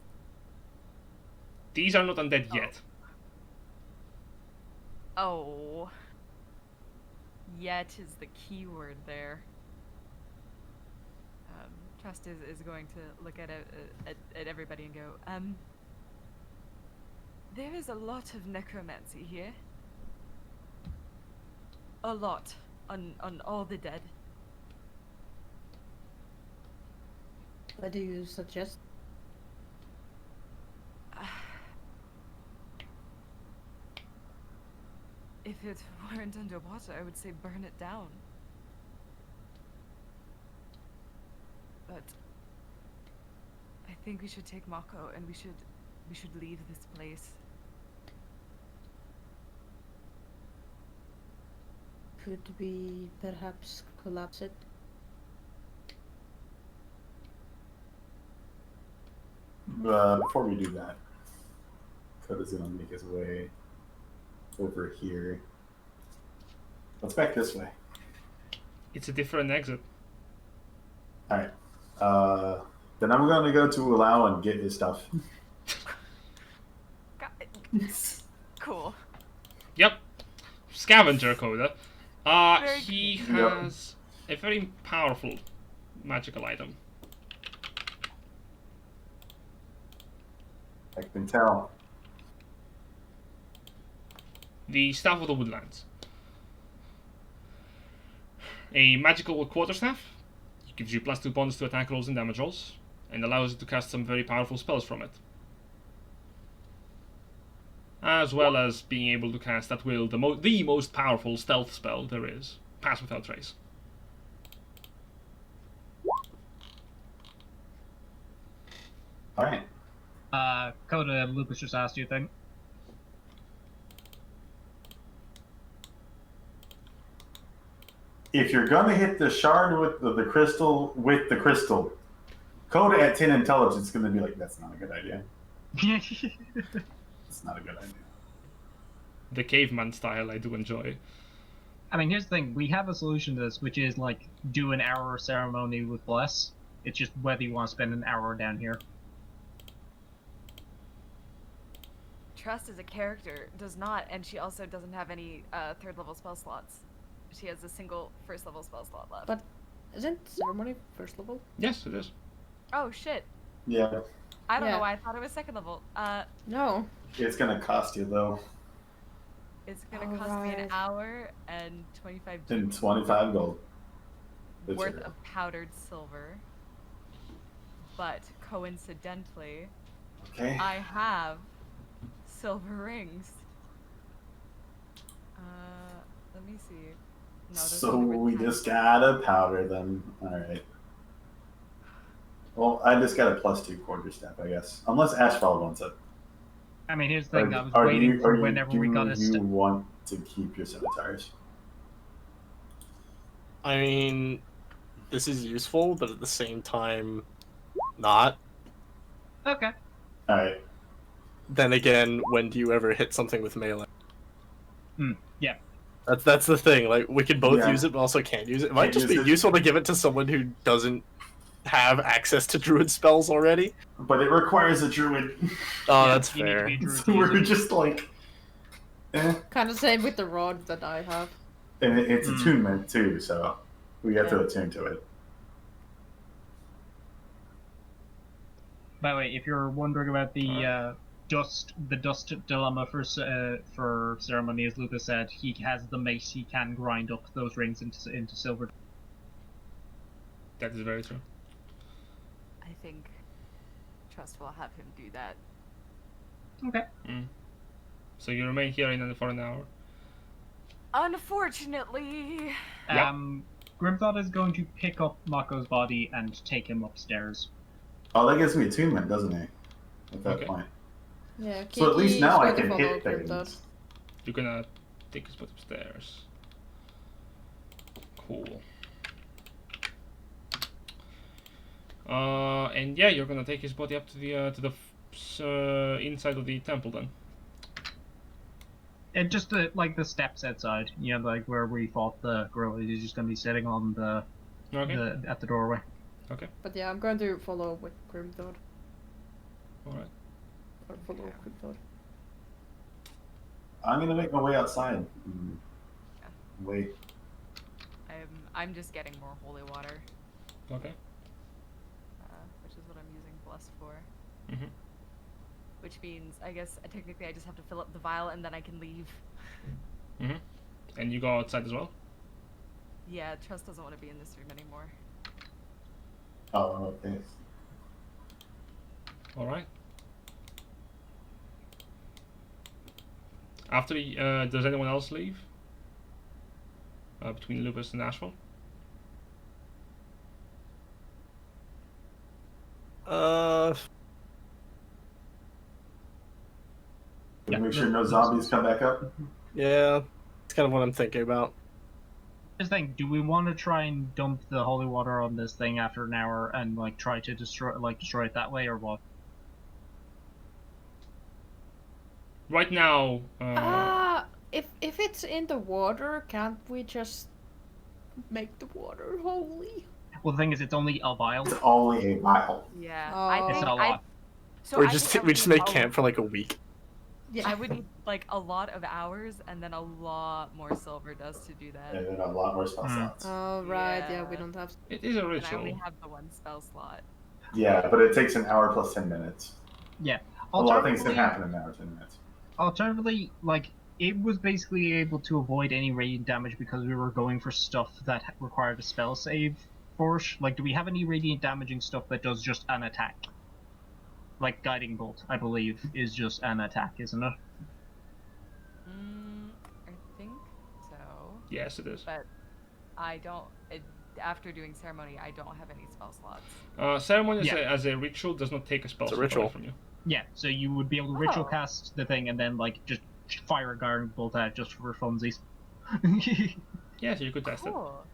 These are not undead yet. Oh. Yet is the key word there. Trust is going to look at everybody and go, there is a lot of necromancy here. A lot. On all the dead. What do you suggest? If it weren't underwater, I would say burn it down. But I think we should take Mako and we should leave this place. Could we perhaps collapse it? Before we do that, Koda's gonna make his way over here. Let's back this way. It's a different exit. Alright. Then I'm gonna go to Ullal and get his stuff. Cool. Yep. Scavenger Coda. Very He has a very powerful magical item. I can tell. The Staff of the Woodlands. A magical quarterstaff. It gives you +2 bonus to attack rolls and damage rolls. and allows you to cast some very powerful spells from it. As well as being able to cast at will the most powerful stealth spell there is, Pass Without Trace. Alright. Coda, Lucas just asked you a thing. If you're gonna hit the shard with the crystal, Coda at 10 intelligence is gonna be like, that's not a good idea. It's not a good idea. The caveman style I do enjoy. I mean, here's the thing. We have a solution to this, which is, like, do an hour ceremony with Bless. It's just whether you want to spend an hour down here. Trust as a character does not, and she also doesn't have any third level spell slots. She has a single first level spell slot left. But isn't ceremony first level? Yes, it is. Oh shit. Yeah. I don't Yeah. know why I thought it was second level. No. It's gonna cost you, though. It's gonna cost me an Alright. hour and 25 And 25 gold. That's worth it. of powdered silver. But coincidentally, Okay. I have silver rings. Let me see. No, there's So only we red just tag. gotta powder them. Alright. Well, I just got a +2 quarterstaff, I guess. Unless Ashfall wants it. I mean, here's the thing. I was Are waiting you- for are you- whenever we got do a you want to keep your scimitars? I mean, this is useful, but at the same time, not. Okay. Alright. Then again, when do you ever hit something with melee? Yeah. That's the thing. Like, we could both Yeah. use it, but also can't use it. It might Can't just use be it. useful to give it to someone who doesn't have access to druid spells already. But it requires a druid. Oh, Yeah, that's you need to fair. be a druid So to use we're it. just like, eh. Kind of same with the rod that I have. And it's attunement too, so we have to attune to it. By the way, if you're wondering about the dust dilemma for ceremony, as Lucas said, he has the mace. He can grind up those rings into silver. That is very true. I think Trust will have him do that. Okay. So you remain here for an hour. Unfortunately. Yeah. Grimthought is going to pick up Mako's body and take him upstairs. Oh, that gives me attunement, doesn't it? At that Okay. point. Yeah. So at least Kiki now is I going to can follow hit Grimthought. things. You're gonna take his butt upstairs. Cool. And yeah, you're gonna take his body up to the inside of the temple then. And just like the steps outside, you know, like where we fought the gorilla. He's just going to be sitting on the Okay. at the doorway. But yeah, I'm going to follow with Grimthought. All right. Or follow Grimthought. I'm gonna make my way outside. Wait. I'm just getting more holy water, Okay. which is what I'm using Bless for. Mhm. Which means, I guess, technically I just have to fill up the vial and then I can leave. Mhm. And you go outside as well. Yeah, Trust doesn't want to be in this room anymore. Oh, okay. All right. After does anyone else leave? Between Lupus and Ashfall? Yeah, Make sure no- no zombies come back up. Yeah, it's kind of what I'm thinking about. Just think, do we want to try and dump the holy water on this thing after an hour and like try to destroy it that way, or what? Right now, If it's in the water, can't we just make the water holy? Well, the thing is, it's only a vial. It's only a vial. Yeah, Oh. I It's think not a lot. So Or I just think I we would just need make a- camp for like a week. Yeah. I would need like a lot of hours and then a lot more silver dust to do that. And then a lot more spell Hmm. slots. Oh right, yeah, we Yeah. don't have. it is a And I only ritual. have the one spell slot. Yeah, but it takes an hour plus 10 minutes. Yeah. A lot of things can Alternatively- happen in an hour, 10 minutes. Alternatively, like it was basically able to avoid any radiant damage because we were going for stuff that required a spell save force? Like, do we have any radiant damaging stuff that does just an attack? Like Guiding Bolt, I believe, is just an attack, isn't it? I think so. Yes, it is. But I don't. After doing ceremony, I don't have any spell slots. Ceremony Yeah. as a ritual does not take a spell It's a slot away ritual. from you. Yeah, so you would be able to ritual Oh. cast the thing and then, like, just fire a Guiding Bolt at it just for funsies. Yeah, so you could test it. Cool.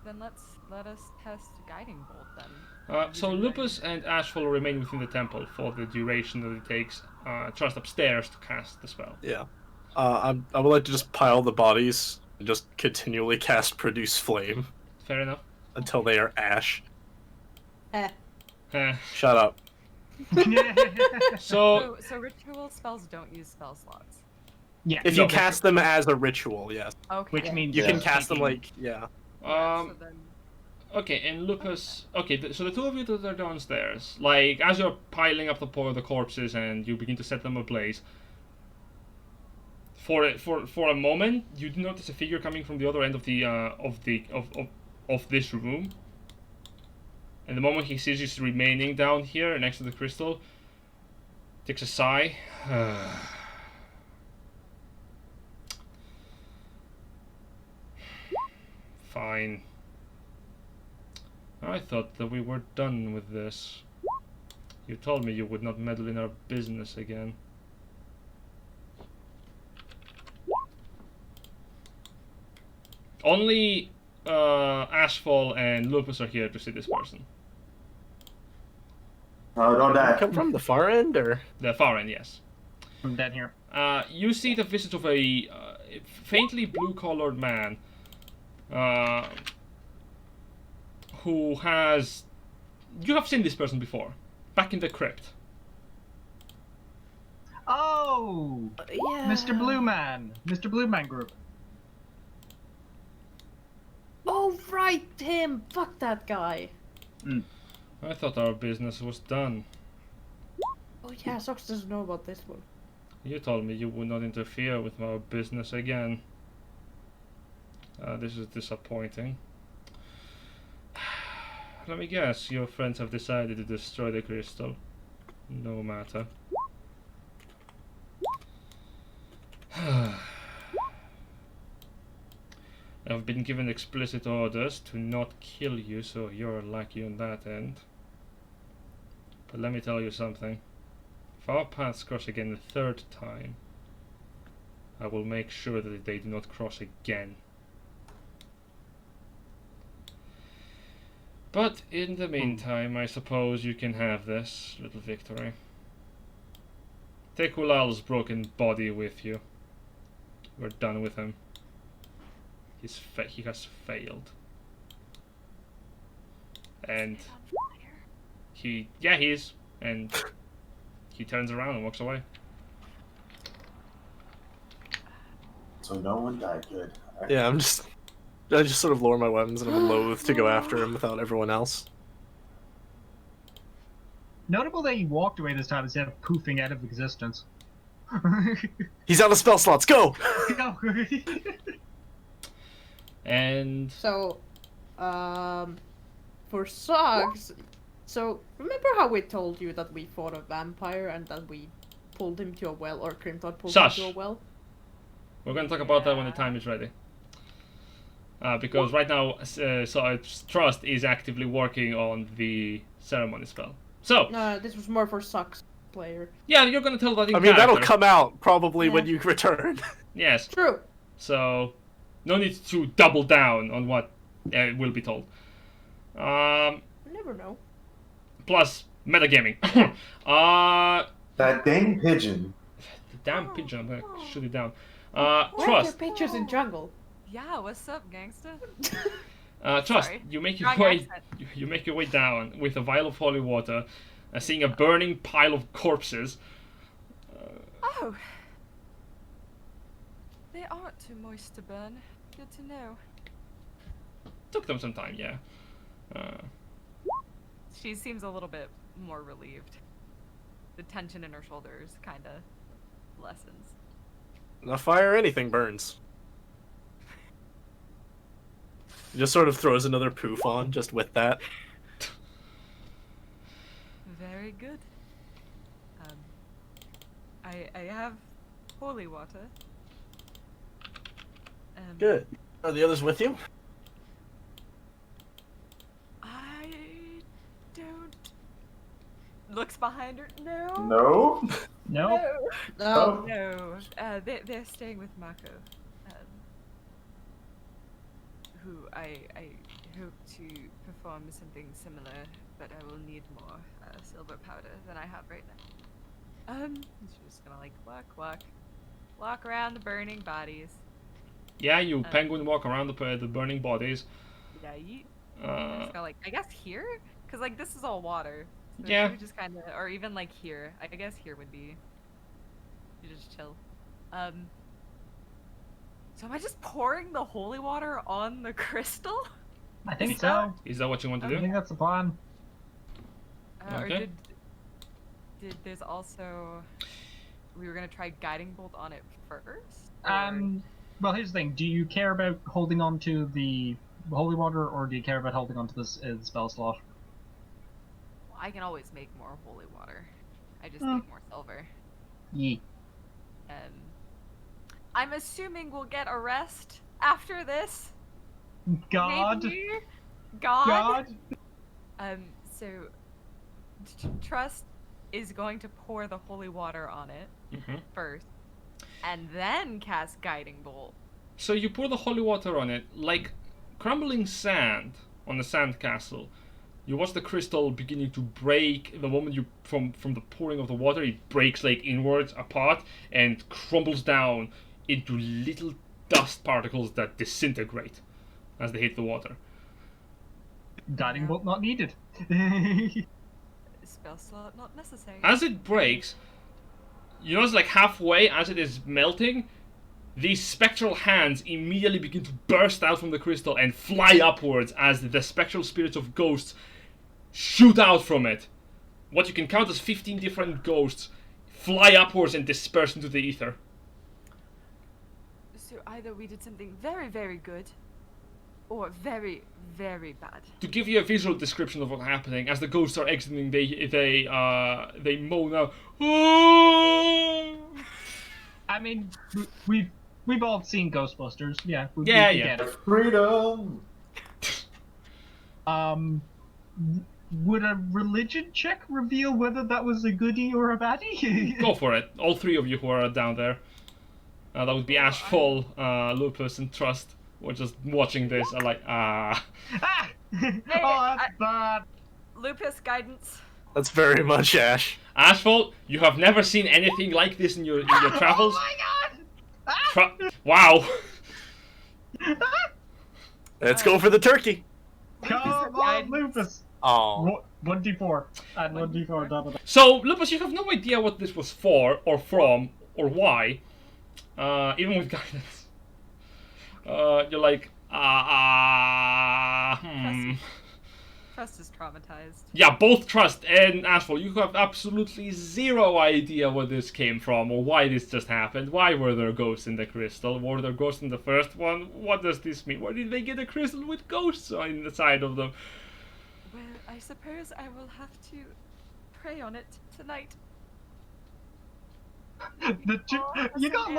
Then let us test guiding bolt then. So Using Lupus and Ashfall remain within the temple for the duration that it takes just upstairs to cast the spell. Yeah. I would like to just pile the bodies and just continually cast Produce Flame Fair enough. until they are ash. Eh. Shut up. So So ritual spells don't use spell slots. Yeah, If no, you but- cast them as a ritual, yes. Okay. which means You Yeah. can cast them taking- like, yeah. Yeah, so then, okay, and Lupus. Okay, so the two of you that are downstairs, like as you're piling up the corpses and you begin to set them ablaze. For a moment, you do notice a figure coming from the other end of this room. And the moment he sees you remaining down here next to the crystal, takes a sigh. Fine. I thought that we were done with this. You told me you would not meddle in our business again. Only Ashfall and Lupus are here to see this person. Oh, don't die. Come from the far end, or? The far end, yes. I'm dead here. You see the visage of a faintly blue-colored man who has... You have seen this person before, back in the crypt. Oh! Yeah. Mr. Blue Man! Mr. Blue Man Group. Oh, right, him! Fuck that guy. I thought our business was done. Oh yeah, Sox doesn't know about this one. You told me you would not interfere with our business again. This is disappointing. Let me guess, your friends have decided to destroy the crystal. No matter. I've been given explicit orders to not kill you, so you're lucky on that end. But let me tell you something. If our paths cross again the third time, I will make sure that they do not cross again. But in the meantime, I suppose you can have this little victory. Take Ullal's broken body with you. We're done with him. He has failed. And he is. And he turns around and walks away. So no one died. Good. Yeah, I just sort of lower my weapons and I'm loath to go after him without everyone else. Notable that he walked away this time instead of poofing out of existence. He's out of spell slots, go! No. And So, for Sox, so remember how we told you that we fought a vampire and that we pulled him to a well, or Crimthorn pulled Shush. him to a well? we're going to talk about that when the time is ready. Because right now, Trust is actively working on the ceremony spell. So, No, this was more for Sox player. yeah, you're going to tell that in I mean, that'll character. come out probably when Yeah. you return. Yes. True. So, no need to double down on what will be told. You never know. Plus, metagaming. That dang pigeon. The damn pigeon, I'm gonna shoot it down. Why are there Trust. pictures in jungle? yeah, what's up, gangsta? Trust. Sorry. You make your Wrong way. accent. You make your way down with a vial of holy water, seeing a burning pile of corpses. Oh. They aren't too moist to burn. Good to know. Took them some time, yeah. She seems a little bit more relieved. The tension in her shoulders kind of lessens. Enough fire, anything burns. He just sort of throws another poof on just with that. Very good. I have holy water. Good. Are the others with you? I don't. Looks behind her. No. No? No. Oh. No. They're staying with Mako. Who I hope to perform something similar, but I will need more silver powder than I have right now. She's just gonna like walk around the burning bodies. Yeah, you penguin walk around the burning bodies. Yeah, I'm just gonna like, I guess here, cause like this is all water. So Yeah. she would just kind of, or even like here. I guess here would be. You just chill. So am I just pouring the holy water on the crystal? I think so. Is that what you want to I do? think that's the plan. Or Okay. did there's also, we were gonna try guiding bolt on it first? Well, here's the thing. Do you care about holding on to the holy water, or do you care about holding on to this spell slot? Well, I can always make more holy water. I just need more silver. Yee. I'm assuming we'll get a rest after this. God. Maybe? God. God. So Trust is going to pour the holy water on it first, and then cast guiding bolt. So you pour the holy water on it, like crumbling sand on a sandcastle. You watch the crystal beginning to break the moment you from the pouring of the water. It breaks like inwards apart and crumbles down into little dust particles that disintegrate as they hit the water. Guiding bolt not needed. Spell slot not necessary. As it breaks, you notice like halfway as it is melting, these spectral hands immediately begin to burst out from the crystal and fly upwards as the spectral spirits of ghosts shoot out from it. What you can count as 15 different ghosts fly upwards and disperse into the ether. So either we did something very, very good, or very, very bad. To give you a visual description of what's happening, as the ghosts are exiting, they moan out. I mean, we've all seen Ghostbusters. Yeah. We Yeah. get it. Freedom! Would a religion check reveal whether that was a goodie or a baddie? Go for it. All three of you who are down there. That would be Ashfall, Lupus, and Trust. We're just watching this and like, Ah! Oh, that's bad. Lupus guidance. That's very much Ash. Ashfall, you have never seen anything like this in your travels. Oh my god! Wow. Let's go for the turkey. Come on, Lupus! Oh. 1d4. And 1d4 double. So, Lupus, you have no idea what this was for, or from, or why. Even with guidance. You're like, Trust is traumatized. Yeah, both Trust and Ashfall, you have absolutely zero idea where this came from, or why this just happened. Why were there ghosts in the crystal? Were there ghosts in the first one? What does this mean? Where did they get a crystal with ghosts on the side of them? Well, I suppose I will have to pray on it tonight. The two, you gotta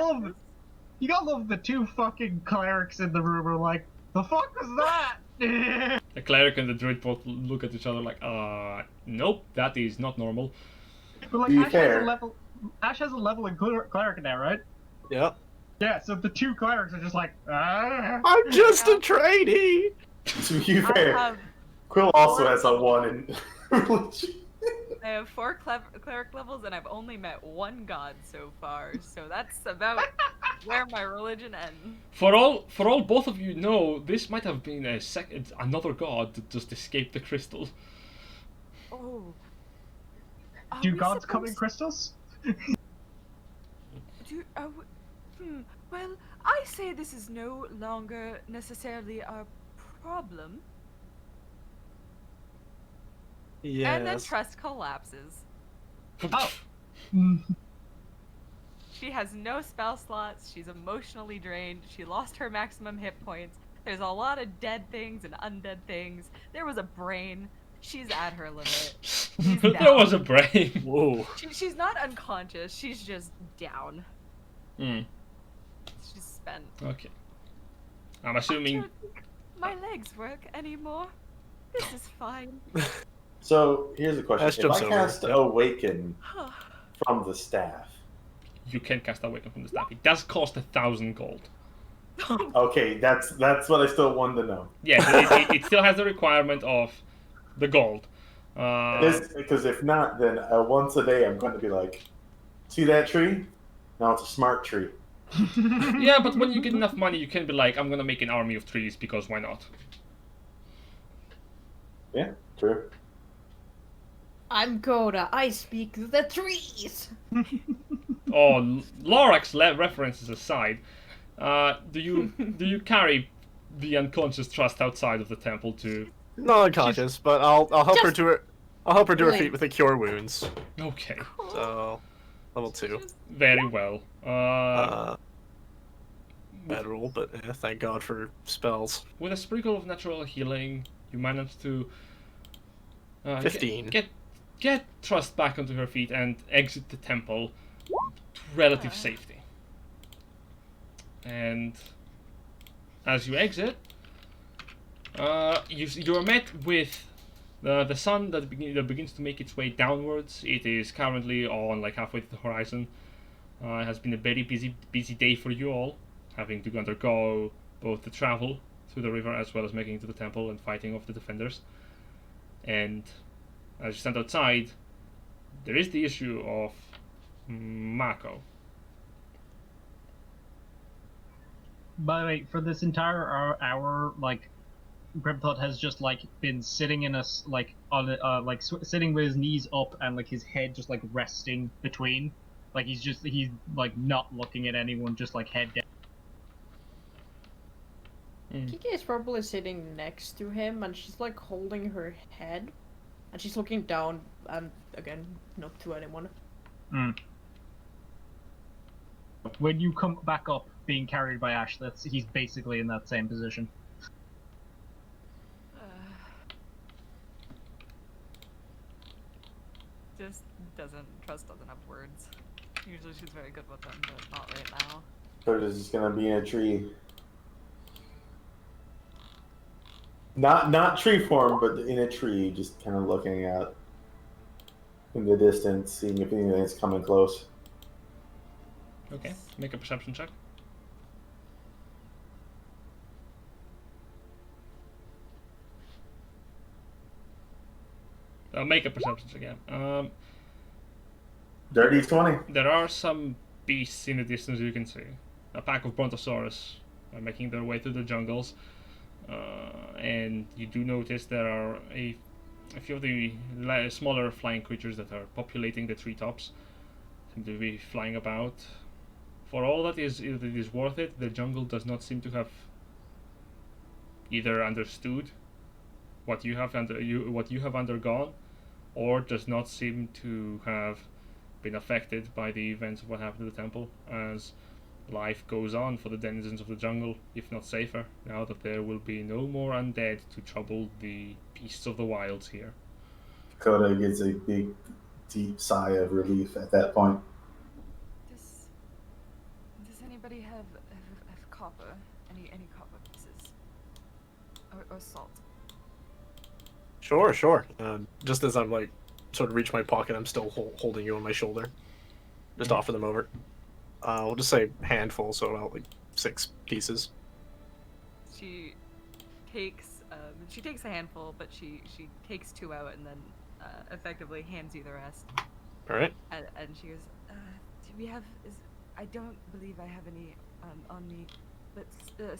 love the two fucking clerics in the room are like, the fuck was that? The cleric and the druid both look at each other like, nope, that is not normal. But like, Be Ash fair. has a level in cleric now, right? Yep. Yeah, so the two clerics are just like, I'm just a trainee. To be fair, Quill also has a 1 in religion. I have 4 cleric levels, and I've only met one god so far, so that's about where my religion ends. For all both of you know, this might have been another god that just escaped the crystal. Oh. Are do we gods come in supposed- crystals? Well, I say this is no longer necessarily a problem. Yes. And then Trust collapses. Oh. She has no spell slots, she's emotionally drained, she lost her maximum hit points. There's a lot of dead things and undead things. There was a brain. She's at her limit. She's There down. was a brain. Whoa. She's not unconscious. She's just down. Hmm. She's spent. Okay. I'm I assuming. don't think my legs work anymore. This is fine. So here's the question: Ash if jumps I over, cast yep. Awaken from the staff, You can cast Awaken from the staff. It does cost 1,000 gold. okay, that's what I still wanted to know. Yeah, it still has the requirement of the gold. Because if not, then once a day I'm going to be like, see that tree? Now it's a smart tree. Yeah, but when you get enough money, you can be like, I'm gonna make an army of trees because why not? Yeah, true. I'm Coda. I speak to the trees. Oh, Lorax references aside, do you carry the unconscious trust outside of the temple to? Not unconscious, but I'll help her Just- to her. I'll help her to her Like- feet with a cure wounds. Okay, So, level 2. very well. Bad roll, but yeah, thank God for spells. With a sprinkle of natural healing, you manage to 15. Get Trust back onto her feet and exit the temple to relative safety. And as you exit, you are met with the sun that begins to make its way downwards. It is currently on like halfway to the horizon. It has been a very busy day for you all, having to undergo both the travel through the river as well as making it to the temple and fighting off the defenders. And as you stand outside, there is the issue of Mako. By the way, for this entire hour, like, Grimthought has just like been sitting in sitting with his knees up and like his head just like resting between, like he's like not looking at anyone, just like head down. Kiki is probably sitting next to him, and she's like holding her head, and she's looking down, and again, not to anyone. When you come back up, being carried by Ash, he's basically in that same position. Just doesn't have words. Usually she's very good with them, but not right now. Curtis is going to be in a tree. Not tree form, but in a tree, just kind of looking out in the distance, seeing if anything's coming close. Okay, make a perception check. Make a perception check again. Dirty 20. There are some beasts in the distance you can see. A pack of Brontosaurus are making their way through the jungles. And you do notice there are a few of the smaller flying creatures that are populating the treetops. Seem to be flying about. For all that is worth it, the jungle does not seem to have either understood what you have undergone, or does not seem to have been affected by the events of what happened to the temple, as life goes on for the denizens of the jungle, if not safer, now that there will be no more undead to trouble the beasts of the wilds here. Coda gets a big, deep sigh of relief at that point. Does anybody have copper? Any copper pieces? Or salt? Sure. Just as I'm like, sort of reach my pocket, I'm still holding you on my shoulder. Just offer them over. We'll just say handful, so about like 6 pieces. She takes a handful, but she takes 2 out and then effectively hands you the rest. All right. And she goes, "Do we have? I don't believe I have any on me, but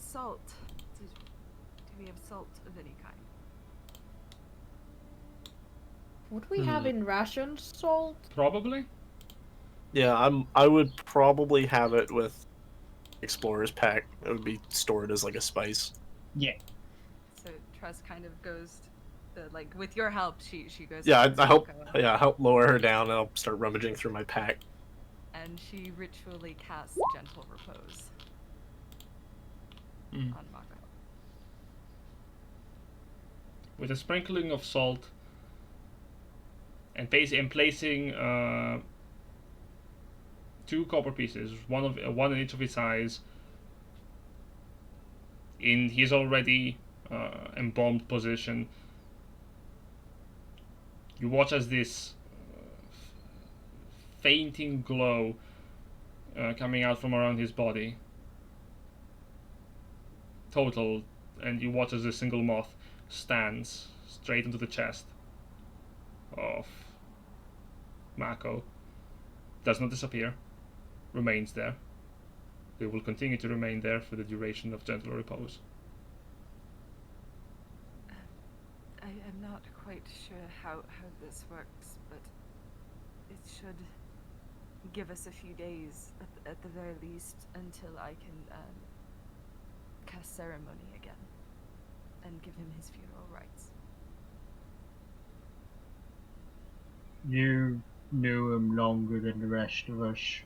salt. Do we have salt of any kind?" Would we have in rations salt? Probably. Yeah, I would probably have it with Explorer's Pack. It would be stored as like a spice. Yeah. So Trust kind of goes, like with your help, she goes. Yeah, to I help. Zuko, Yeah, help lower her down, and I'll start rummaging through my pack. and she ritually casts Gentle Repose on Mako. with a sprinkling of salt and placing 2 copper pieces, one in each of his eyes, in his already embalmed position. You watch as this fainting glow coming out from around his body, total, and you watch as a single moth stands straight into the chest of Mako. Does not disappear, remains there. It will continue to remain there for the duration of gentle repose. I am not quite sure how this works, but it should give us a few days at the very least until I can cast ceremony again and give him his funeral rites. You knew him longer than the rest of us.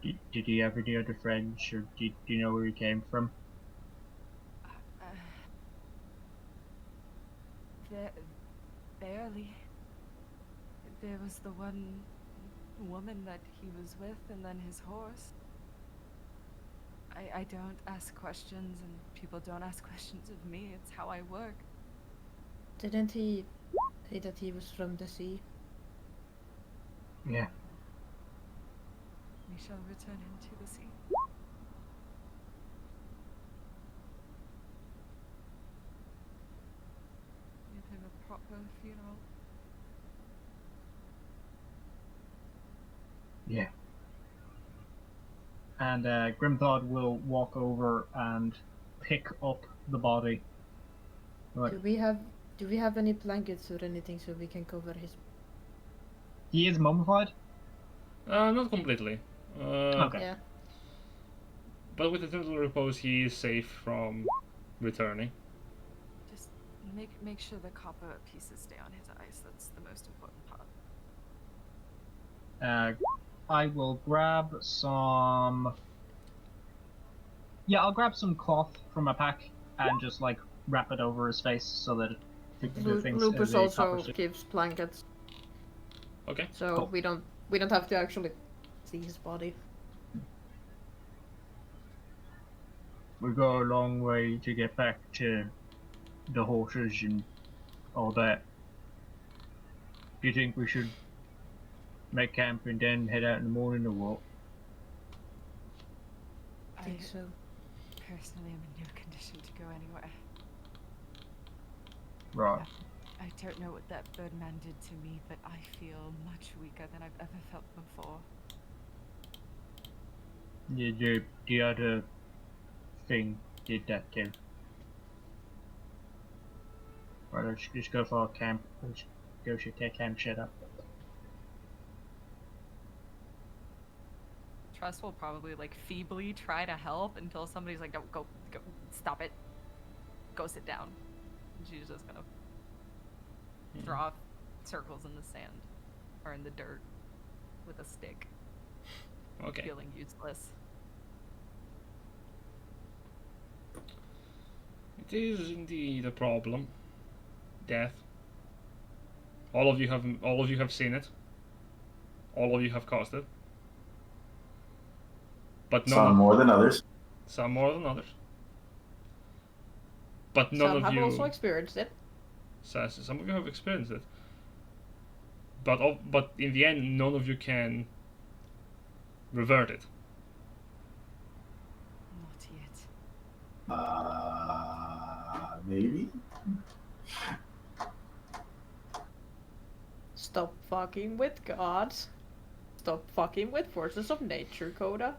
Did he have any other friends, or do you know where he came from? Barely. There was the one woman that he was with, and then his horse. I don't ask questions, and people don't ask questions of me. It's how I work. Didn't he say that he was from the sea? Yeah. We shall return him to the sea. Give him a proper funeral. Yeah. And Grimthod will walk over and pick up the body. Right. Do we have any blankets or anything so we can cover his? He is mummified? Not completely. Okay. Yeah. But with a gentle repose, he is safe from returning. Just make sure the copper pieces stay on his eyes. That's the most important part. I will grab some. Yeah, I'll grab some cloth from my pack and just like wrap it over his face so that the things. Lupus the also copper gives blankets, Okay. so Cool. we don't have to actually see his body. We go a long way to get back to the horses and all that. Do you think we should make camp and then head out in the morning or what? I think so. Personally, I'm in no condition to go anywhere. Right. I don't know what that birdman did to me, but I feel much weaker than I've ever felt before. Yeah, the other thing did that too. Right, let's just go for our camp. Let's go to take camp set up. Trust will probably like feebly try to help until somebody's like, "Don't go, stop it, go sit down." And she's just gonna draw circles in the sand or in the dirt with a stick, Okay. feeling useless. It is indeed a problem. Death. All of you have seen it. All of you have caused it. But none Some of, more than others. some more than others. But none Some of have you. also experienced it. Some of you have experienced it. But in the end, none of you can revert it. Not yet. Maybe. Stop fucking with God. Stop fucking with forces of nature, Coda.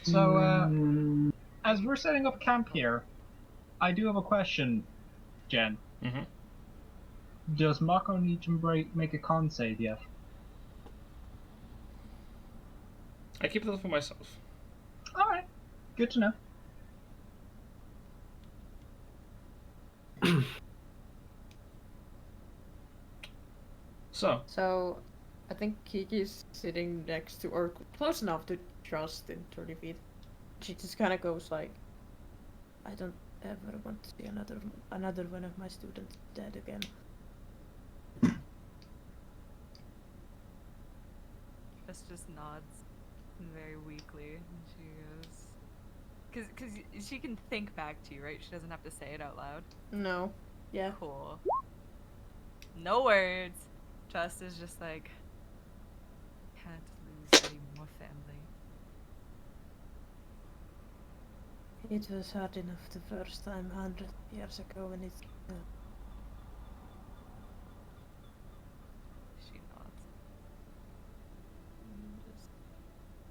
So, as we're setting up camp here, I do have a question, Jen. Mm-hmm. Does Mako need to make a con save yet? I keep that for myself. Alright, good to know. So, I think Kiki's sitting next to, or close enough to Trust in 30 feet. She just kind of goes like, I ever want to see another one of my students dead again. Jess just nods very weakly, and she goes, "Cause she can think back to you, right? She doesn't have to say it out loud." No. Yeah. Cool. No words. Just is just like, can't lose any more family. It was hard enough the first time 100 years ago when it's... She nods. And just,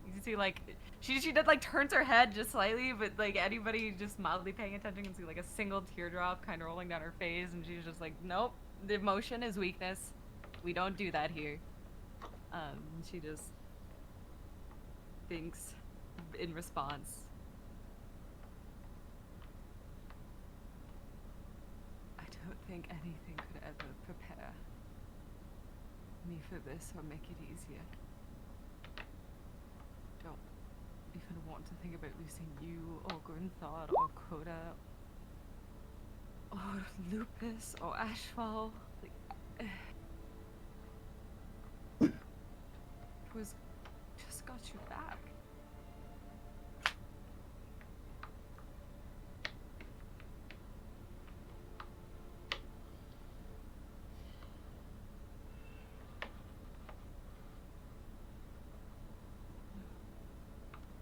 you can see like she did like turns her head just slightly, but like anybody just mildly paying attention can see like a single teardrop kind of rolling down her face, and she's just like, nope, the emotion is weakness. We don't do that here. She just thinks in response. I don't think anything could ever prepare me for this or make it easier. Don't even want to think about losing you or Grunthod or Coda or Lupus or Ashfall. Like, it was just got you back.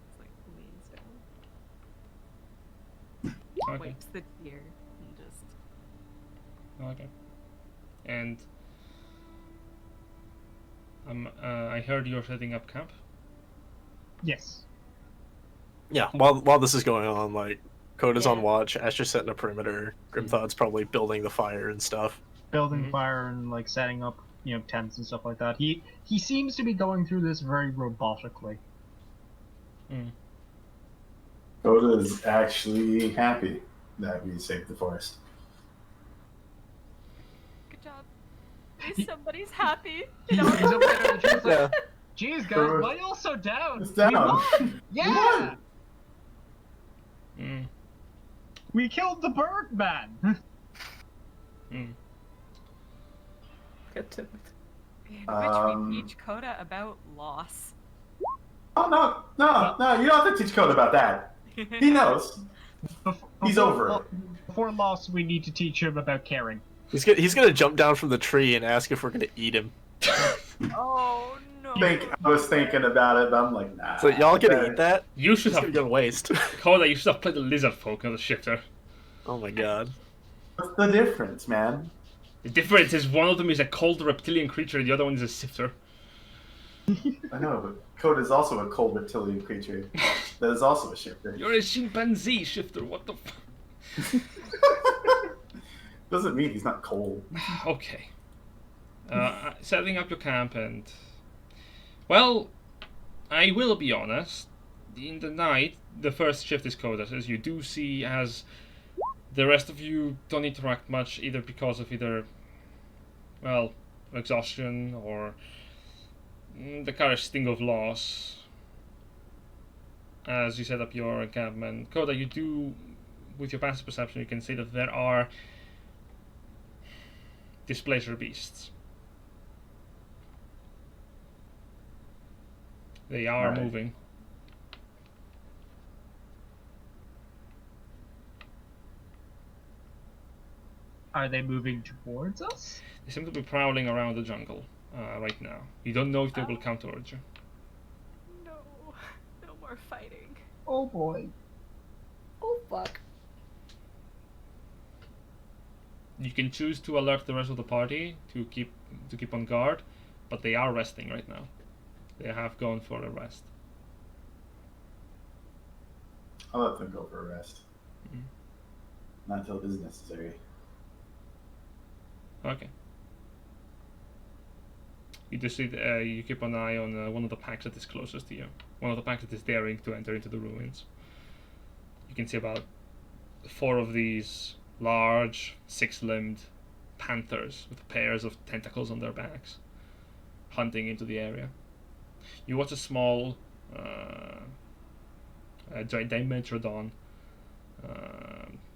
It's like leans down, Okay. wipes the tear, and just Okay. And I heard you're setting up camp. Yes. Yeah, while this is going on, like, Coda's on Yeah. watch, Asher's setting a perimeter, Grimthod's probably building the fire and stuff. Building Mhm. fire and like setting up, tents and stuff like that. He seems to be going through this very robotically. Coda is actually happy that we saved the forest. good job. At least somebody's happy. He's up there in the trees like, Yeah. geez guys, why y'all so down? It's We down. won! Yeah! Mm. We killed the bird man! Mm. God damn it. In which Um, we teach Coda about loss. Oh no! You don't have to teach Coda about that. He knows. He's over it. Before loss, we need to teach him about caring. He's gonna jump down from the tree and ask if we're gonna eat him. Oh no. I was thinking about it, but I'm like, nah. So y'all gonna eat that? You should It's gonna have go to waste. Coda. You should have played the lizard folk, not the shifter. Oh my god. What's the difference, man? The difference is one of them is a cold reptilian creature, and the other one is a sifter. I know, but Coda is also a cold reptilian creature. That is also a shifter. You're a chimpanzee shifter. What the? Doesn't mean he's not cold. Okay. Setting up your camp and... Well, I will be honest. In the night, the first shift is Coda's, as you do see as the rest of you don't interact much, either because of well, exhaustion or the kind sting of loss. As you set up your encampment, Coda, you do, with your passive perception, you can see that there are displacer beasts. They are Right. moving. Are they moving towards us? They seem to be prowling around the jungle right now. You don't know if they will come towards you. No. No more fighting. Oh boy. Oh fuck. You can choose to alert the rest of the party to keep on guard, but they are resting right now. They have gone for a rest. I'll let them go for a rest. Mhm. Not until it is necessary. Okay. You just see you keep an eye on one of the packs that is closest to you. One of the packs that is daring to enter into the ruins. You can see about 4 of these large, 6-limbed panthers with pairs of tentacles on their backs, hunting into the area. You watch a small Dimetrodon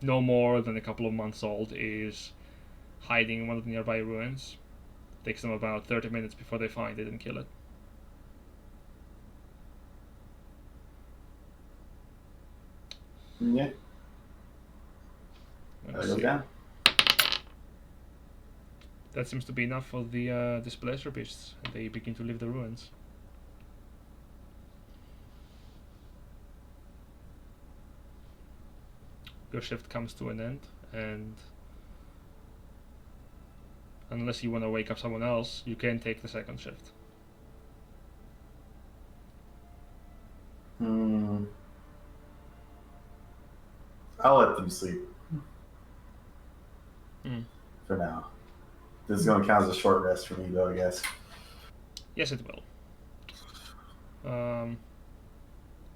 no more than a couple of months old, is hiding in one of the nearby ruins. Takes them about 30 minutes before they find it and kill it. Yeah. Let's Goes see. down. That seems to be enough for the displacer beasts. They begin to leave the ruins. Your shift comes to an end, and unless you want to wake up someone else, you can take the second shift. I'll let them sleep Mm. for now. This is going to count as a short rest for me, though, I guess. Yes, it will.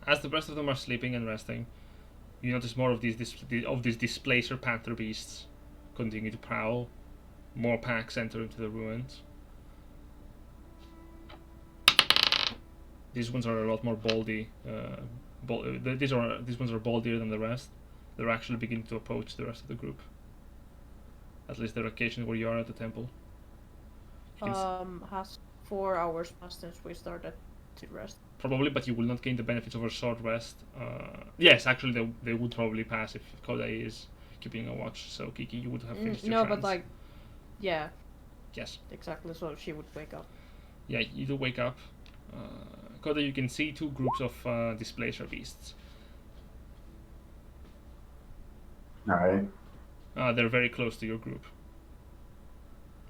As the rest of them are sleeping and resting, you notice more of these displacer panther beasts continue to prowl. More packs enter into the ruins. These ones are a lot more baldy. These ones are baldier than the rest. They're actually beginning to approach the rest of the group. At least there are occasions where you are at the temple. Has 4 hours passed since we started to rest? Probably, but you will not gain the benefits of a short rest. Yes, actually, they would probably pass if Kodai is keeping a watch. So Kiki, you would have finished your No, trance. but like, yeah. Yes. Exactly. So she would wake up. Yeah, you do wake up. Kodai, you can see 2 groups of displacer beasts. All right. They're very close to your group.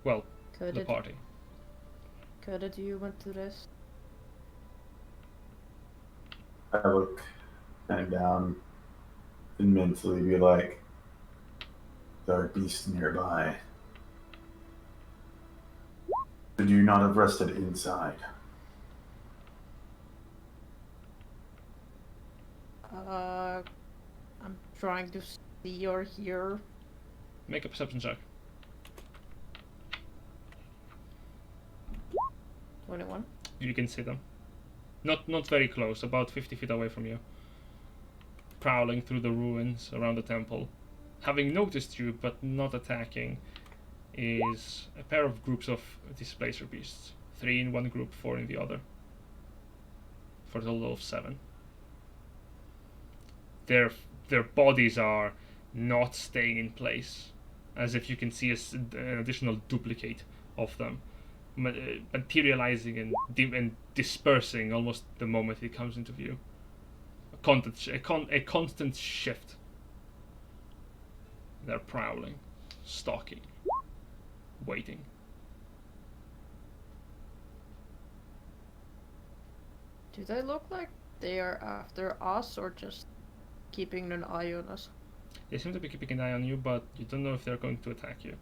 Well, Could the it? party. Could it? You want to rest? I look kind of down and mentally be like, there are beasts nearby. Should you not have rested inside? I'm trying to see or hear. Make a perception check. 21. You can see them. Not very close, about 50 feet away from you. Prowling through the ruins around the temple. Having noticed you, but not attacking, is a pair of groups of displacer beasts. 3 in one group, 4 in the other. For a total of 7. Their bodies are not staying in place, as if you can see an additional duplicate of them, materializing and dispersing almost the moment it comes into view. A constant shift. They're prowling, stalking, waiting. Do they look like they are after us or just keeping an eye on us? They seem to be keeping an eye on you, but you don't know if they're going to attack you.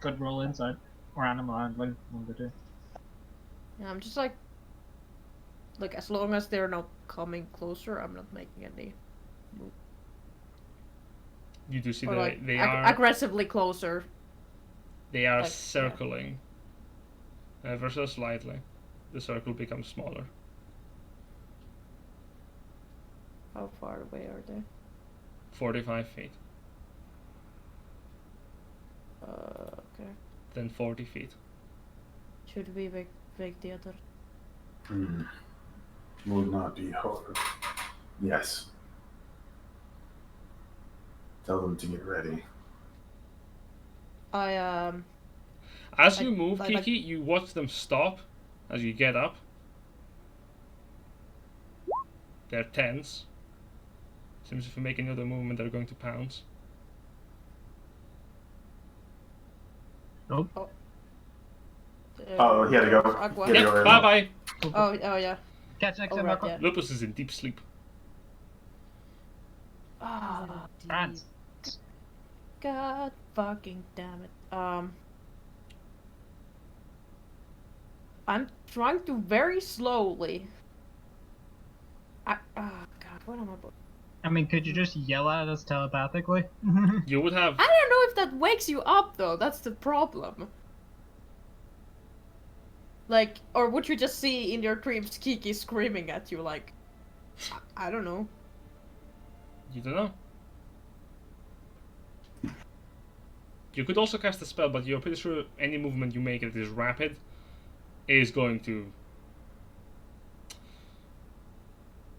Could roll inside or animal handling, one of the two. Yeah, I'm just like as long as they're not coming closer, I'm not making any move. You do see Or that like they are aggressively closer. They are Like, circling. Ever so slightly. The circle becomes smaller. How far away are they? 45 feet. Okay. Then 40 feet. Should we wake the other? Would not be hard. Yes. Tell them to get ready. As you move, I Kiki, you watch them stop as you get up. They're tense. Seems if you make another movement, they're going to pounce. Nope. Oh, he had to go. Aqua. He had to go Yep, early. bye bye. Oh yeah. Catch next time, Alright, Aqua. yeah. Lupus is in deep sleep. Ah, France. God fucking damn it. I'm trying to very slowly. God, what am I doing? I mean, could you just yell at us telepathically? You would have. I don't know if that wakes you up though. That's the problem. Like, or would you just see in your dreams Kiki screaming at you? Like, I don't know. You don't know. You could also cast a spell, but you're pretty sure any movement you make that is rapid is going to,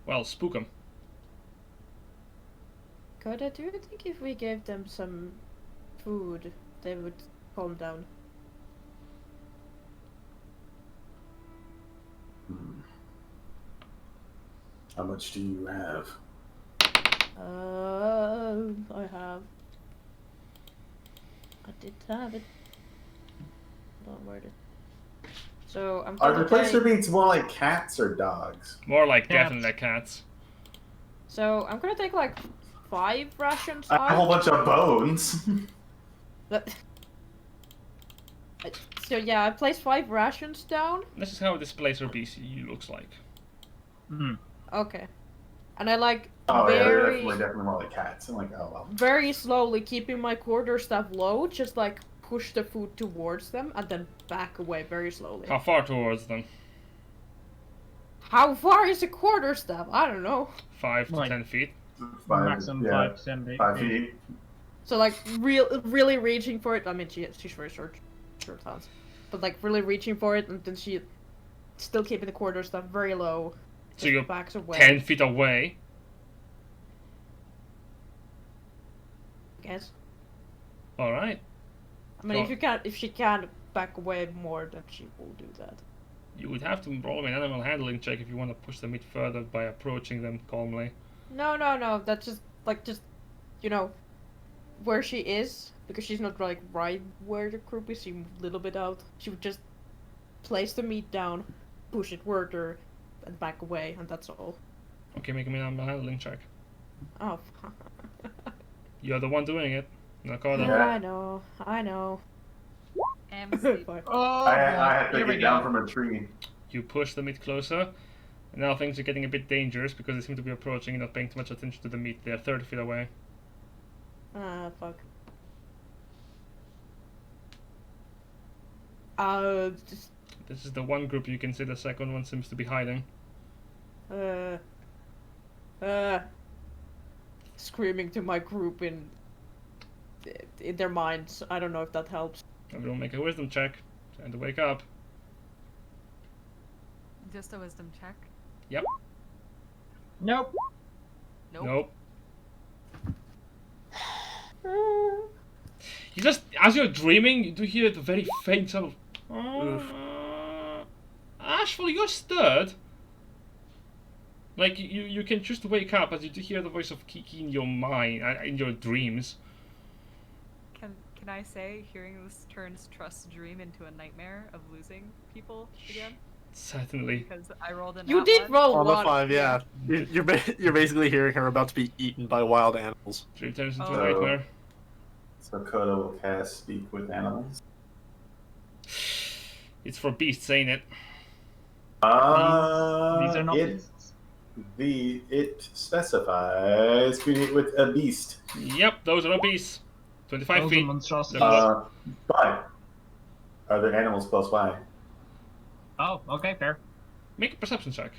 well, spook them. Coda, do you think if we gave them some food, they would calm down? How much do you have? I have. I did have it. Don't worry. So I'm Are gonna replacer take... beats more like cats or dogs? More like Cats. definitely like cats. So I'm gonna take like 5 rations I have a whole out. bunch of bones. But- So yeah, I placed 5 rations down. This is how this placer BCU looks like. Okay. And I like Oh yeah, they're very, definitely more like cats. I'm like, oh well. very slowly keeping my quarterstaff low, just like push the food towards them and then back away very slowly. How far towards them? How far is a quarterstaff? I don't know. 5 to Like- 10 feet. Maximum yeah, 5 to 10 5 feet. So like really reaching for it. I mean, she's very short hands, but like really reaching for it, and then she still keeping the quarterstaff very low. So just you're backs away. 10 feet away. I guess. Alright. I mean, Go if she can't back away more, then she will do that. You would have to roll an animal handling check if you want to push them a bit further by approaching them calmly. No. That's just you know, where she is, because she's not like right where the group is. She moved a little bit out. She would just place the meat down, push it toward her, and back away, and that's all. Okay, make me an animal handling check. Oh. You're the one doing it. Not Coda. Yeah. I know. MC. Fine. Oh, I had to here we get down go. from a tree. You push the meat closer. And now things are getting a bit dangerous because they seem to be approaching and not paying too much attention to the meat. They're 30 feet away. Ah, fuck. Just, This is the one group you can see. The second one seems to be hiding. screaming to my group in their minds. I don't know if that helps. Everyone make a wisdom check. Time to wake up. Just a wisdom check. Yep. Nope. Nope. You just, as you're dreaming, you do hear the very faint sound of... Ashful, you're stirred. Like, you can choose to wake up as you do hear the voice of Kiki in your mind, in your dreams. Can I say hearing this turns Trust's dream into a nightmare of losing people again? Certainly. Because I rolled a You nat did one. roll On the one. 5, yeah. You're basically hearing her about to be eaten by wild animals. Dream turns into Oh. a nightmare. So Coda will cast Speak with Animals. It's for beasts, ain't it? These are not it, beasts. it specifies communicate with a beast. Yep, those are beasts. 25 Those are feet. monstrosities. But are there animals close by? Oh, okay, fair. Make a perception check.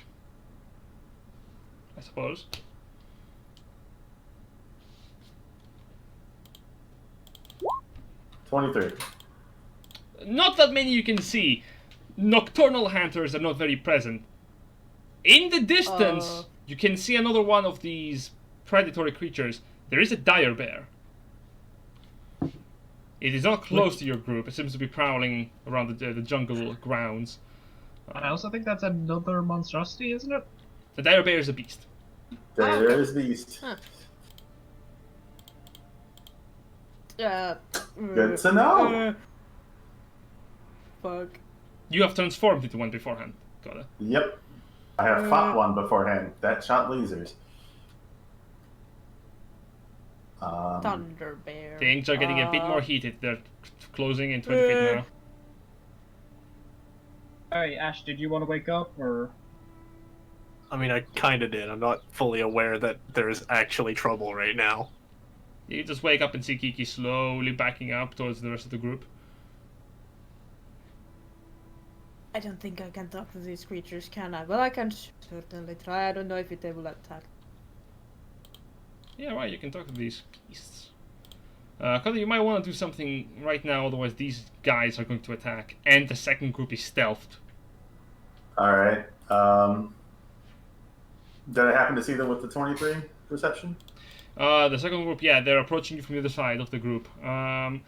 I suppose. $23. Not that many you can see. Nocturnal hunters are not very present. In the distance, you can see another one of these predatory creatures. There is a dire bear. It is not close to your group. It seems to be prowling around the jungle grounds. And I also think that's another monstrosity, isn't it? The dire bear is a beast. There's beast. Good to know. Fuck. You have transformed into one beforehand. Got it. Yep. I have fought one beforehand. That shot lasers. Thunder bear. Things are getting a bit more heated. They're closing in 20 feet now. Alright, Ash, did you want to wake up, or...? I mean, I kinda did. I'm not fully aware that there is actually trouble right now. You just wake up and see Kiki slowly backing up towards the rest of the group. I don't think I can talk to these creatures, can I? Well, I can certainly try. I don't know if they will attack. Yeah, right, you can talk to these beasts. Connor, you might want to do something right now, otherwise these guys are going to attack. And the second group is stealthed. Alright. Did I happen to see them with the 23 perception? The second group, yeah, they're approaching you from the other side of the group. You're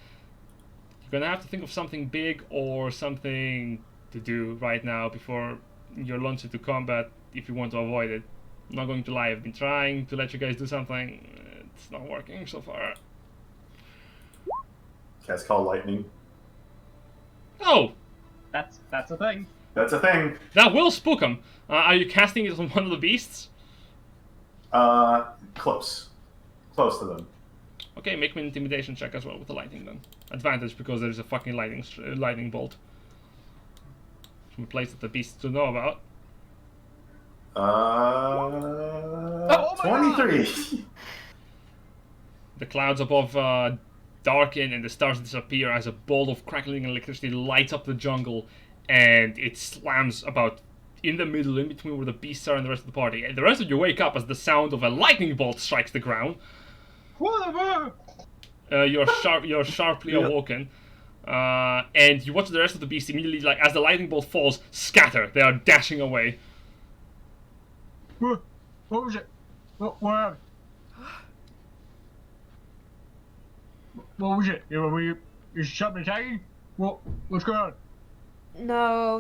gonna have to think of something big or something to do right now before you're launched into combat if you want to avoid it. I'm not going to lie, I've been trying to let you guys do something. It's not working so far. Cast Call Lightning. Oh! That's a thing. That's a thing. That will spook them. Are you casting it on one of the beasts? Close. Close to them. Okay, make me an intimidation check as well with the lightning then. Advantage because there's a fucking lightning bolt. From a place that the beasts don't know about. 23. The clouds above darken and the stars disappear as a ball of crackling electricity lights up the jungle, and it slams about in the middle, in between where the beasts are and the rest of the party. And the rest of you wake up as the sound of a lightning bolt strikes the ground. You're sharply awoken, and you watch the rest of the beasts immediately, like as the lightning bolt falls, scatter. They are dashing away. What was it? What was it? You shot me attacking? What's going on?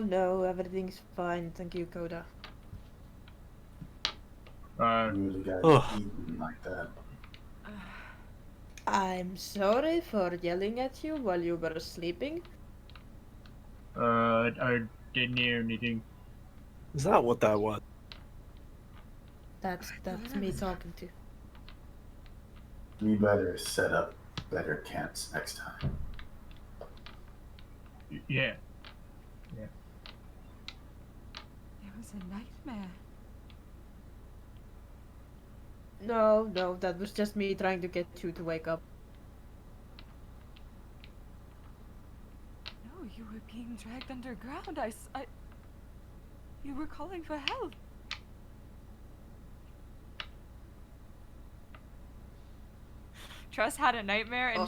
No, everything's fine. Thank you, Koda. Really got eaten like that. I'm sorry for yelling at you while you were sleeping. I didn't hear anything. Is that what that was? That's me talking to. We better set up better camps next time. Yeah. It was a nightmare. No, that was just me trying to get you to wake up. No, you were being dragged underground. You were calling for help. Tress had a nightmare, and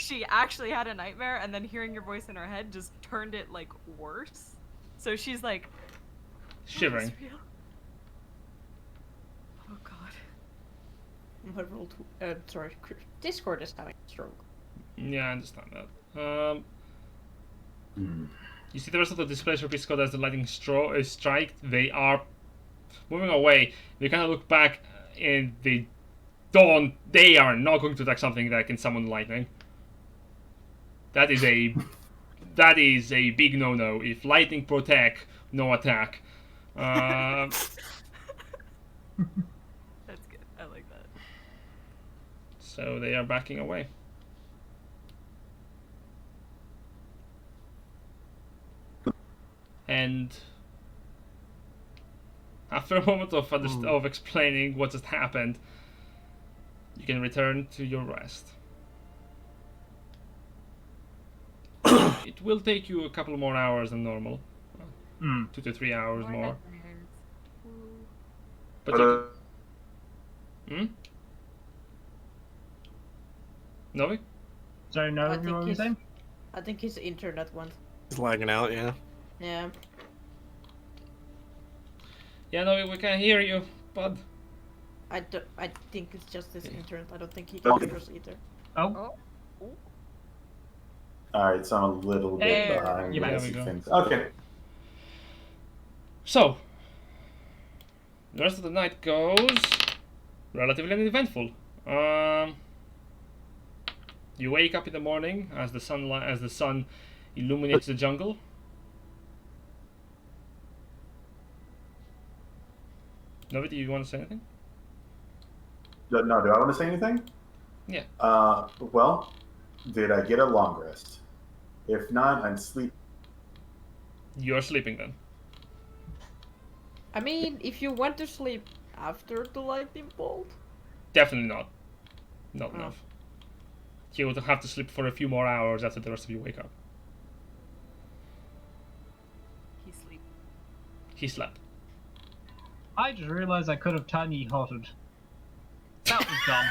she actually had a nightmare, and then hearing your voice in her head just turned it like worse. So she's like Shivering. Oh god. Sorry, Discord is having a stroke. Yeah, I understand that. You see the rest of the displacer beasts caught as the lightning strike. They are moving away. They kind of look back and they are not going to attack something that can summon lightning. That is a big no-no. If lightning protect, no attack. That's good. I like that. So they are backing away. And after a moment of explaining what just happened, you can return to your rest. It will take you a couple more hours than normal. 2 to 3 hours more. But Novi? Sorry, no, what were you saying? I think his internet went. He's lagging out, yeah. Yeah. Yeah, Novi, we can hear you, bud. I think it's just his internet. I don't think he can hear us either. Oh. Alright, so I'm a little bit behind. Yeah, there we go. Things. Okay. So, the rest of the night goes relatively uneventful. You wake up in the morning as the sun illuminates the jungle. Novi, do you want to say anything? No, do I want to say anything? Yeah. Well, did I get a long rest? If not, I'm sleeping. You're sleeping then. I mean, if you went to sleep after the lightning bolt? Definitely not. Not enough. You would have to sleep for a few more hours after the rest of you wake up. He slept. I just realized I could have tiny hotted. That was dumb.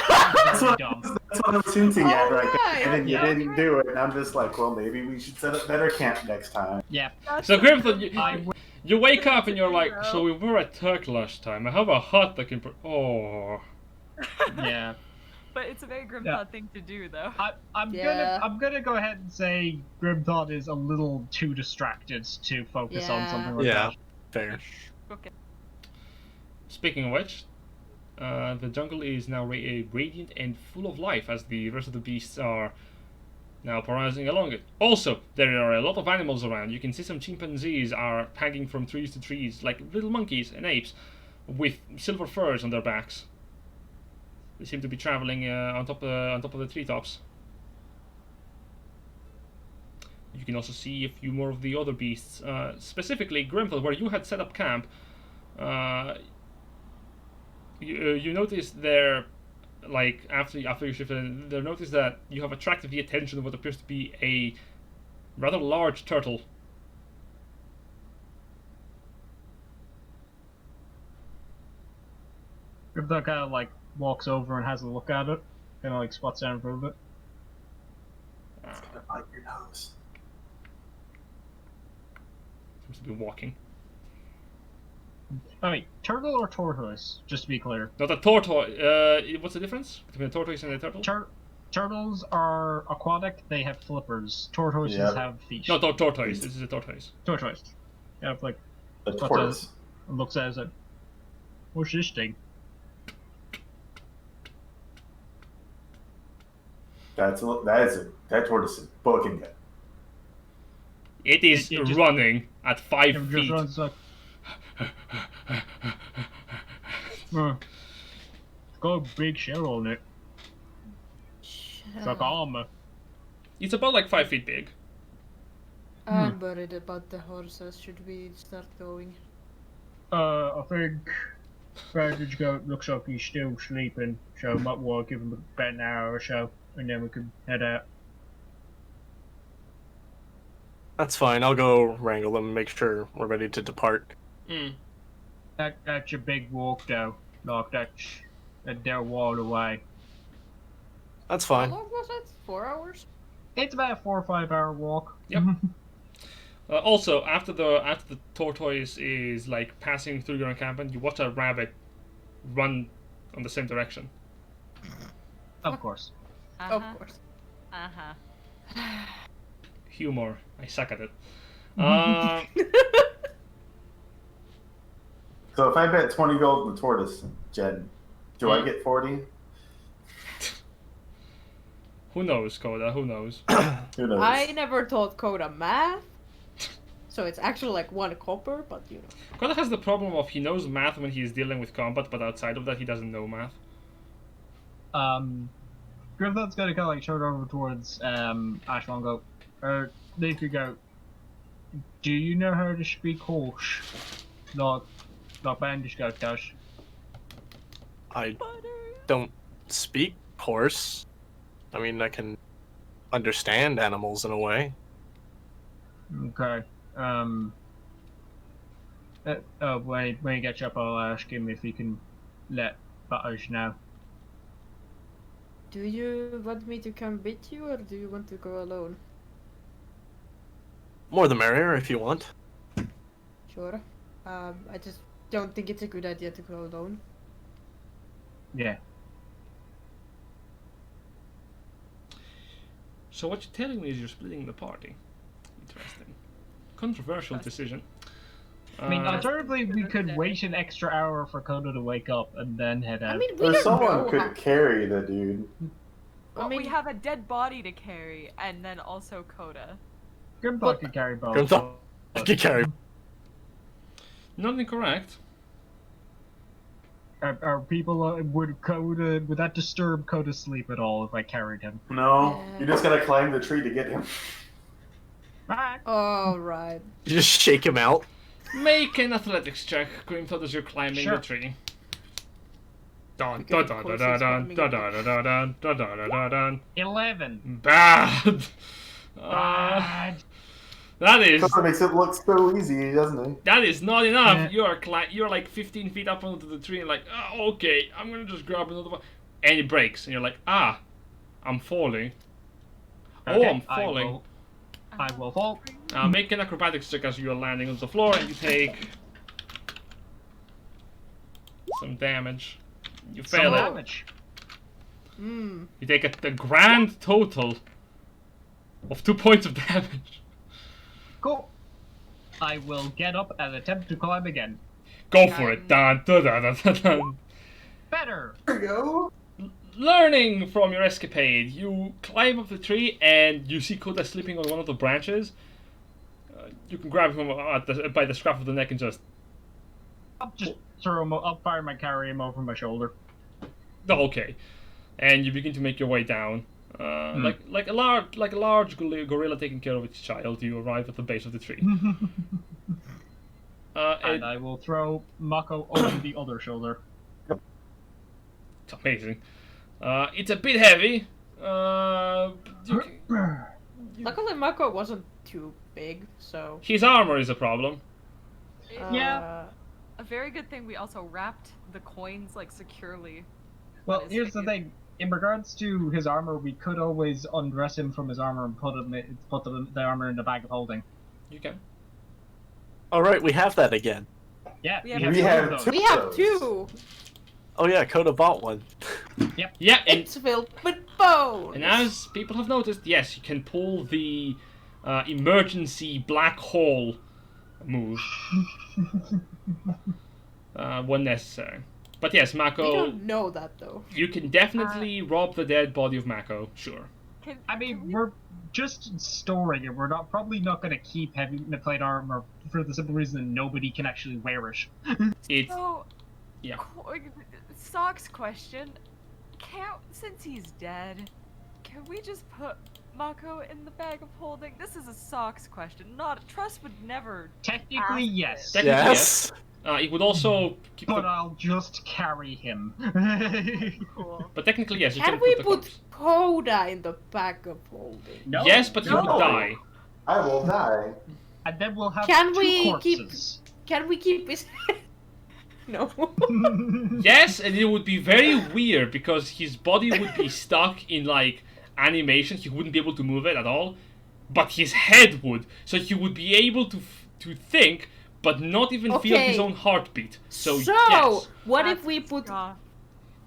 That was very dumb. That's what I was hinting at right Alright, there. And then you yeah. didn't do it, and I'm just like, well, maybe we should set up better camp next time. Yeah. So Grimthor, I you wake up and you're like, No. so we were at Turk last time. I have a hut that can. Oh. yeah. But it's a very grim Yeah. thought thing to do, though. I'm Yeah. gonna go ahead and say Grimthought is a little too distracted to focus on Yeah. something like Yeah. that. Fair. Okay. Speaking of which, the jungle is now radiant and full of life as the rest of the beasts are now parading along it. Also, there are a lot of animals around. You can see some chimpanzees are hanging from trees to trees, like little monkeys and apes, with silver furs on their backs. They seem to be traveling on top of the treetops. You can also see a few more of the other beasts, specifically Grimthor, where you had set up camp. You notice there, like after you shifted, there notice that you have attracted the attention of what appears to be a rather large turtle. Grimthought kind of like walks over and has a look at it, kind of like spots down in front of it. Bite your nose. Seems to be walking. Oh wait, turtle or tortoise? Just to be clear. Not a tortoise. What's the difference between a tortoise and a turtle? Turtles are aquatic. They have flippers. Tortoises Yep. have feet. No, tortoise. This is a tortoise. Tortoise. Yeah, it's like The What's tortoise. looks at it. As like, what's this thing? That tortoise is booking it. It is It just- running at 5 It just feet. runs like. It's got a big shell on it. It's like armor. It's about like 5 feet big. I'm worried about the horses. Should we start going? I think Vantage Goat looks like he's still sleeping, so I might want to give him about an hour or so, and then we can head out. That's fine. I'll go wrangle them and make sure we're ready to depart. Mm. That's a big walk, though. Like they're a while away. That's How fine. long was it? 4 hours? It's about a 4 or 5 hour walk. Yep. Also, after the tortoise is like passing through your encampment, you watch a rabbit run on the same direction. Of course. Of course. Uh-huh. Humor. I suck at it. So if I bet 20 gold on the tortoise, Jen, do I get 40? Who knows, Coda? Who knows? Who knows? I never taught Coda math, so it's actually like 1 copper, but you know. Coda has the problem of he knows math when he's dealing with combat, but outside of that he doesn't know math. Griffith's gonna kind of like turn over towards Ashwell and go, Leafy Goat, do you know how to speak horse? Like Bandage Goat does. I don't speak horse. I mean, I can understand animals in a way. Okay. When he gets up, I'll ask him if he can let Butters know. Do you want me to come with you, or do you want to go alone? More the merrier, if you want. Sure. I just don't think it's a good idea to go alone. Yeah. So what you're telling me is you're splitting the party. Interesting. Controversial decision. I mean, alternatively, we could wait an extra hour for Kodo to wake up and then head out. I mean, we Or don't someone know. could carry the dude. Well, I mean, we have a dead body to carry, and then also Coda. Grimthought could carry both. Grimthought could carry. Not incorrect. Are people would that disturb Koda's sleep at all if I carried him? No, Yeah. you just gotta climb the tree to get him. Right. Alright. You just shake him out. Make an athletics check, Grimthought, as you're climbing Sure. the tree. Dun Okay, dun of dun course dun he's dun climbing dun it. dun dun dun dun dun dun dun dun. 11. Bad. Bad. That is Coda makes it look so easy, doesn't he? that is not enough. Yeah. You're like 15 feet up onto the tree and like, oh, okay, I'm gonna just grab another one, and it breaks, and you're like, I'm falling. Oh, Okay, I'm falling. I will fall. Make an acrobatics check as you are landing on the floor, and you take some damage. You fail Some it. damage. Hmm. You take a grand total of 2 points of damage. Cool. I will get up and attempt to climb again. Go for it. Dun, dun, dun, dun, dun, dun. Better. There we go. Learning from your escapade, you climb up the tree and you see Koda sleeping on one of the branches. You can grab him by the scruff of the neck and just... I'll just throw him. I'll fire my carry him over my shoulder. Oh, okay. And you begin to make your way down. Like a large gorilla taking care of its child, you arrive at the base of the tree. And I will throw Mako over the other shoulder. It's amazing. It's a bit heavy. Luckily, Mako wasn't too big, so. His armor is a problem. Yeah. A very good thing we also wrapped the coins like securely. Well, on his here's the face. thing. In regards to his armor, we could always undress him from his armor and put the armor in the bag of holding. You can. All right, we have that again. Yeah, We we have have, We two have of those. two. We have two! Oh yeah, Coda bought one. Yeah, and It's filled with bones! And as people have noticed, yes, you can pull the emergency black hole move when necessary. But yes, We Mako, don't know that though. you can definitely rob the dead body of Mako, sure. I mean, we're just storing it. We're probably not going to keep heavy plate armor for the simple reason that nobody can actually wear it. It's So, yeah. Sock's question. Since he's dead, can we just put Mako in the bag of holding? This is a Sock's question. Trust would never. Technically, Ask yes. Technically, Yes. It would also keep But the, I'll just carry him. Cool. but technically yes, you Can can we put the put corpse. Coda in the bag of holding? No. Yes, but he would No. die. I will die. And then we'll have Can two we keep- corpses. Can we keep his No. Yes, and it would be very weird because his body would be stuck in like animation. He wouldn't be able to move it at all, but his head would. So he would be able to think, but not even feel his Okay. own heartbeat. So yes, what if That's we put rough.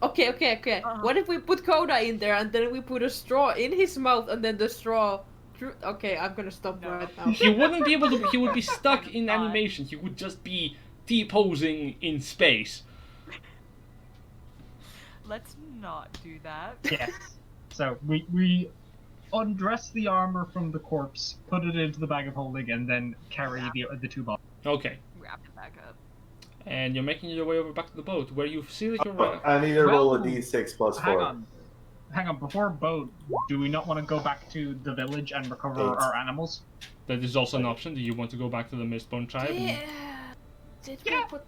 Okay. Uh-huh. What if we put Coda in there and then we put a straw in his mouth and then the straw through Okay, I'm gonna stop No. right now. he wouldn't be able to. He would be stuck in God. animation. He would just be T-posing in space. Let's not do that. Yes. So we undress the armor from the corpse, put it into the bag of holding, and then carry the two bodies. Okay, Wrap it back up. and you're making your way over back to the boat where you see that you're. I need to roll a Well, d6 plus 4. Hang on. Before boat, do we not want to go back to the village and recover Eight. our animals? That is also an option. Do you want to go back to the Mistbone tribe? Yeah. Did we Yeah. put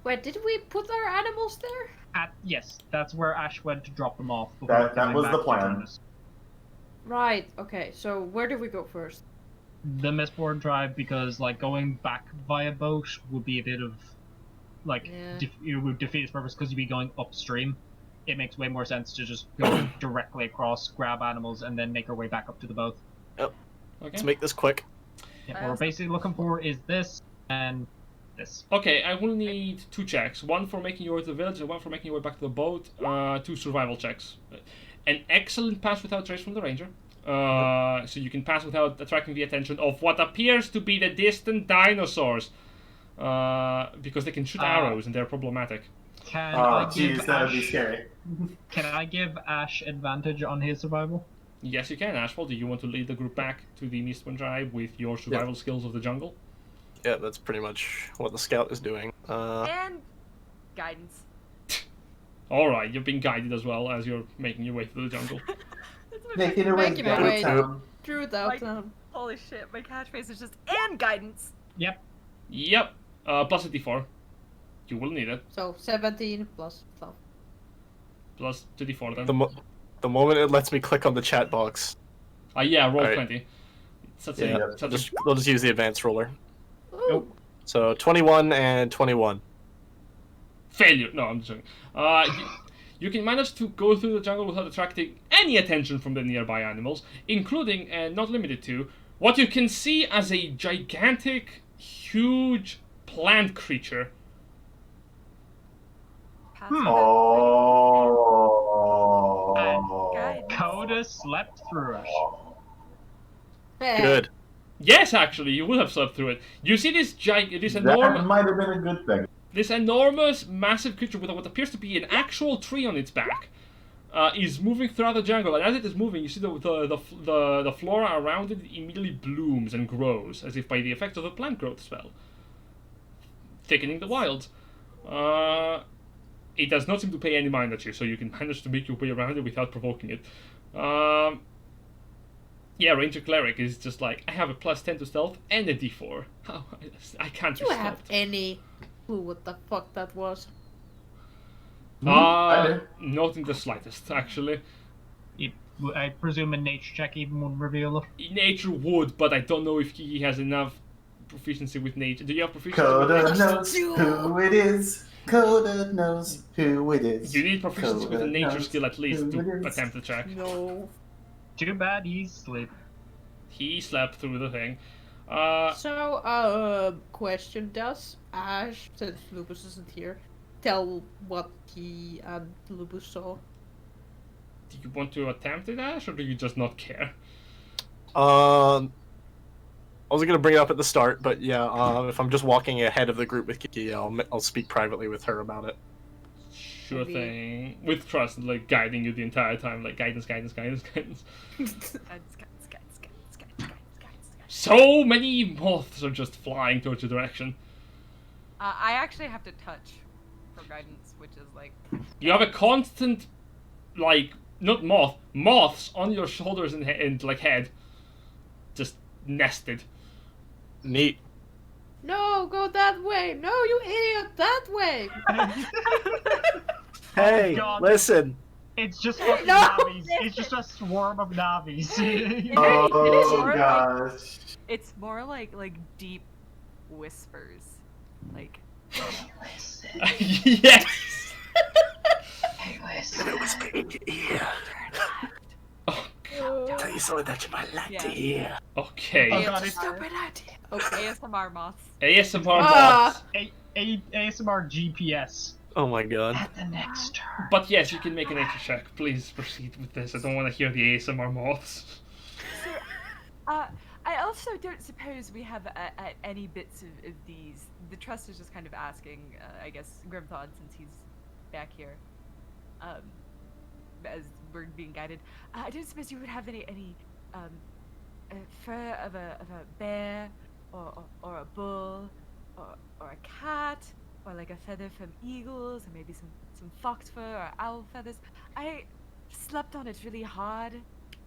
Wait, did we put our animals there? Yes, that's where Ash went to drop them off. before That coming was back the to plan. join us. Right, okay, so where do we go first? The Mistborn tribe, because like going back via boat would be a bit of like Yeah. it would defeat its purpose because you'd be going upstream. It makes way more sense to just go directly across, grab animals, and then make our way back up to the boat. Okay. Let's make this quick. Yeah, I what we're also- basically looking for is this and this. Okay, I will need 2 checks. One for making your way to the village and one for making your way back to the boat. 2 survival checks. An excellent pass without trace from the ranger. So you can pass without attracting the attention of what appears to be the distant dinosaurs. Because they can shoot arrows and they're problematic. Can Oh, I give jeez, that would be Ash? scary. Can I give Ash advantage on his survival? Yes, you can, Ashwell. Do you want to lead the group back to the Mistborn tribe with your survival skills of the jungle? Yeah, that's pretty much what the scout is doing. And guidance. Alright, you're being guided as well as you're making your way through the jungle. That's my Making your way Making my way downtown. Through downtown. Holy shit, my catchphrase is just and guidance. Yep. Yep. Plus a d4. You will need it. So 17 plus 12. Plus 2d4 then. The moment it lets me click on the chat box. Yeah, roll Alright. 20. Such Yeah, a, such a we'll just use the advanced roller. Ooh. So 21 and 21. failure. No, I'm just joking. You can manage to go through the jungle without attracting any attention from the nearby animals, including, and not limited to, what you can see as a gigantic, huge plant creature. Passive Oh. guidance. Coda slept through it. Good. Yes, actually, you would have slept through it. You see this this That enormous, might have been a good thing. massive creature with what appears to be an actual tree on its back. Is moving throughout the jungle, and as it is moving, you see the flora around it immediately blooms and grows, as if by the effect of a plant growth spell, thickening the wilds. It does not seem to pay any mind at you, so you can manage to make your way around it without provoking it. Yeah, Ranger Cleric is just like, I have a +10 to stealth and a D4. How I can't Do be you have stopped. any clue what the fuck that was? I do. Not in the slightest, actually. I presume a nature check even would reveal it. Nature would, but I don't know if he has enough proficiency with nature. Do you have proficiency Coda with nature? knows who it is. Coda knows who it is. You need proficiency with a Coda nature knows skill at least who to it is. attempt the check. No. Too bad he's asleep. He slept through the thing. So, question, does Ash, since Lupus isn't here, tell what he and Lupus saw? Do you want to attempt it, Ash, or do you just not care? I wasn't gonna bring it up at the start, but yeah, if I'm just walking ahead of the group with Kiki, I'll speak privately with her about it. Sure Maybe. thing. With trust, like guiding you the entire time, like guidance. So many moths are just flying towards your direction. I actually have to touch for guidance, which is like. You have a constant, like, not moths on your shoulders and like head, just nested. Neat. No, go that way! No, you idiot, that way! Hey, God. listen. It's just fucking No! Navis. It's just a swarm of Navis. Oh gosh. It's more like deep whispers, like. Yes. Hey, Let me whisper in your ear. Oh, Tell you something that you might like Yeah. to hear. okay. Oh god, it's Stupid idea. Okay, ASMR moths. ASMR Ah. moths. ASMR GPS. Oh my god. At the next turn. But yes, you can make a nature check. Please proceed with this. I don't want to hear the ASMR moths. I also don't suppose we have any bits of these. The trust is just kind of asking, I guess, Grimthon, since he's back here, as we're being guided. I don't suppose you would have any fur of a bear, or a bull, or a cat, or like a feather from eagles, or maybe some fox fur or owl feathers. I slept on it really hard,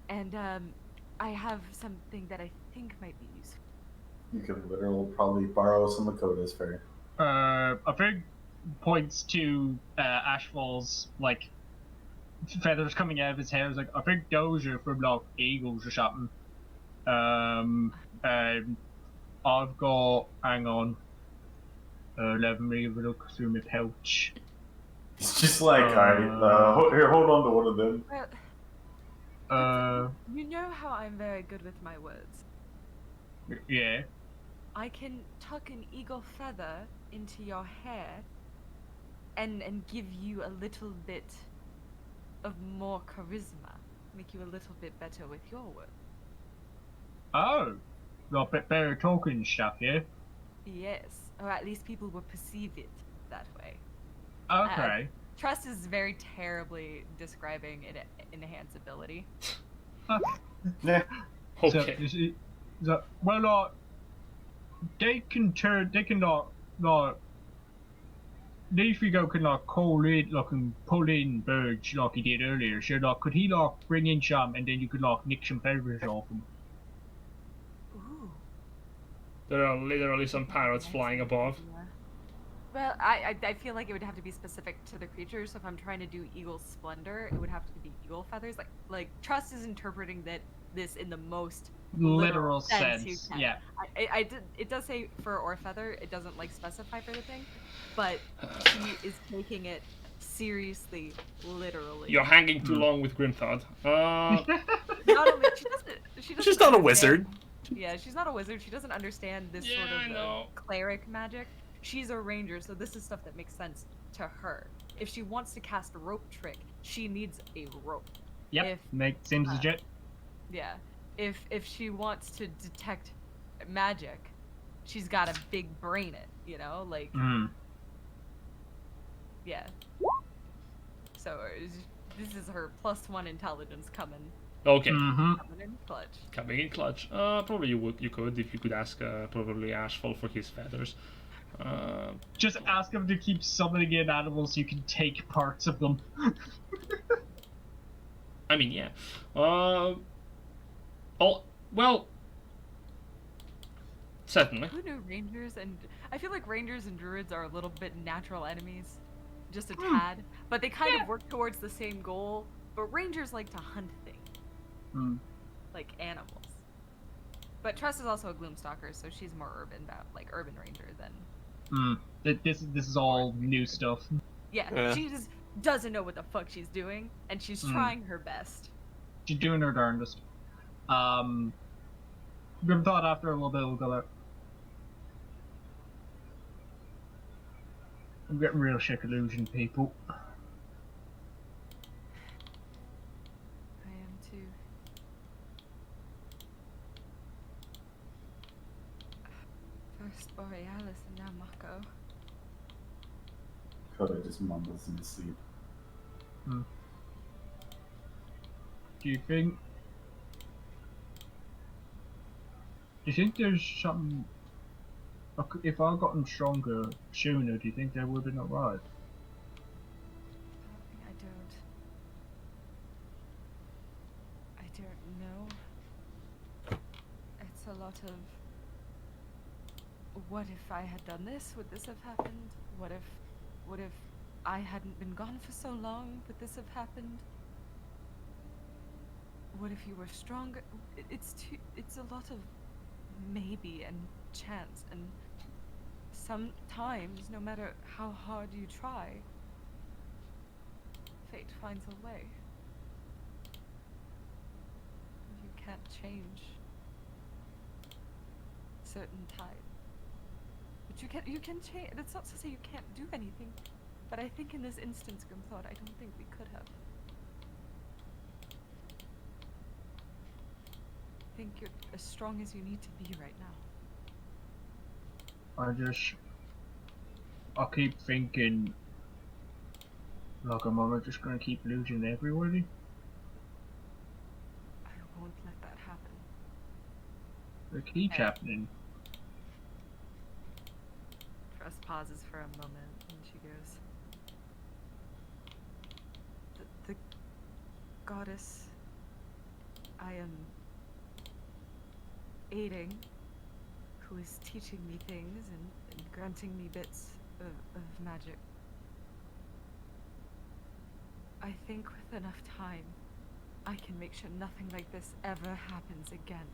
and I have something that I think might be useful. You could literally probably borrow some of Coda's fur. A big points to Ashfall's like feathers coming out of his hair. It's like a big dozer from like eagles or something. I've got. Hang on. Let me have a look through my pouch. It's just like, alright, here, hold on to one of them. Well, you know how I'm very good with my words. Yeah. I can tuck an eagle feather into your hair and give you a little bit of more charisma. Make you a little bit better with your words. Oh, got a bit better talking stuff, yeah? Yes, or at least people will perceive it that way. Okay. Trust is very terribly describing enhance ability. Yeah. Okay. So, you see, well, they can Leafy can call in, and pull in birds like he did earlier. So, could he bring in some, and then you could nick some feathers off them? Ooh. There are literally some parrots flying above. Yeah. Well, I feel like it would have to be specific to the creature. So if I'm trying to do eagle splendor, it would have to be eagle feathers. Like Trust is interpreting that this in the most Literal sense you sense. can. Yeah. I did. It does say fur or feather. It doesn't like specify for the thing, but she is taking it seriously, literally. You're hanging too long with Grimthod. Not only she doesn't. She's not a understand- wizard. Yeah, she's not a wizard. She doesn't understand this sort Yeah, I of know. cleric magic. She's a ranger, so this is stuff that makes sense to her. If she wants to cast a rope trick, she needs a rope. Yep. Seems legit. Yeah. If she wants to detect magic, she's got to big brain it, you know? Like, yeah. So this is her +1 intelligence coming. Okay. Coming in clutch. Coming in clutch. Probably you could if you could ask probably Ashfall for his feathers. Just ask him to keep summoning in animals so you can take parts of them. I mean, yeah. Oh, well. Certainly. Who knew rangers and I feel like rangers and druids are a little bit natural enemies, just a tad, but they kind of work towards the same goal. But rangers like to hunt things, like animals. But Tress is also a gloomstalker, so she's more urban ranger than. This is all new stuff. Yeah, she just doesn't know what the fuck she's doing, and she's trying her best. She's doing her darndest. Grim thought after a little bit will go out. I'm getting real sick of losing people. I am too. First Borealis and now Mako. Coda just mumbles in his sleep. Do you think there's something? If I gotten stronger sooner, do you think they would have not arrived? I don't know. It's a lot of. What if I had done this? Would this have happened? What if I hadn't been gone for so long? Would this have happened? What if you were stronger? It's a lot of maybe and chance, and sometimes, no matter how hard you try, fate finds a way. You can't change certain tide. But you can change. That's not to say you can't do anything, but I think in this instance, Grimthought, I don't think we could have. I think you're as strong as you need to be right now. I keep thinking, like, am I just gonna keep losing everybody? I won't let that happen. It keeps happening. Tress pauses for a moment, and she goes, the goddess I am aiding, who is teaching me things and granting me bits of magic. I think with enough time, I can make sure nothing like this ever happens again.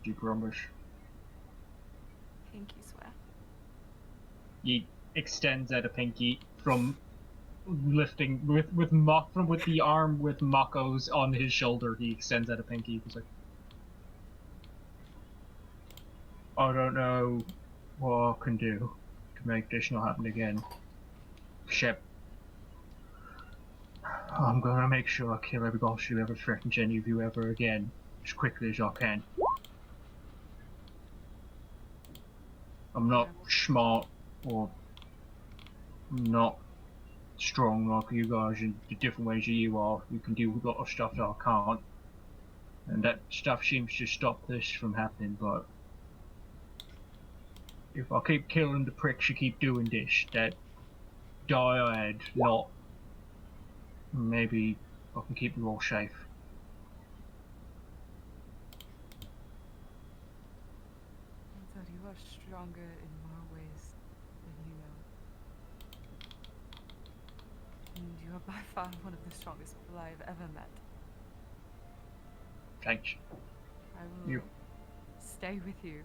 Do you promise? Pinky swear. He extends out a pinky from lifting with the arm with Mako's on his shoulder. He extends out a pinky. He's like, I don't know what I can do to make this not happen again. Shep, I'm gonna make sure I kill every boss who ever threatens any of you ever again as quickly as I can. I'm not smart or not strong like you guys in the different ways that you are. You can deal with a lot of stuff that I can't. And that stuff seems to stop this from happening, but if I keep killing the pricks who keep doing this, that dyad lot, maybe I can keep you all safe. I thought you are stronger in more ways than you know. And you are by far one of the strongest people I have ever met. Thanks. I will You. stay with you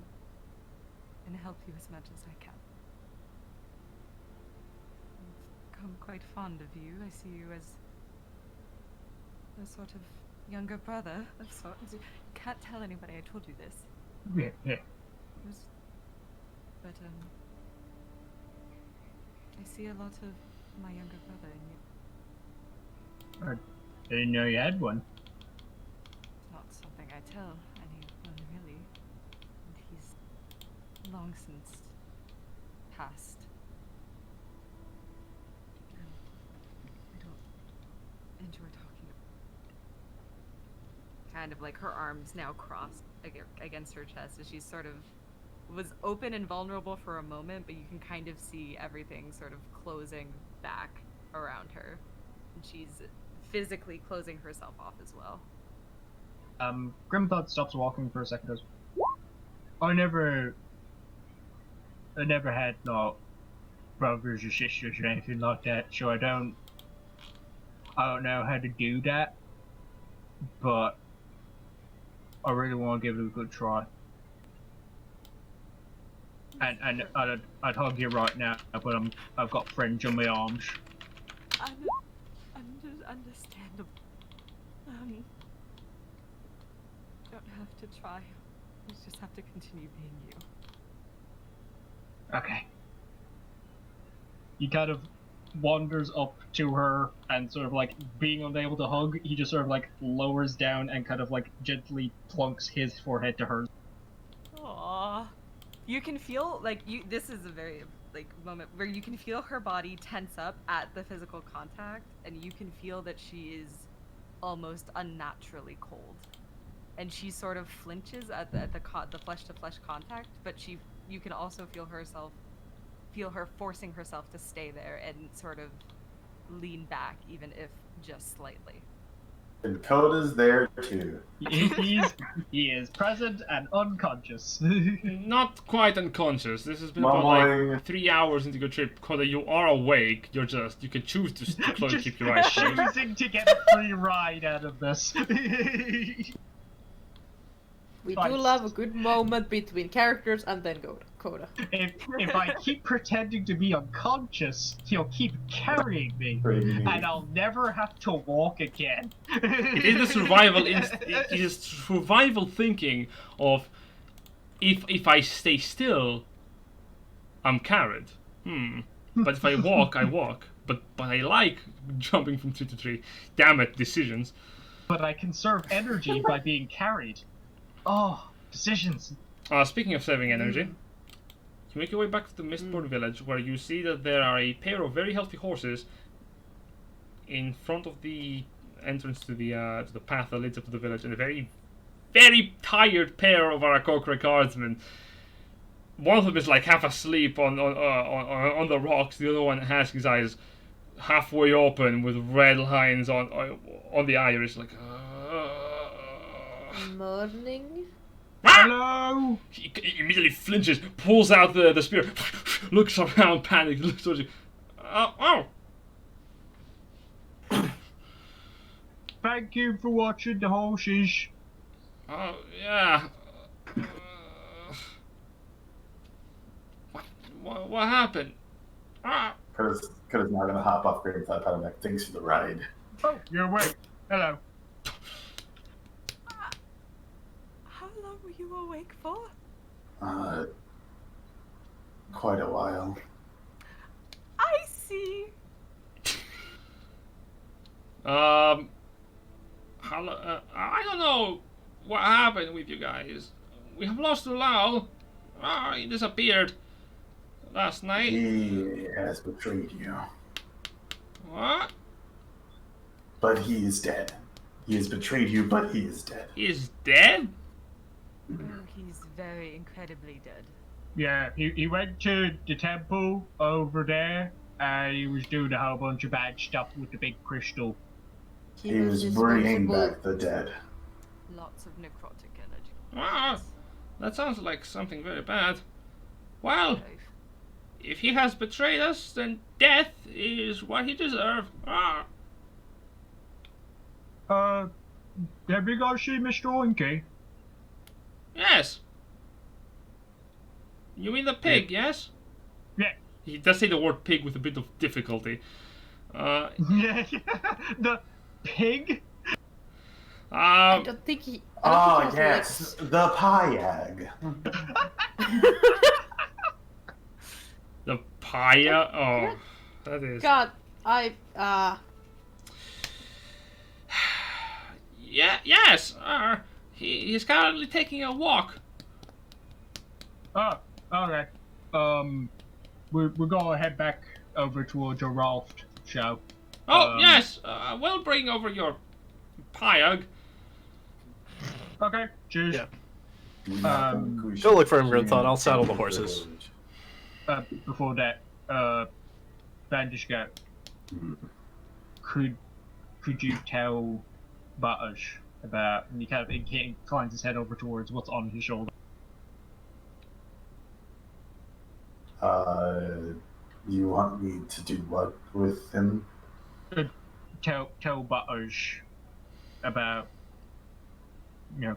and help you as much as I can. I've become quite fond of you. I see you as a sort of younger brother of sorts. Can't tell anybody I told you this. Yeah. But I see a lot of my younger brother in you. I didn't know you had one. It's not something I tell anyone really. And he's long since passed. I don't enjoy talking about. Kind of like her arms now crossed against her chest as she's sort of was open and vulnerable for a moment, but you can kind of see everything sort of closing back around her. And she's physically closing herself off as well. Grimthought stops walking for a second. Goes, I never had no brothers or sisters or anything like that, so I don't know how to do that. But I really want to give it a good try. And I'd hug you right now, but I've got fringe on my arms. Understandable. Don't have to try. You just have to continue being you. Okay. He kind of wanders up to her and sort of like being unable to hug, he just sort of like lowers down and kind of like gently plunks his forehead to hers. Aww. You can feel like this is a very like moment where you can feel her body tense up at the physical contact, and you can feel that she is almost unnaturally cold. And she sort of flinches at the flesh to flesh contact, but you can also feel her forcing herself to stay there and sort of lean back, even if just slightly. And Coda's there too. He is present and unconscious. Not quite unconscious. This has been about like 3 hours into your trip. Coda, you are awake. You can choose to keep your eyes closed. Choosing to get a free ride out of this. We do love a good moment between characters and then Coda. If I keep pretending to be unconscious, he'll keep carrying me, and I'll never have to walk again. It is the survival it is survival thinking of if I stay still, I'm carried. But if I walk, I walk. But I like jumping from tree to tree. Damn it, decisions. But I conserve energy by being carried. Oh, decisions. Speaking of saving energy, you make your way back to the Mistborn village, where you see that there are a pair of very healthy horses in front of the entrance to the path that leads up to the village, and a very, very tired pair of Arakocra guardsmen. One of them is like half asleep on the rocks. The other one has his eyes halfway open with red lines on the iris, like. Morning. Hello. He immediately flinches, pulls out the spear, looks around, panics, looks towards you. Thank you for watching the horses. Oh, yeah. What happened? Curtis not gonna hop off Grimthought Padamek. Thanks for the ride. Oh, you're awake. Hello. How long were you awake for? Quite a while. I see. I don't know what happened with you guys. We have lost Ullal. He disappeared last night. He has betrayed you. What? But he is dead. He has betrayed you, but he is dead. He is dead? Oh, he's very incredibly dead. Yeah, he went to the temple over there, and he was doing a whole bunch of bad stuff with the big crystal. He was bringing back the dead. Lots of necrotic energy. That sounds like something very bad. Well, if he has betrayed us, then death is what he deserves. Have you guys seen Mr. Oinky? Yes. You mean the pig, yes? Yeah. He does say the word pig with a bit of difficulty. Yeah, the pig? I don't think he. I don't Ah, think he has yes, the Pyag. The Paya. Oh, that is. God, Yeah. Yes. He's currently taking a walk. Oh, alright. We're gonna head back over towards the raft show. Oh yes. We'll bring over your Pyag. Okay, cheers. Yeah. Go look for him, Grimthon. I'll saddle the horses. Before that, Bandish Goat, could you tell Butters about, and he kind of inclines his head over towards what's on his shoulder. You want me to do what with him? Tell Butters about,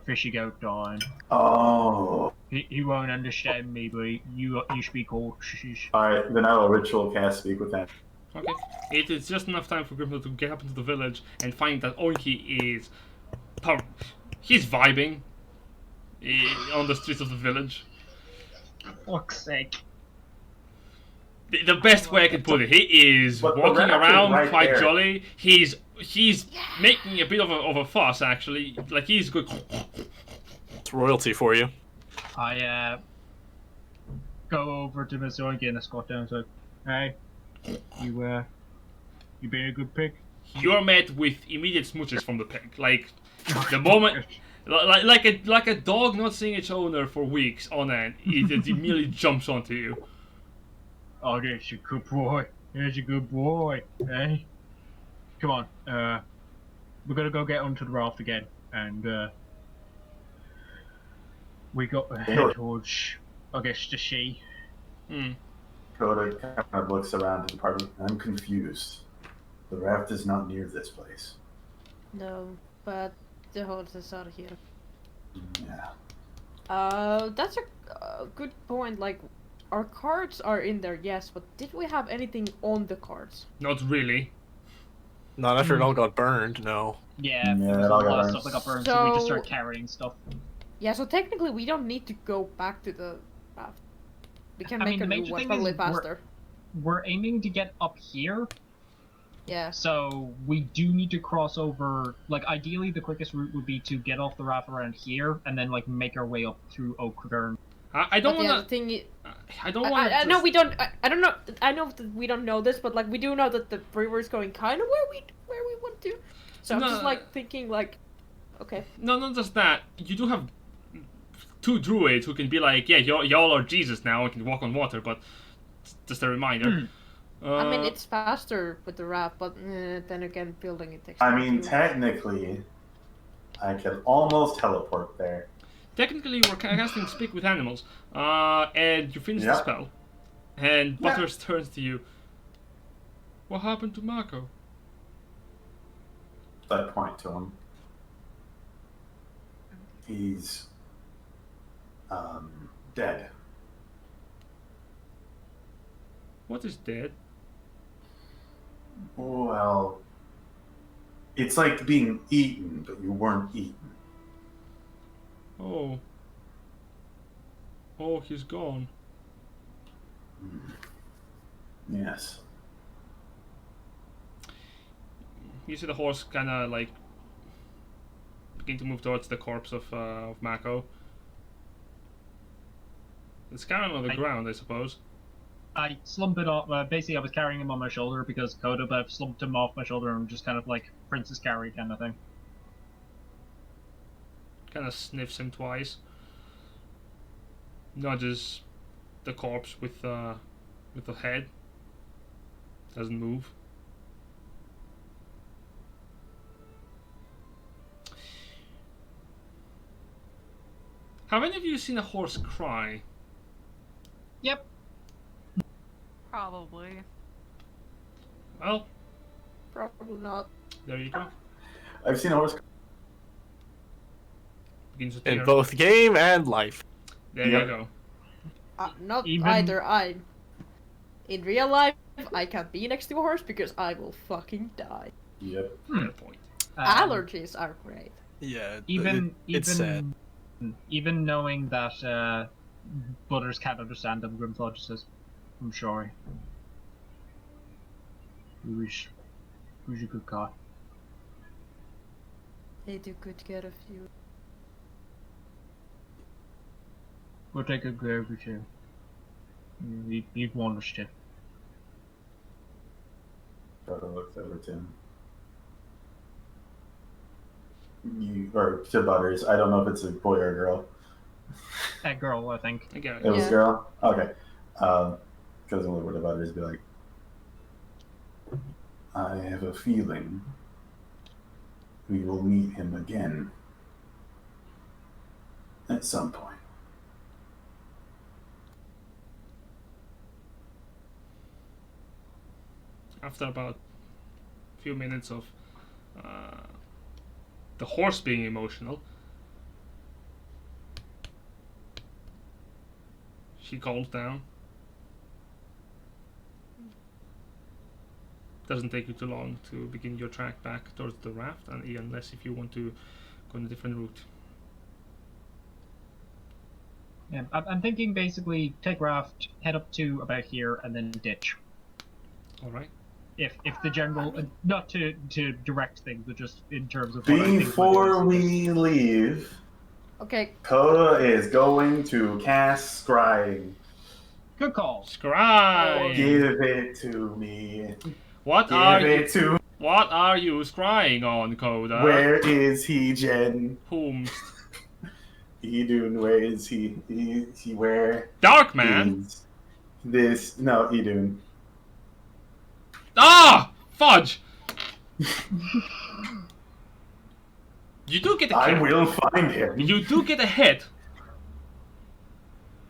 fishy goat dying. Oh. He won't understand me, but you speak horses. Alright, then I will ritual cast speak with him. Okay. It is just enough time for Grimthor to get up into the village and find that Oinky is. He's vibing on the streets of the village. Fuck's sake. The best way I can put it, he is But the walking raft is around right quite there. jolly. He's making a bit of a fuss actually. Like he's good. It's royalty for you. I go over to Mr. Oinky and escort down. So, hey, you being a good pig? You're met with immediate smooches from the pig. Like the moment, like a dog not seeing its owner for weeks on end, it immediately jumps onto you. Oh, there's a good boy. There's a good boy. Hey, come on. We're gonna go get onto the raft again, and we got to head towards, I guess, the sea. Coda kind of looks around to the party. I'm confused. The raft is not near this place. no, but the horses are here. Yeah. That's a good point. Like, our cards are in there, yes, but did we have anything on the cards? Not really. Not after it all got burned, no. Yeah, Yeah, there was it a all got lot of burned. stuff that got burned, so we just So- start carrying stuff. Yeah, so technically we don't need to go back to the raft. We can make the a new major one thing probably is faster. We're aiming to get up here, Yeah. so we do need to cross over. Like, ideally, the quickest route would be to get off the raft around here, and then like make our way up through Oakvern. I don't But yeah, wanna. the thing is, I don't want. I know we don't. I don't know. I know that we don't know this, but like we do know that the river's going kind of where we want to. So I'm No. just like thinking like, okay. No, not just that. You do have two druids who can be like, yeah, y'all are Jesus now and can walk on water, but just a reminder. I mean, it's faster with the raft, but then again, building it takes. I time mean, too. technically, I can almost teleport there. Technically, we're casting Speak with Animals, and you finish the Yeah. spell, and Yeah. Butters turns to you. What happened to Mako? I point to him. He's dead. What is dead? Well, it's like being eaten, but you weren't eaten. Oh. Oh, he's gone. Yes. You see the horse kind of like begin to move towards the corpse of Mako. It's kind of on the ground, I suppose. I slump it off. Basically, I was carrying him on my shoulder because Coda, but I've slumped him off my shoulder and just kind of like princess carry kind of thing. Kind of sniffs him twice. Nudges the corpse with the head. Doesn't move. Have any of you seen a horse cry? Yep. Probably. Well, Probably not. there you go. I've seen a horse. Begins to In tear. both game and life. There Yep. you go. Not Even- either. In real life, I can't be next to a horse because I will fucking die. Yep. Fair point. Allergies are great. Yeah. even it's sad. even knowing that Butters can't understand them, Grimflaw just says, "I'm sorry. Who's a good guy?" They do good care of you. We'll take good care of you too. You've wonders too. Gotta look over to him. Or to Butters. I don't know if it's a boy or a girl. That girl, I think. I get It it. was Yeah. a girl? Okay. Because only what about Butters be like, I have a feeling we will meet him again at some point. After about a few minutes of the horse being emotional, she calms down. Doesn't take you too long to begin your track back towards the raft, and unless if you want to go on a different route. Yeah, I'm thinking basically take raft, head up to about here, and then ditch. All right. If the general, not to direct things, but just in terms of what I think Before might be- we leave, Okay, Coda is going to cast Scrying. Good call. Scry. Give it to me. What Give are you? it to What are you scrying on, Coda? Where is he, Jen? Whomst? Idun, where is he? He where Dark man. is this? No, Idun. Ah! Fudge! You do get a I hit. will find him. You do get a hit.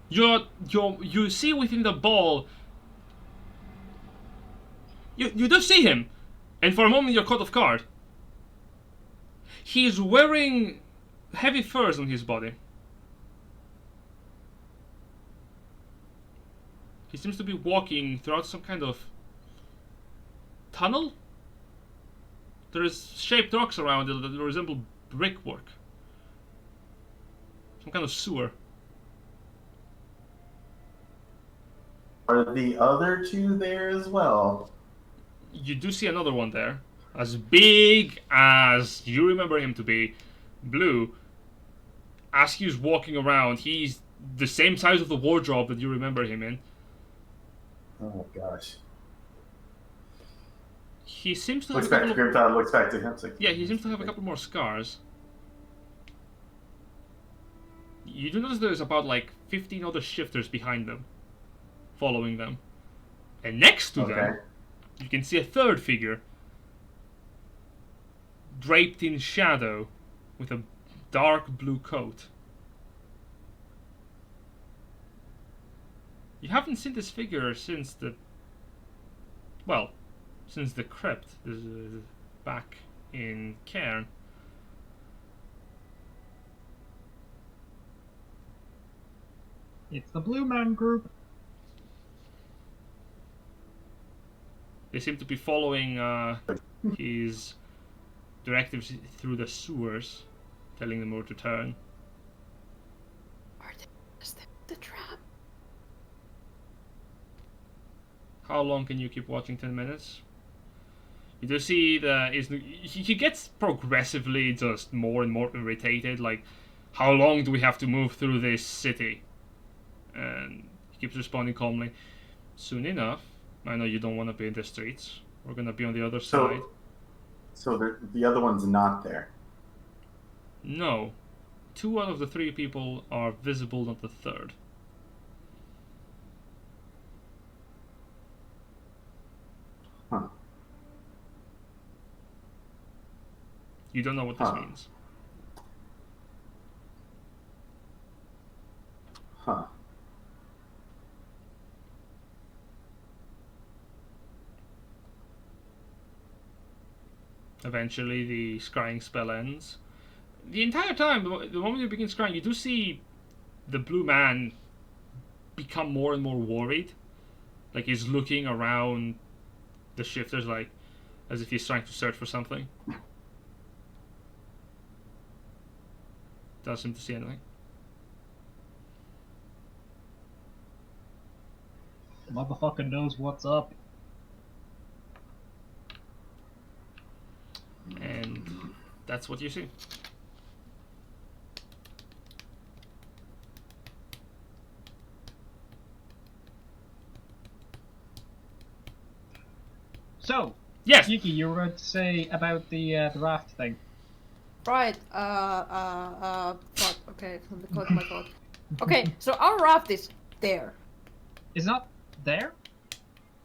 You see within the ball. You do see him, and for a moment you're caught off guard. He's wearing heavy furs on his body. He seems to be walking throughout some kind of tunnel. There is shaped rocks around it that resemble brickwork. Some kind of sewer. Are the other two there as well? You do see another one there, as big as you remember him to be, blue. As he's walking around, he's the same size of the wardrobe that you remember him in. Oh gosh. He seems to have Looks a back to couple of, Grimtown, looks back to him. It's like, yeah, he seems to have a couple more scars. You do notice there's about like 15 other shifters behind them, following them. And next to them, Okay. you can see a third figure, draped in shadow, with a dark blue coat. You haven't seen this figure since the... well, since the crypt. This is back in Cairn. It's the Blue Man Group. They seem to be following his directives through the sewers, telling them where to turn. are they just the trap? How long can you keep watching? 10 minutes? You do see he gets progressively just more and more irritated, like, how long do we have to move through this city? And he keeps responding calmly, soon enough. I know you don't want to be in the streets. We're gonna be on the other side. So the other one's not there. No. 2 out of the 3 people are visible, not the third. Huh. You don't know what this Huh. means. Huh. Eventually, the scrying spell ends. The entire time, the moment you begin scrying, you do see the blue man become more and more worried. Like he's looking around the shifters, like as if he's trying to search for something. Doesn't seem to see anything. Motherfucker knows what's up. And that's what you see. So, Yes. Yuki, you were going to say about the raft thing. Right. Fuck. Okay, let me collect my thought. Okay, so our raft is there. It's not there?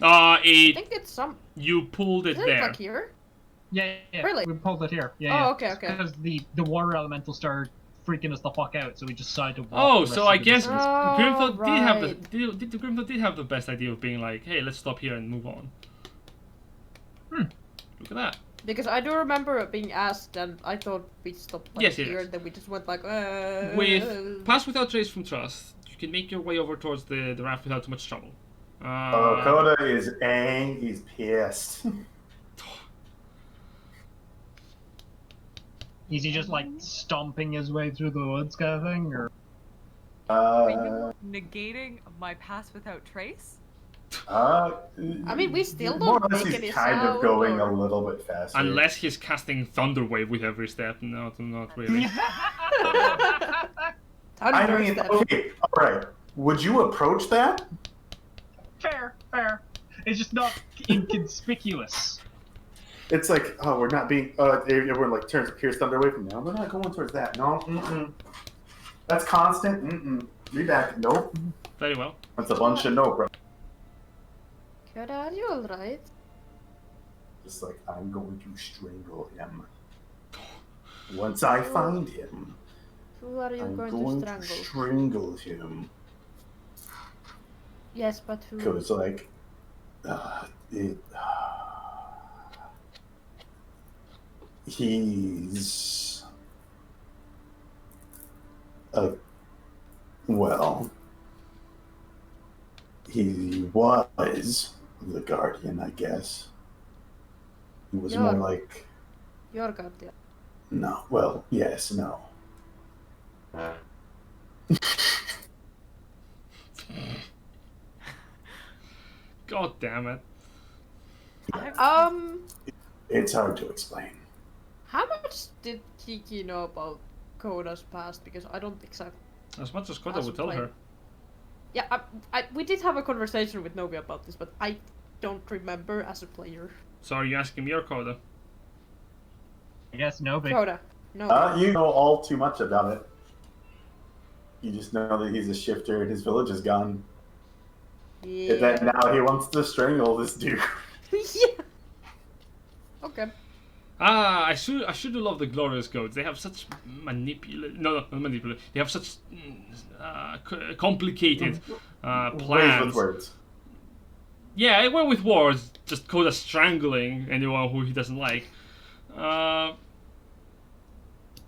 I think it's some. You pulled it Is it there. like here? Yeah. Really? We pulled it here. Oh, Yeah. okay, okay. Because the water elemental started freaking us the fuck out, so we just decided to walk Oh, the rest so of I the guess distance. Grimthorpe did have the right. Grimthorpe did have the best idea of being like, hey, let's stop here and move on. Look at that. Because I do remember it being asked, and I thought we stopped like Yes, here, yes. and then we just went like. With pass without trace from trust, you can make your way over towards the raft without too much trouble. Coda is angry. He's pissed. Is he just like stomping his way through the woods kind of thing, or? Are you negating my pass without trace? I mean, we still more or don't less make he's any kind sound, of going or... a little bit faster. Unless he's casting Thunderwave with every step. No, not really. I mean, okay, all right. Would you approach that? Fair. It's just not inconspicuous. It's like, oh, we're not being. Everyone like turns Pierce Thunder away from now. We're not going towards that. No, that's constant. Read back. Nope. Very well. That's a bunch of no, bro. Coda, are you alright? Just like, I'm going to strangle him. Once I find him, Who are you I'm going to strangle? strangle him. Yes, but who? Because, like, he's well, he was the guardian, I guess. He was more like Your guardian. no. Well, yes, no. God damn it. It's hard to explain. How much did Kiki know about Coda's past? Because I don't exactly. As much as Koda would tell her. Yeah, we did have a conversation with Novi about this, but I don't remember as a player. So are you asking me or Koda? I guess no big. Coda, no. You know all too much about it. You just know that he's a shifter and his village is gone. Yeah. And that now he wants to strangle this dude. Yeah. Okay. I should love the glorious goats. They have such not manipulate. They have such complicated Ways plans. with words. Yeah, I went with words. Just Koda strangling anyone who he doesn't like.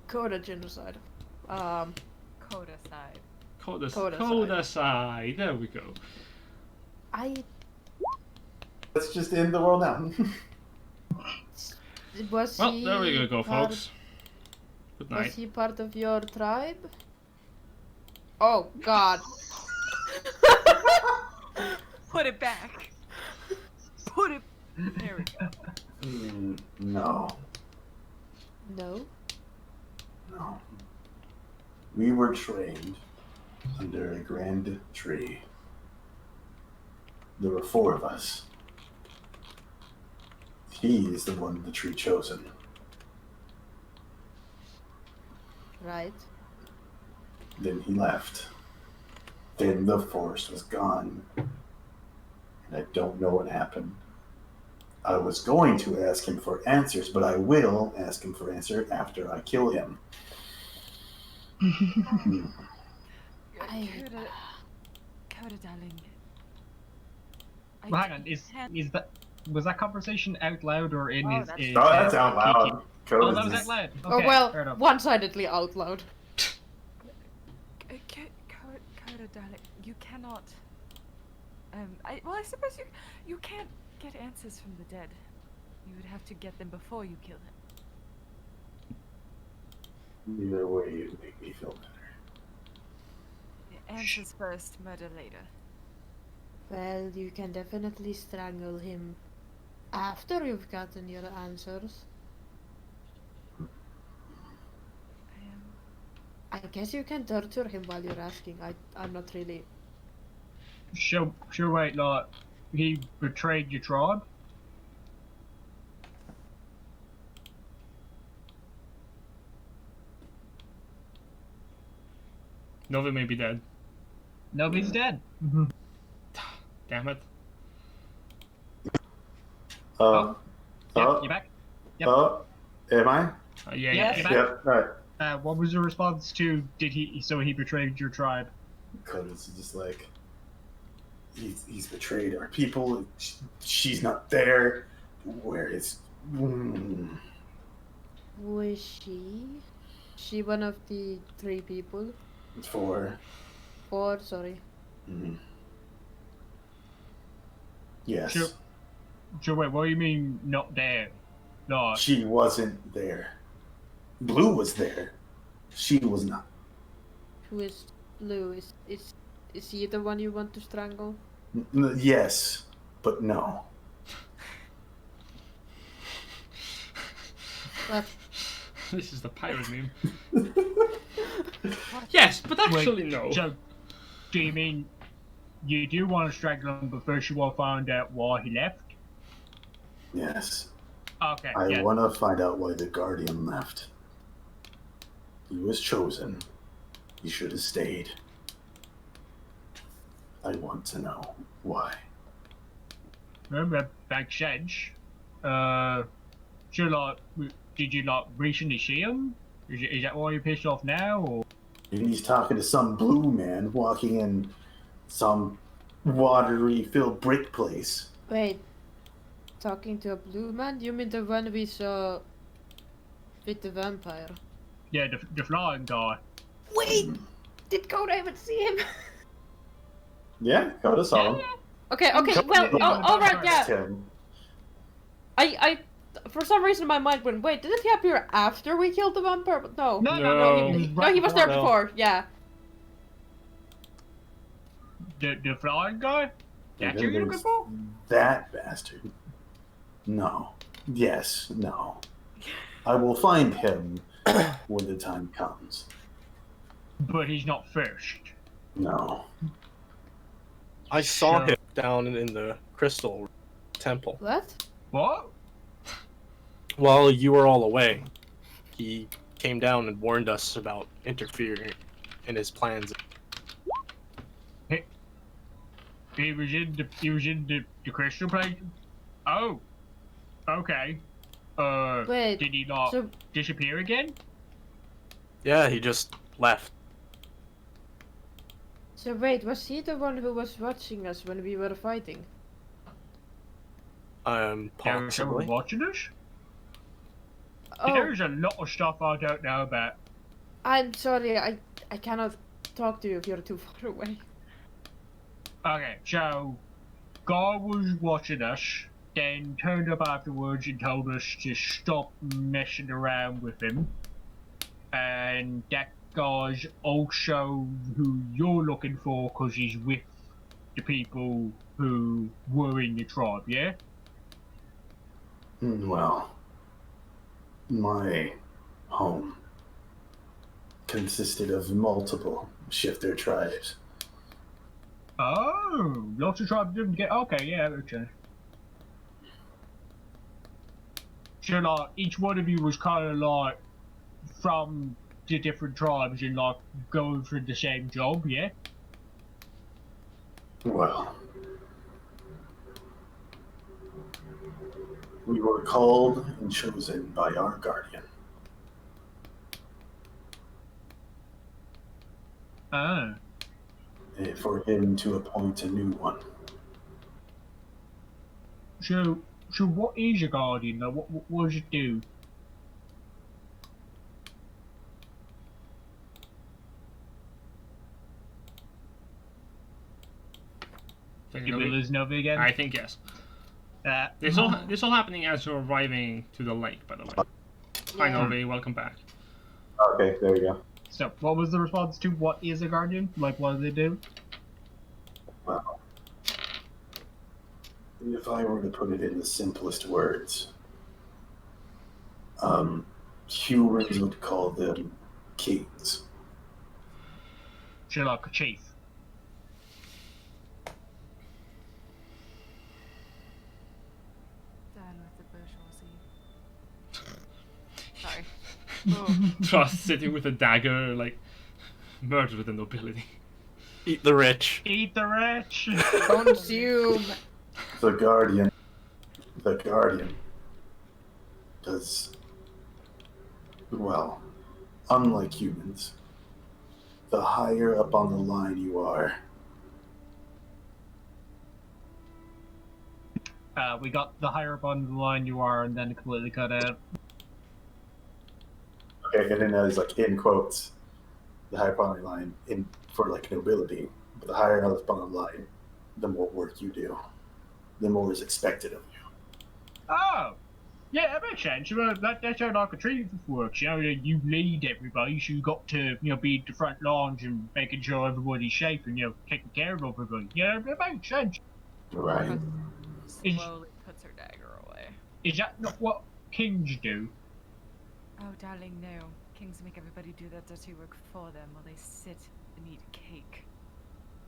Coda genocide. Coda side. Koda side. There we go. Let's just end the world now. Was Well, he there we go, part- folks. Good Was night. he part of your tribe? Oh God. Put it back. Put it. There we go. No. No. No. We were trained under a grand tree. There were 4 of us. He is the one the tree chosen. Right. Then he left. Then the forest was gone. And I don't know what happened. I was going to ask him for answers, but I will ask him for answer after I kill him. Coda, darling. Well, hang on, is was that conversation out loud or in Oh, his? that's- Oh, that's out Kiki? loud. Code Oh, is that was just- out loud. Oh Okay, well, fair enough. one-sidedly out loud. Coda, darling, you cannot. I suppose you can't get answers from the dead. You would have to get them before you kill him. Either way, you make me feel better. Answers first, murder later. Well, you can definitely strangle him after you've gotten your answers. I guess you can torture him while you're asking. I'm not really. Sure, wait, like, he betrayed your tribe? Novi may be dead. No, he's dead. Damn it. Yep, you back? Yep. Am I? Yeah, Yes. yeah. Back. Yep, right. What was your response to, he betrayed your tribe? Code is just like, he's betrayed our people. She's not there. Where is? Who is she? She one of the 3 people? 4. 4, sorry. Yes. Sure, wait, what do you mean not there? No. She wasn't there. Blue was there. She was not. Who is Blue? Is he the one you want to strangle? Yes, but no. What? This is the pirate meme. Yes, but actually no. So, do you mean you do want to strangle him, but first you want to find out why he left? Yes. Okay, I yeah. want to find out why the Guardian left. He was chosen. He should have stayed. I want to know why. Remember, back sense. So, like, did you, like, recently see him? Is that why you're pissed off now, or? And he's talking to some blue man walking in some watery filled brick place. Wait. Talking to a blue man? You mean the one we saw with the vampire? Yeah, the flying guy. Wait! Did Coda even see him? Yeah, Coda saw him. Okay, well, Yeah, alright, yeah. Tim. I, for some reason in my mind went, wait, didn't he appear after we killed the vampire? But no. No. He was there No. before, yeah. The flying guy? That's who you're looking for? That bastard. No. Yes, no. I will find him when the time comes. But he's not first. No. I saw Sure. him down in the crystal temple. What? What? While you were all away, he came down and warned us about interfering in his plans. He was in the crystal place? Oh. Okay. Wait, Did he not so, disappear again? Yeah, he just left. so wait, was he the one who was watching us when we were fighting? There was someone Possibly. watching us? Oh, There's a lot of stuff I don't know about. I'm sorry, I cannot talk to you if you're too far away. Okay, so guy was watching us, then turned up afterwards and told us to stop messing around with him. And that guy's also who you're looking for because he's with the people who were in the tribe, yeah? Well, my home consisted of multiple shifter tribes. Oh, lots of tribes didn't get. Okay, yeah, okay. So, like, each one of you was kind of like from the different tribes and like going for the same job, yeah? Well, we were called and chosen by our guardian. Ah, For him to appoint a new one. so So what is a guardian though? What does it do? Did we lose Novi again? I think yes. This all happening as you're arriving to the lake, by the way. Hi Novi, welcome back. Okay, there you go. So, what was the response to what is a guardian? Like, what do they do? Well, if I were to put it in the simplest words, humans would call them kings. Sherlock, chief. Done with the bourgeoisie. Sorry. Oh. Trust sitting with a dagger, like murder the nobility. Eat the rich. Eat the rich! Consume. The Guardian does, well, unlike humans, the higher up on the line you are, We got the higher up on the line you are, and then completely cut out. okay, and then there's like in quotes, the higher up on the line in for like nobility, but the higher up on the line, the more work you do, the more is expected of you. Oh! Yeah, that makes sense. Well, that's how like a tree works. You know, you lead everybody, so you got to, be at the front lines and making sure everybody's safe and, taking care of everybody. Yeah, that makes sense. Right. Slowly puts her dagger away. Is that not what kings do? Oh, darling, no. Kings make everybody do that dirty work for them while they sit and eat cake.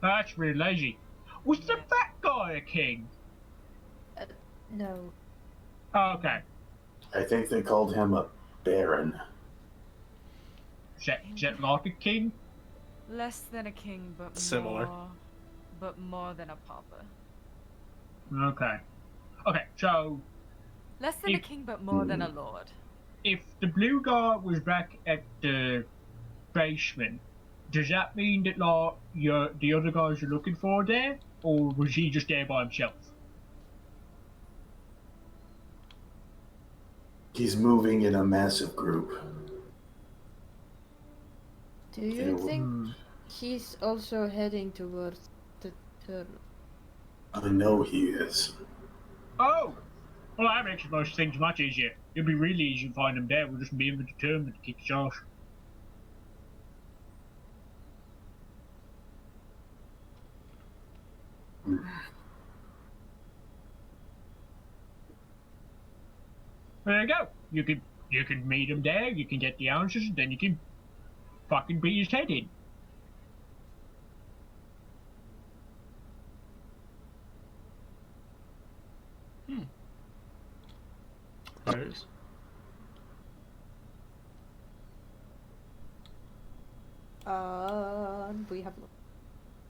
That's really lazy. Was the fat guy a king? No. Oh, okay. I think they called him a baron. Is that like a king? Less than a king, but Similar. more than a papa. Okay. Okay, so Less than a king, but more than a lord. if the blue guy was back at the basement, does that mean that like the other guys you're looking for there, or was he just there by himself? He's moving in a massive group. Do you think he's also heading towards the turtle? I know he is. Oh! Well, that makes most things much easier. It'll be really easy to find him there. We'll just be determined to kick his ass. There you go. You can meet him there. You can get the answers, and then you can fucking beat his head in. There it is. We have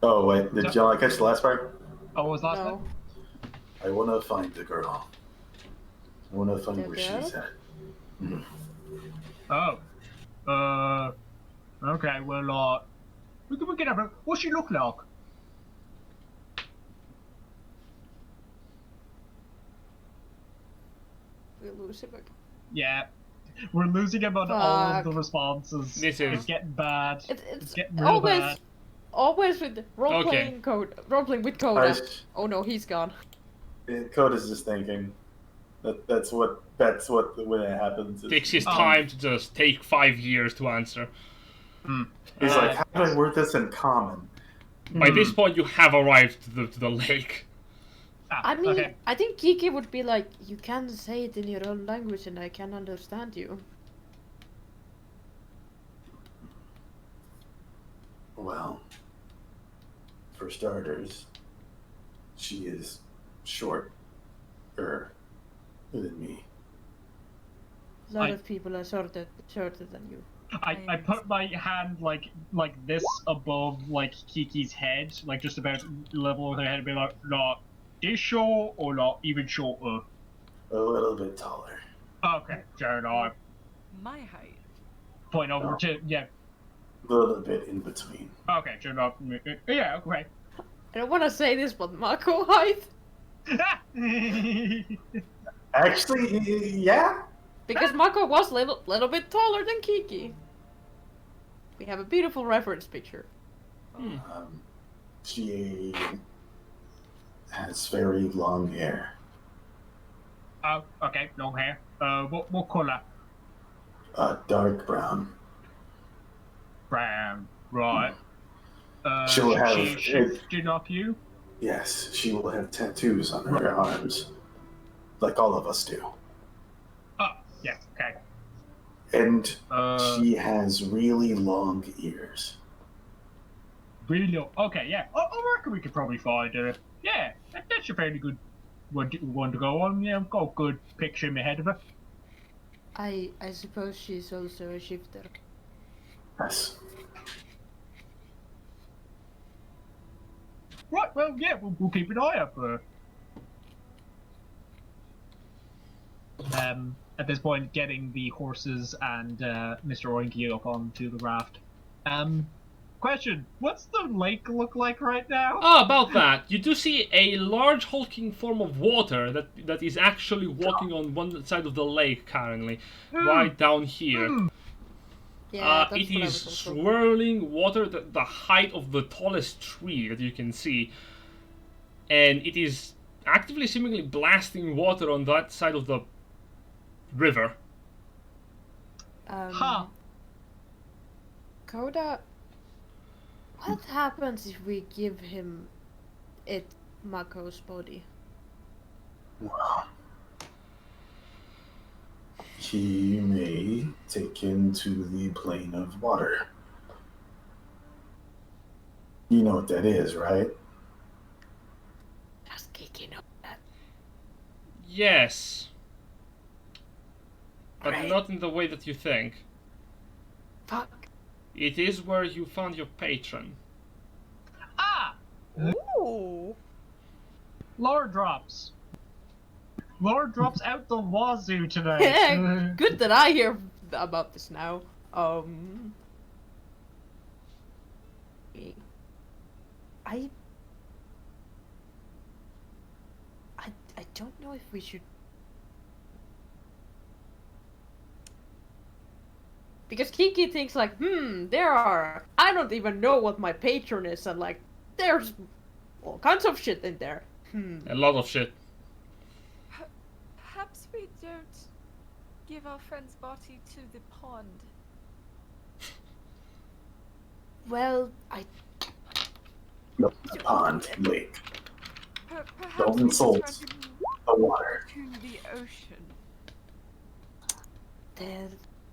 Oh wait, did y'all catch the last part? Oh, what was last no. one? I wanna find the girl. I wanna find The where girl? she's at. Mhm. Oh. Okay, well, we can have a... What's she look like? We lose him again. Yeah. We're losing him on all of the Fuck. responses. This It's is- getting bad. It's getting real bad. always with role playing role playing with Coda. Oh no, he's gone. Coda's just thinking. That's what when it happens. Takes his time to just take 5 years to answer. He's like, how do I word this in common? By this point, you have arrived to the lake. I mean, okay. I think Kiki would be like, you can say it in your own language and I can understand you. Well, for starters, she is shorter than me. A lot of people are shorter than you. I put my hand like this above like Kiki's head, like just about level with her head, and be like, not this short or not even shorter. A little bit taller. Okay, turn on. My height. Point over to A little bit in between. Okay, turn off. Yeah, okay. I don't want to say this, but Mako height. Actually, yeah. Because Mako was little bit taller than Kiki. We have a beautiful reference picture. She has very long hair. Oh, okay, long hair. What color? Dark brown. Brown. Right. She'll have She shifted off you? Yes, she will have tattoos on her arms, like all of us do. Oh, yeah, okay. And Uh, she has really long ears. really low. Okay, yeah. I reckon we could probably find her. Yeah, that's a fairly good one to go on. Yeah, I've got a good picture in my head of her. I suppose she's also a shifter. Yes. Right, well, yeah, we'll keep an eye out for her. At this point, getting the horses and Mr. Oinky up onto the raft. Question: what's the lake look like right now? Ah, about that, you do see a large hulking form of water that is actually walking on one side of the lake currently, right down here. Yeah, that's it what I is was also. swirling water the height of the tallest tree that you can see, and it is actively seemingly blasting water on that side of the river. Koda, what happens if we give him Mako's body? Well, he may take him to the plane of water. You know what that is, right? Does Kiki know that? Yes, but Great. not in the way that you think. Fuck. It is where you found your patron. Ah! Ooh. Lore drops. Lore drops out the wazoo today. Good that I hear about this now. I don't know if we should. Because Kiki thinks like, I don't even know what my patron is, and like, there's all kinds of shit in there. A lot of shit. Perhaps we don't give our friend's body to the pond. Well, No, the pond, lake, Perhaps Don't we insult just run him the water. to the ocean.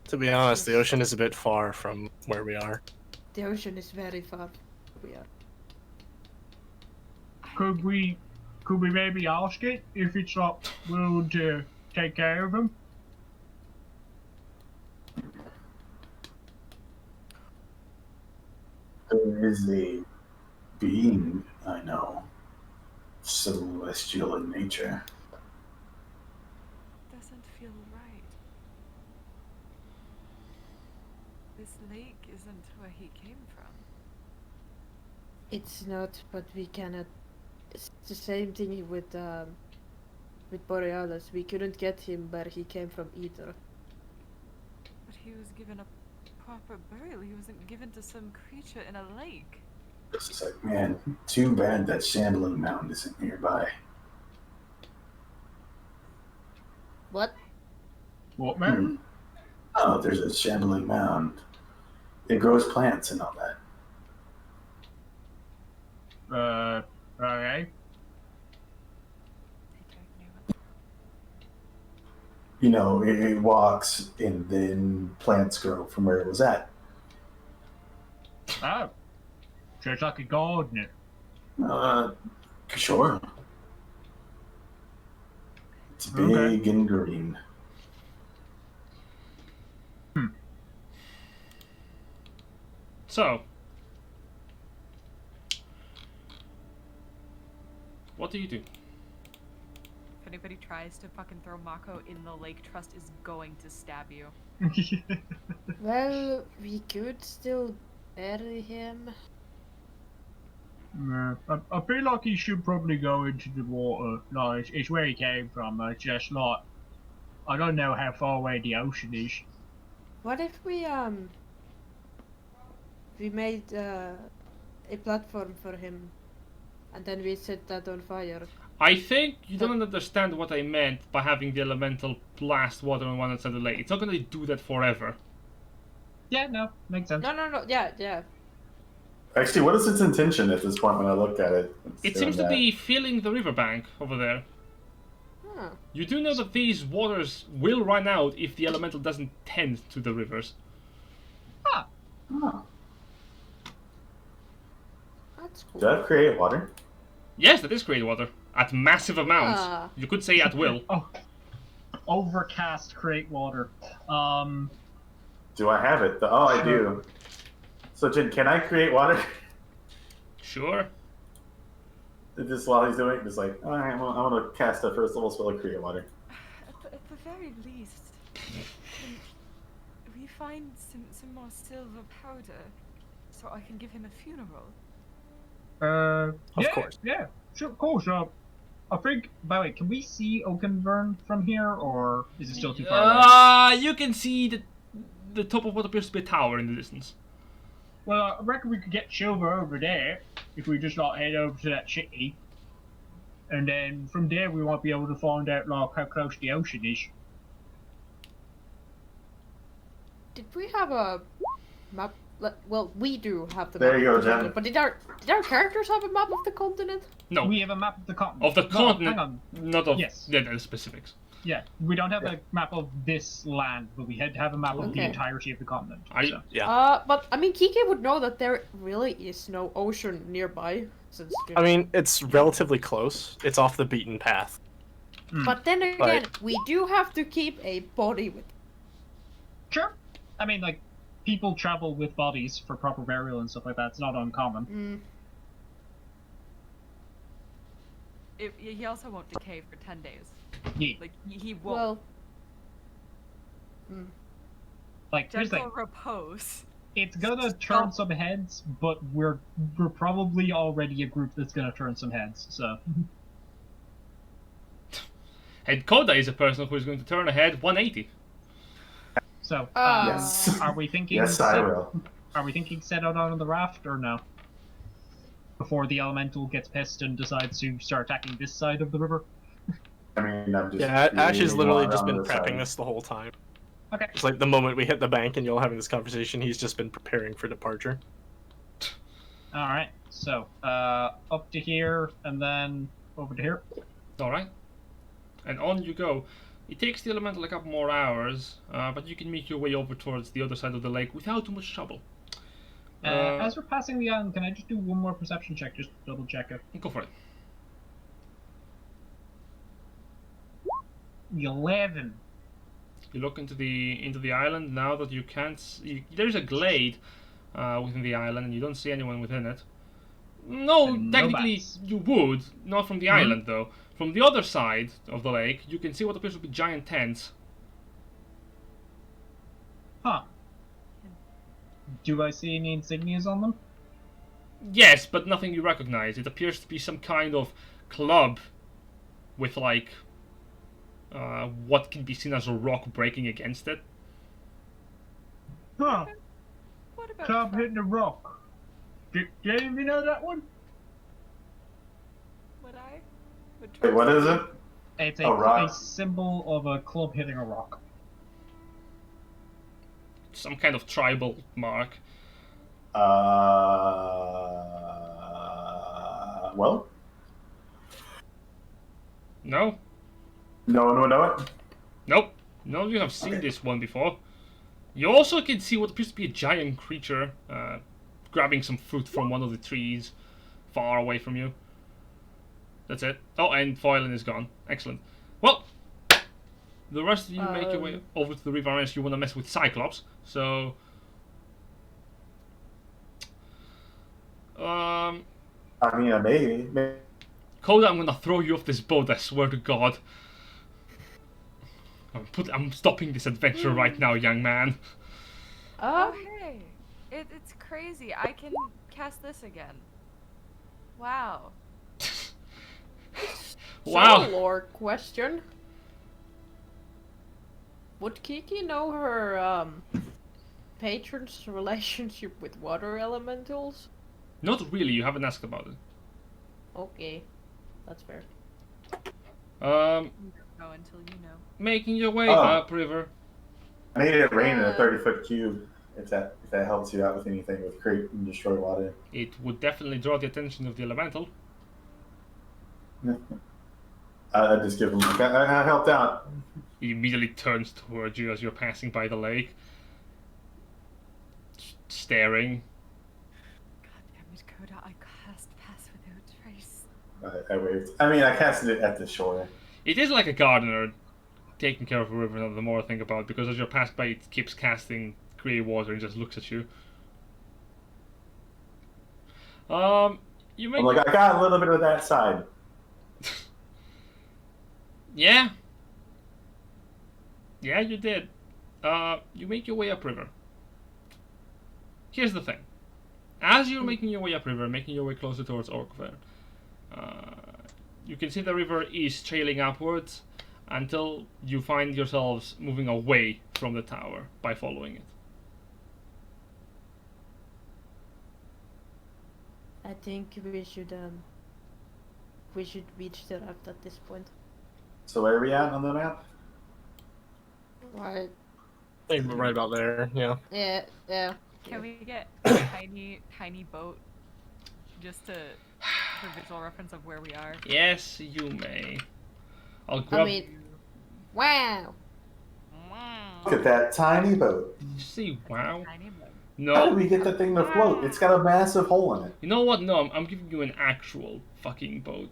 To be honest, the ocean is a bit far from where we are. The ocean is very far. We are. Could we maybe ask it if it's not willing to take care of him? There is a being I know, celestial in nature. Doesn't feel right. This lake isn't where he came from. It's not, but we cannot. It's the same thing with Borealis. We couldn't get him where he came from either. But he was given a proper burial. He wasn't given to some creature in a lake. It's just like, man, too bad that shambling mountain isn't nearby. What? What, man? Oh, there's a shambling mound. It grows plants and all that. Okay. I don't know. You know, it walks and then plants grow from where it was at. Oh. So it's like a gardener. Sure. It's big and green. So, what do you do? If anybody tries to fucking throw Mako in the lake, Trust is going to stab you. Well, we could still bury him. I feel like he should probably go into the water. Like, it's where he came from. It's just like, I don't know how far away the ocean is. What if we made a platform for him, and then we set that on fire? I think you don't understand what I meant by having the elemental blast water on one side of the lake. It's not going to do that forever. Yeah, no, makes sense. No, yeah. Actually, what is its intention at this point when I look at it? It seems to be filling the riverbank over there. Huh. You do know that these waters will run out if the elemental doesn't tend to the rivers. Ah, Oh. That's cool. Does that create water? Yes, that is create water. At massive amounts. Ah. You could say at will. oh, overcast create water. Do I have it? Oh, I do. So, Jin, can I create water? Sure. Just while he's doing it, just like, alright, I'm gonna cast a first level spell to create water. At the very least, can we find some more silver powder so I can give him a funeral? Of course. Yeah, sure, of course. I think, by the way, can we see Oakenburn from here, or is it still too far away? You can see the top of what appears to be a tower in the distance. Well, I reckon we could get silver over there if we just like head over to that city, and then from there we might be able to find out like how close the ocean is. Did we have a map? Well, we do have the There map you go, of the Jen. continent, but did our characters have a map of the continent? No. We have a map of the continent. Of the No, continent. hang on. Not of Yes. the specifics. Yeah, we don't have a map of this land, but we had to have a map of the Okay. entirety of the continent. I- Yeah. But I mean, Kike would know that there really is no ocean nearby, since. I mean, it's relatively close. It's off the beaten path. But then again, Like- we do have to keep a body with. Sure. I mean, like, people travel with bodies for proper burial and stuff like that. It's not uncommon. He also won't decay for 10 days. Yeah. Like, he won't. Well. Like, here's the Gentle thing. repose. It's gonna turn some heads, but we're probably already a group that's gonna turn some heads, so. And Koda is a person who is going to turn ahead 180. So, Yes. are we thinking? Yes, I will. Are we thinking set out on the raft or no? Before the elemental gets pissed and decides to start attacking this side of the river. I mean, I'm just. Yeah, Ash has creating literally water just on been the prepping side. this the whole time. Okay. It's like the moment we hit the bank and you're all having this conversation, he's just been preparing for departure. All right. So, up to here and then over to here. Alright. And on you go. It takes the elemental a couple more hours, but you can make your way over towards the other side of the lake without too much trouble. As we're passing the island, can I just do one more perception check, just to double check it? Go for it. 11. You look into the island now that you can't see. There's a glade within the island, and you don't see anyone within it. No, And no technically bats. you would, not from the island though. From the other side of the lake, you can see what appears to be giant tents. Huh. Do I see any insignias on them? Yes, but nothing you recognize. It appears to be some kind of club with like what can be seen as a rock breaking against it. Huh. What about Club hitting a rock. Do any of you know that one? would I? Would Wait, what is it? It's A rock? a symbol of a club hitting a rock. Some kind of tribal mark. Well, No? no one would know it. Nope. None of you have seen Okay. this one before. You also can see what appears to be a giant creature grabbing some fruit from one of the trees far away from you. That's it. Oh, and Foilin is gone. Excellent. Well, the rest of you make your way over to the river unless you want to mess with Cyclops. So, I mean, maybe. Koda, I'm gonna throw you off this boat. I swear to God. I'm stopping this adventure right now, young man. Oh, hey. It's crazy. I can cast this again. Wow. Wow. So, lore question. Would Kiki know her patron's relationship with water elementals? Not really, you haven't asked about it. Okay, that's fair. You don't know until you know. Making your way Oh. upriver. I made it rain in a 30-foot cube. If that helps you out with anything with create and destroy water. It would definitely draw the attention of the elemental. I just give him. I helped out. He immediately turns towards you as you're passing by the lake. Staring. God damn it, Coda, I cast Pass Without Trace. I waved. I mean, I casted it at the shore. It is like a gardener taking care of a river, the more I think about it, because as you're passed by, it keeps casting grey water and just looks at you. You make... I'm like, I got a little bit of that side. Yeah. Yeah, you did. You make your way upriver. Here's the thing. As you're making your way upriver, making your way closer towards Orkver, you can see the river is trailing upwards until you find yourselves moving away from the tower by following it. I think we should reach the raft at this point. So where are we at on the map? Right. I think we're right about there. Yeah. Yeah. Can we get a tiny boat just for visual reference of where we are? Yes, you may. I'll grab... I mean, wow. Look at that tiny boat. Did you see wow? Tiny boat. How did No. we get the thing to float? It's got a massive hole in it. You know what? No, I'm giving you an actual fucking boat.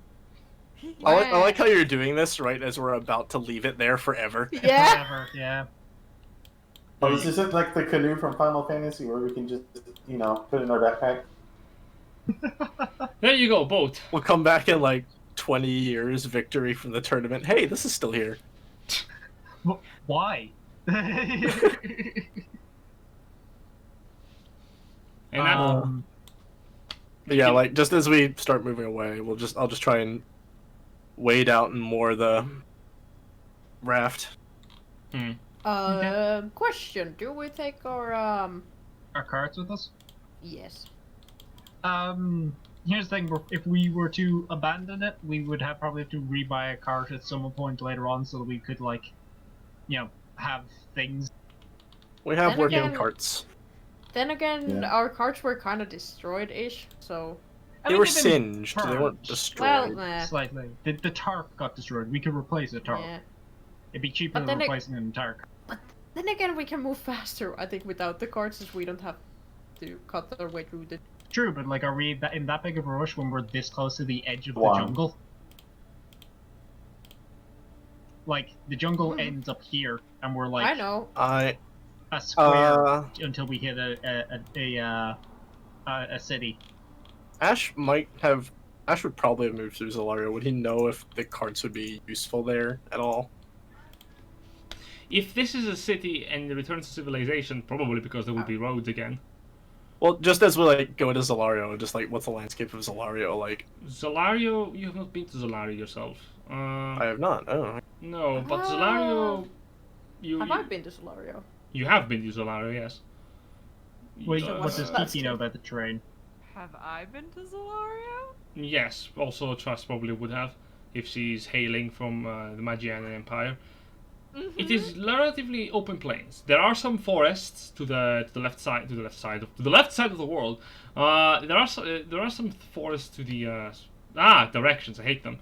I like how you're doing this right as we're about to leave it there forever. Yeah. Forever, yeah. Oh, this isn't like the canoe from Final Fantasy where we can just, put it in our backpack. There you go, boat. We'll come back in like 20 years, victory from the tournament. Hey, this is still here. Why? And that, But yeah, like just as we start moving away, I'll just try and wade out and moor the raft. Question: do we take our Our carts with us? Yes. Here's the thing: if we were to abandon it, we would probably have to rebuy a cart at some point later on, so that we could have things. We have Then working again- carts. Then again, Yeah. our carts were kind of destroyed-ish, so. They were singed. They weren't burned destroyed. Well, nah. Slightly. The tarp got destroyed. We could replace the tarp. Yeah. It'd be cheaper But than then it- replacing an entire cart. Then again, we can move faster, I think, without the carts, since we don't have to cut our way through the. True, but are we in that big of a rush when we're this close to the edge of the One. jungle? The jungle ends up here, and we're I know. a square until we hit a city. Ash would probably have moved through Zolario. Would he know if the carts would be useful there at all? if this is a city and it returns to civilization, probably because there will be roads again. Well, just as we go into Zolario, just what's the landscape of Zolario like? Zolario, you have not been to Zolario yourself. I have not. Oh. No, but Zolario, Have I been to Solario? you have been to Zolario, yes. Wait, Uh, what does Kiki know about the terrain? Have I been to Zolario? Yes, also Trust probably would have, if she's hailing from the Magian Empire. It is relatively open plains. There are some forests to the left side of the world. There are some forests to the directions. I hate them.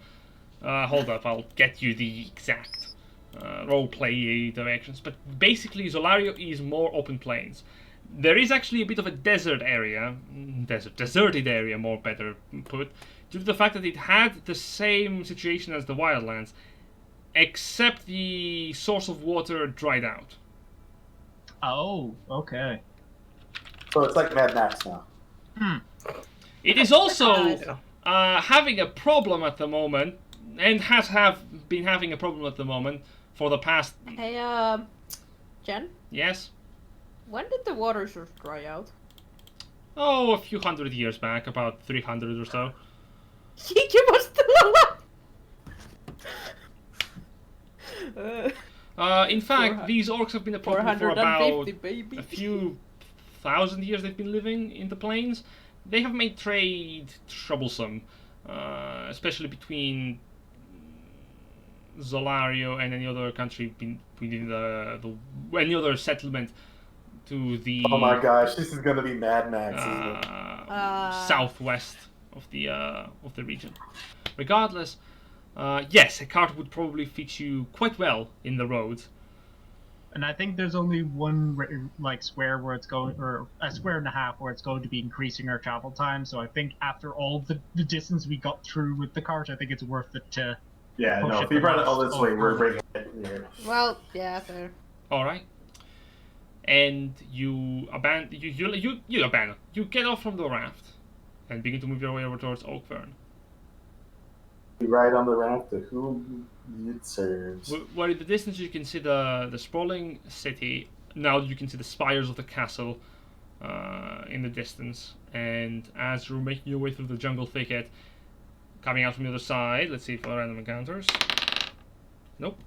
Hold up, I'll get you the exact roleplay directions. But basically, Zolario is more open plains. There is actually a bit of a deserted area, more better put, due to the fact that it had the same situation as the Wildlands, except the source of water dried out. Oh, okay. So it's like Mad Max now. It is also having a problem at the moment, and has been having a problem at the moment for the past... Hey, Jen? Yes? When did the water source dry out? Oh, a few hundred years back, about 300 or so. Kiki was still alive! In fact, 400 these orcs have been a problem for about 450, baby. a few thousand years they've been living in the plains. They have made trade troublesome, especially between Zolario and any other country within any other settlement to the Oh my gosh, this is gonna be Mad Max, isn't it? southwest of the region. Regardless, yes, a cart would probably fit you quite well in the road. And I think there's only one like square where it's going, or a square and a half where it's going to be increasing our travel time. So I think after all the distance we got through with the cart, I think it's worth it to. Yeah, push no, it if we brought it all the this most way, we're over. bringing it here. Well, yeah, fair. All right. And you abandon. You abandon. You get off from the raft and begin to move your way over towards Oakfern. We ride on the raft to whom it serves. Where in the distance you can see the sprawling city. Now you can see the spires of the castle in the distance. And as you're making your way through the jungle thicket, coming out from the other side, let's see if there are random encounters. Nope.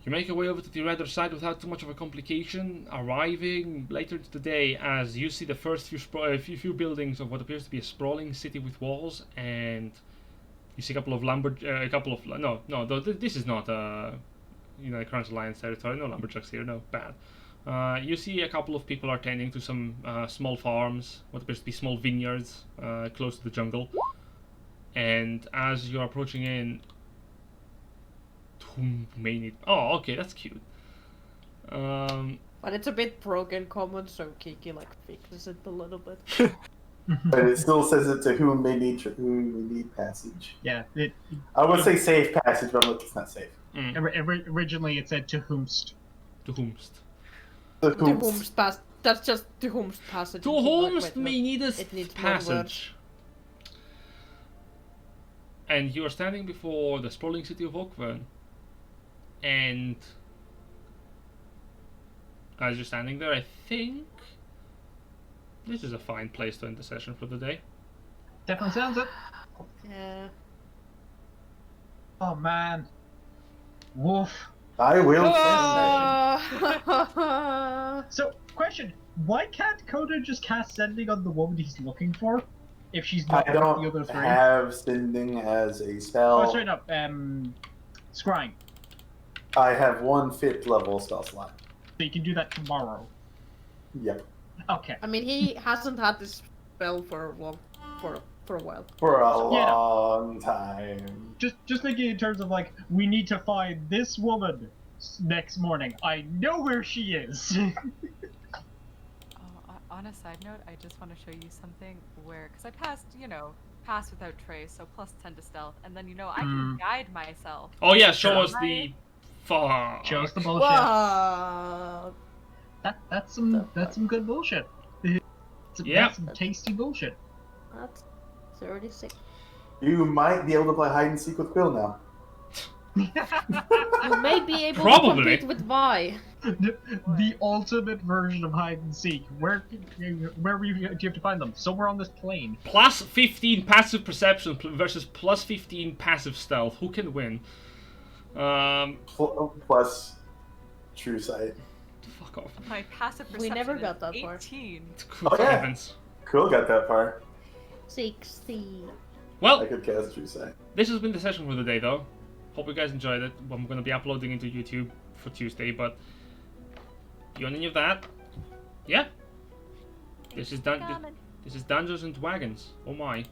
You make your way over to the other side without too much of a complication, arriving later into the day as you see the first few buildings of what appears to be a sprawling city with walls, and you see a couple of this is not Crunch Alliance territory. No lumberjacks here. No, bad. You see a couple of people are tending to some small farms, what appears to be small vineyards close to the jungle, and as you're approaching in. Oh, okay, that's cute. But it's a bit broken common, so Kiki like fixes it a little bit. But it still says it to whom may need passage. Yeah, I would say safe passage, but it's not safe. originally it said to whomst. To whomst. The To whomst. whom's pass. That's just to whom's passage. To Like, whomst wait, may need a it needs more passage. And you are standing before the sprawling city of Oakfern. And as you're standing there, I think this is a fine place to end the session for the day. Definitely sounds it. Yeah. Oh man. Woof. I will. So, question: why can't Coda just cast sending on the woman he's looking for if she's not I with the don't other three? have sending as a spell. Oh, straight up. Scrying. I have 1 5th level spell slot. So you can do that tomorrow. Yep. Okay. I mean, he hasn't had this spell for a while. For a Yeah. long time. Just thinking in terms of like, we need to find this woman next morning. I know where she is. On a side note, I just want to show you something where, because I passed without trace, so +10 to stealth, and then I can guide myself. Oh yeah, show us the. Fuck. Show us the bullshit. Wow. That's some good bullshit. That's some tasty bullshit. That's 36. You might be able to play hide and seek with Quill now. You may be able Probably. to compete with Vi. The ultimate version of hide and seek. Where do you have to find them? Somewhere on this plane. +15 passive perception versus +15 passive stealth. Who can win? Plus true sight. Fuck off. My passive We perception never is got that far. 18. Good Oh, yeah. heavens. Quill got that far. 60. I Well, could cast true sight. this has been the session for the day, though. Hope you guys enjoyed it. I'm going to be uploading into YouTube for Tuesday, but beyond any of that, yeah. This is Dungeons and Wagons. Oh my.